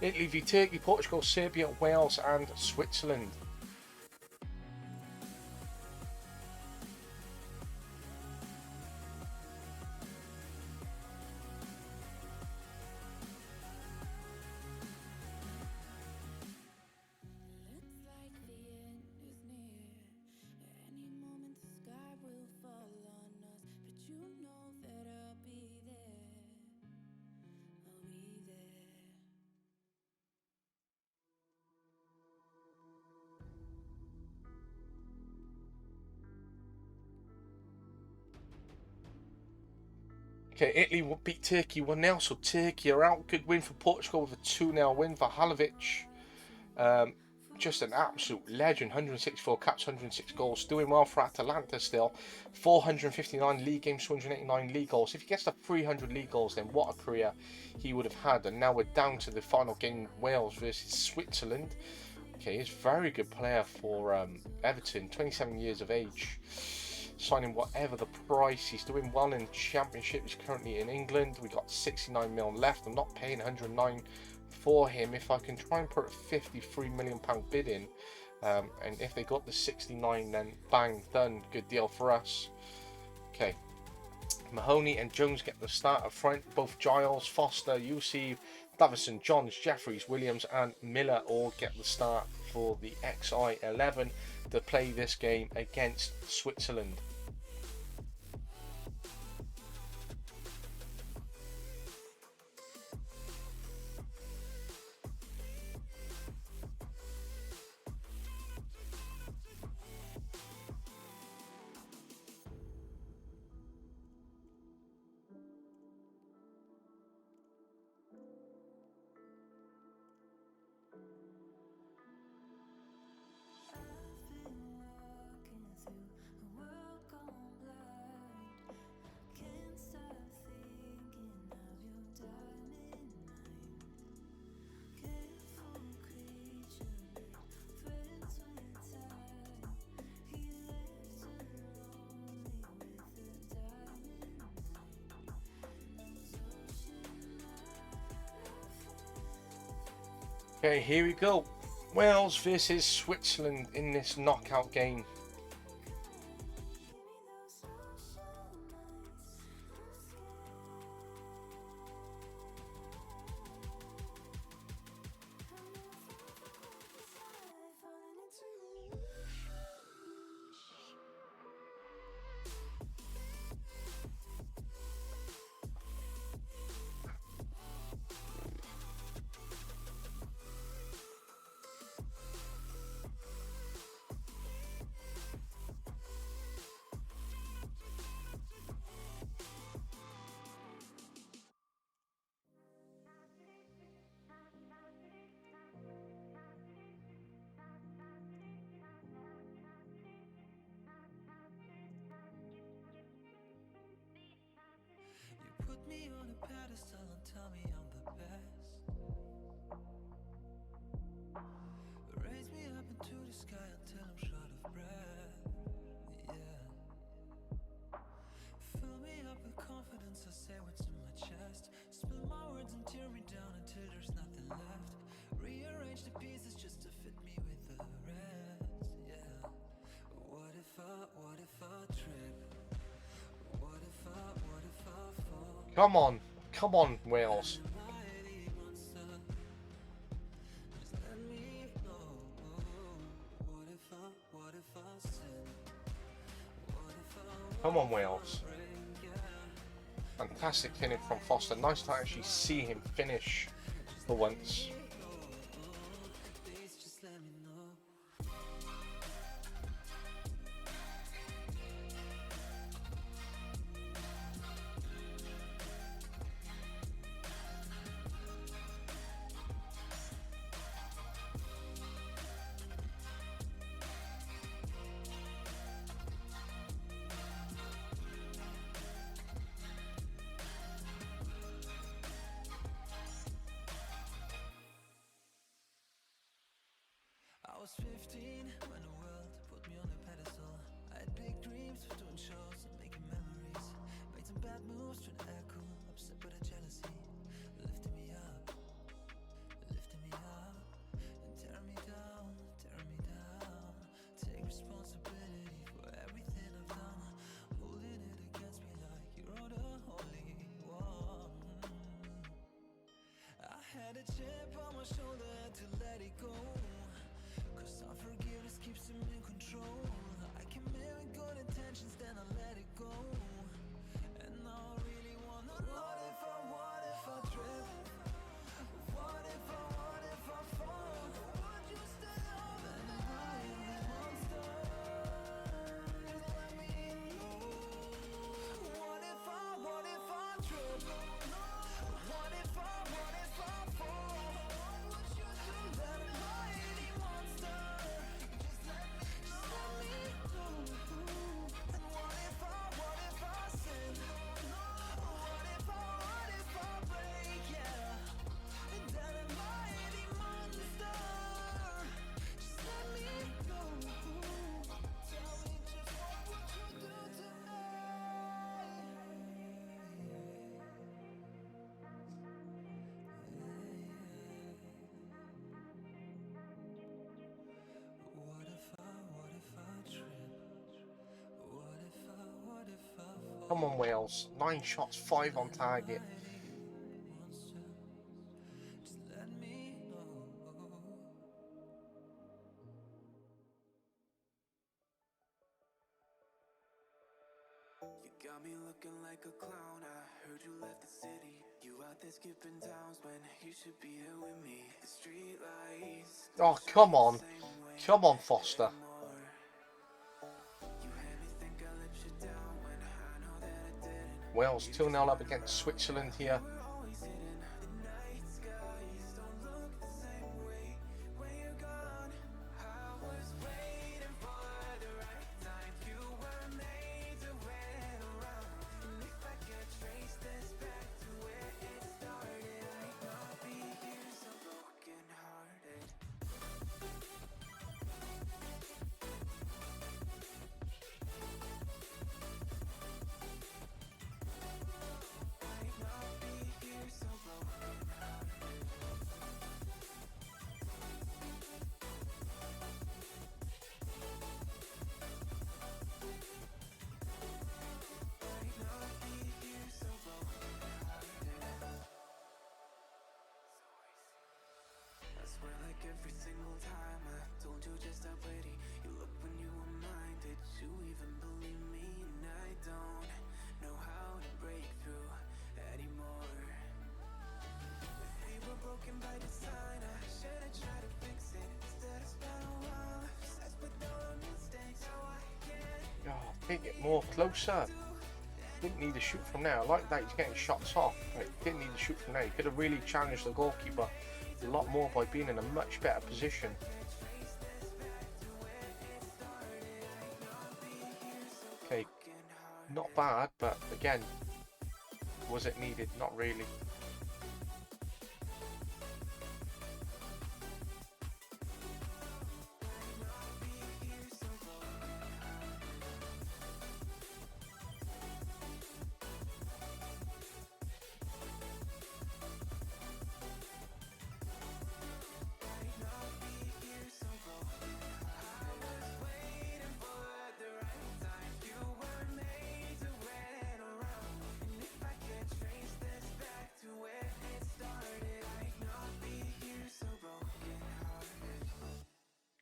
Italy v Turkey, Portugal, Serbia, Wales and Switzerland. Okay, Italy beat Turkey 1-0, so Turkey are out. Good win for Portugal with a 2-0 win for Halovic. Just an absolute legend. 164 caps, 106 goals. Doing well for Atalanta still. 459 league games, 289 league goals. If he gets to 300 league goals, then what a career he would have had. And now we're down to the final game, Wales versus Switzerland. Okay, he's a very good player for Everton. 27 years of age. Signing whatever the price. He's doing well in Championship. He's currently in England. We got 69 mil left. I'm not paying 109 for him. If I can try and put a 53 million pound bid in, and if they got the 69, then bang, done. Good deal for us. Okay, Mahoney and Jones get the start up front. Both Giles, Foster, Yusuf, Davison, Johns, Jeffries, Williams and Miller all get the start for the XI11 to play this game against Switzerland. Okay, here we go. Wales versus Switzerland in this knockout game. Put me on a pedestal and tell me I'm the best. Raise me up into the sky until I'm short of breath. Yeah. Fill me up with confidence, I say what's in my chest. Spill my words and tear me down until there's nothing left. Rearrange the pieces just to fit me with the rest. Yeah. What if I trip? What if I fall? Come on, Wales. Come on, Wales. Fantastic finish from Foster. Nice to actually see him finish for once. I was 15 when the world put me on a pedestal. I had big dreams of doing shows and making memories. Made some bad moves trying to act cool, upset by the jealousy. Lifting me up and tear me down. Take responsibility for everything I've done. Holding it against me like you're the only one. I had a chip on my shoulder, had to let it go. Cause unforgiveness keeps him in control. I came in with good intentions, then I let it go. And now I really wanna know, what if I trip? What if I fall? Would you stay on? Then I am the monster. Let me know. What if I trip? Come on, Wales. 9 shots, 5 on target. You got me looking like a clown. I heard you left the city. You out there skipping towns when you should be here with me. The street lights. Oh, come on. Come on, Foster. You had me think I let you down when I know that I didn't. Wales 2-0 up against Switzerland here. Always hidden. The night skies don't look the same way when you're gone. I was waiting for the right time. You were made to wait around. And if I could trace this back to where it started, I'd not be here so broken hearted. I'd not be here so broken hearted. I'd not be here so broken hearted. I swear like every single time I told you just how pretty you look when you were mine. Did you even believe me? And I don't know how to break through anymore. If we were broken by design, I should've tried to fix it. Instead I spent a while obsessed with our mistakes. How I can't Oh, can't get more closer. Didn't need to shoot from there. I like that he's getting shots off. But didn't need to shoot from there. He could have really challenged the goalkeeper a lot more by being in a much better position. Okay, not bad, but again, was it needed? Not really.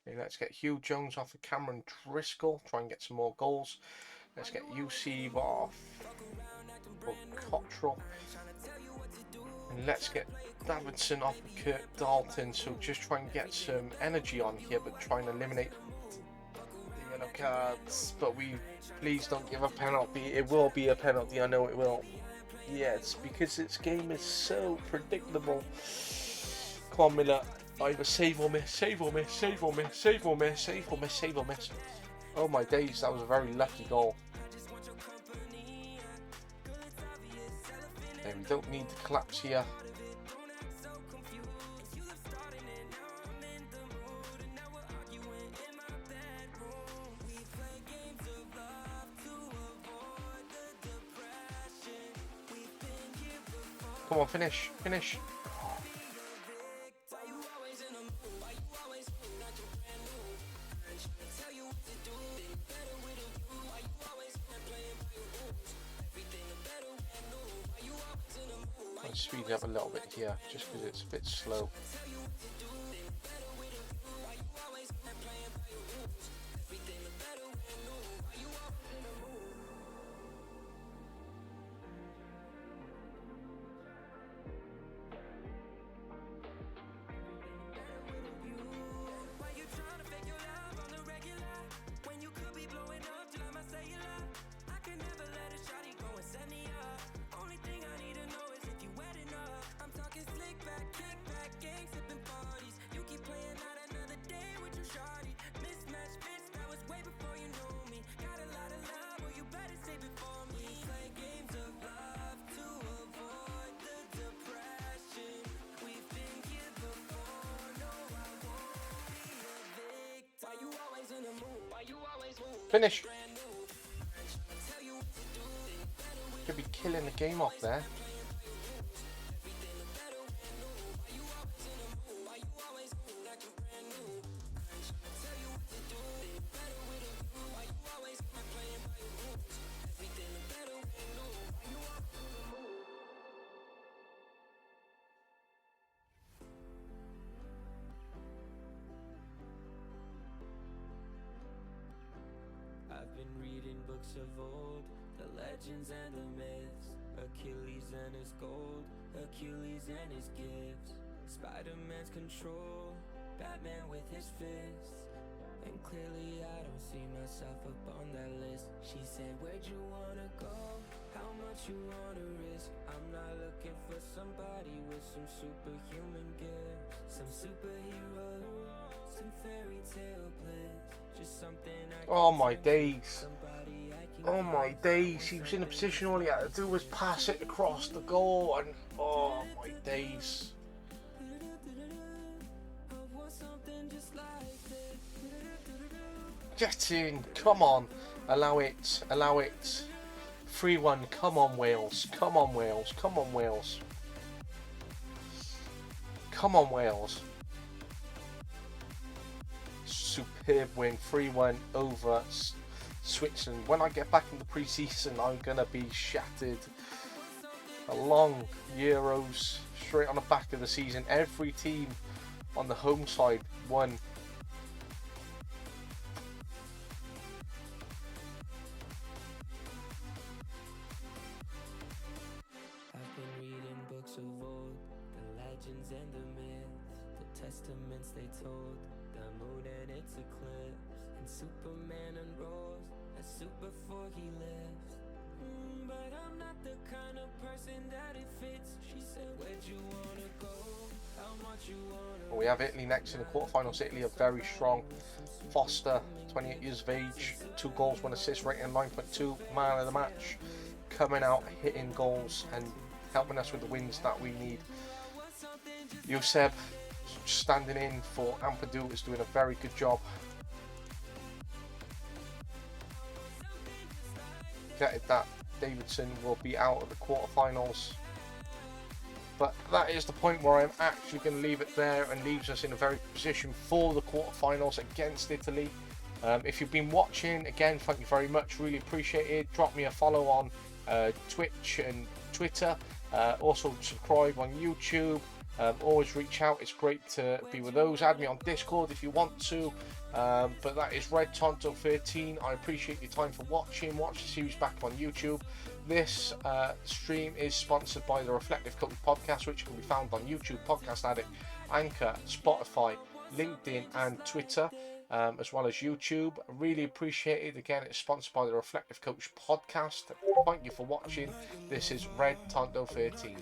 Okay, let's get Hugh Jones off of Cameron Driscoll. Try and get some more goals. Let's get UC off of Cottrell. And let's get Davidson off of Kirk Dalton. So just try and get some energy on here, but try and eliminate the yellow cards. But please don't give a penalty. It will be a penalty, I know it will. Yes, because this game is so predictable. Come on, Miller. Either save or miss, save or miss, save or miss, save or miss, save or miss, save or miss. Oh my days, that was a very lucky goal. Okay, we don't need to collapse here. Come on, finish, finish. Speed it up a little bit here, just because it's a bit slow. Finish. Could be killing the game off there. books of old, the legends and the myths. Achilles and his gold, Hercules and his gifts. Spider-Man's control, Batman with his fists. And clearly I don't see myself up on that list. She said, where'd you wanna go? How much you wanna risk? I'm not looking for somebody with some superhuman gifts. Some superhero, some fairy tale bliss. Just something I Oh can my turn to, days. somebody I can Oh my give. days. He was in a position all he had to do was pass it across the goal, and oh my days. I want something just like this. Get in, come on. Allow it, allow it. 3-1, come on Wales, come on Wales, come on Wales. Come on Wales. Superb win, 3-1 over Switzerland. When I get back in the pre-season, I'm going to be shattered. A long Euros, straight on the back of the season. Every team on the home side won. I've been reading books of old, the legends and the myths, the testaments they told, the moon and its eclipse, and Superman unrolls a suit before he lives. But I'm not the kind of person that it fits. She said, where'd you wanna go? How much you wanna? We have Italy next in the quarterfinals. Italy are very strong. Foster, 28 years of age, 2 goals, 1 assist, rating 9.2, man of the match, coming out, hitting goals and helping us with the wins that we need. Euseb standing in for Ampadu is doing a very good job. Getting that Davidson will be out of the quarterfinals. But that is the point where I'm actually going to leave it there, and leaves us in a very good position for the quarterfinals against Italy. If you've been watching, again, thank you very much. Really appreciate it. Drop me a follow on Twitch and Twitter. Also subscribe on YouTube. Always reach out. It's great to be with those. Add me on Discord if you want to. But that is Red Tonto 13. I appreciate your time for watching. Watch the series back on YouTube. This stream is sponsored by the Reflective Coach Podcast, which can be found on YouTube, Podcast Addict, Anchor, Spotify, LinkedIn and Twitter, as well as YouTube. I really appreciate it. Again, it's sponsored by the Reflective Coach Podcast. Thank you for watching. This is Red Tonto 13.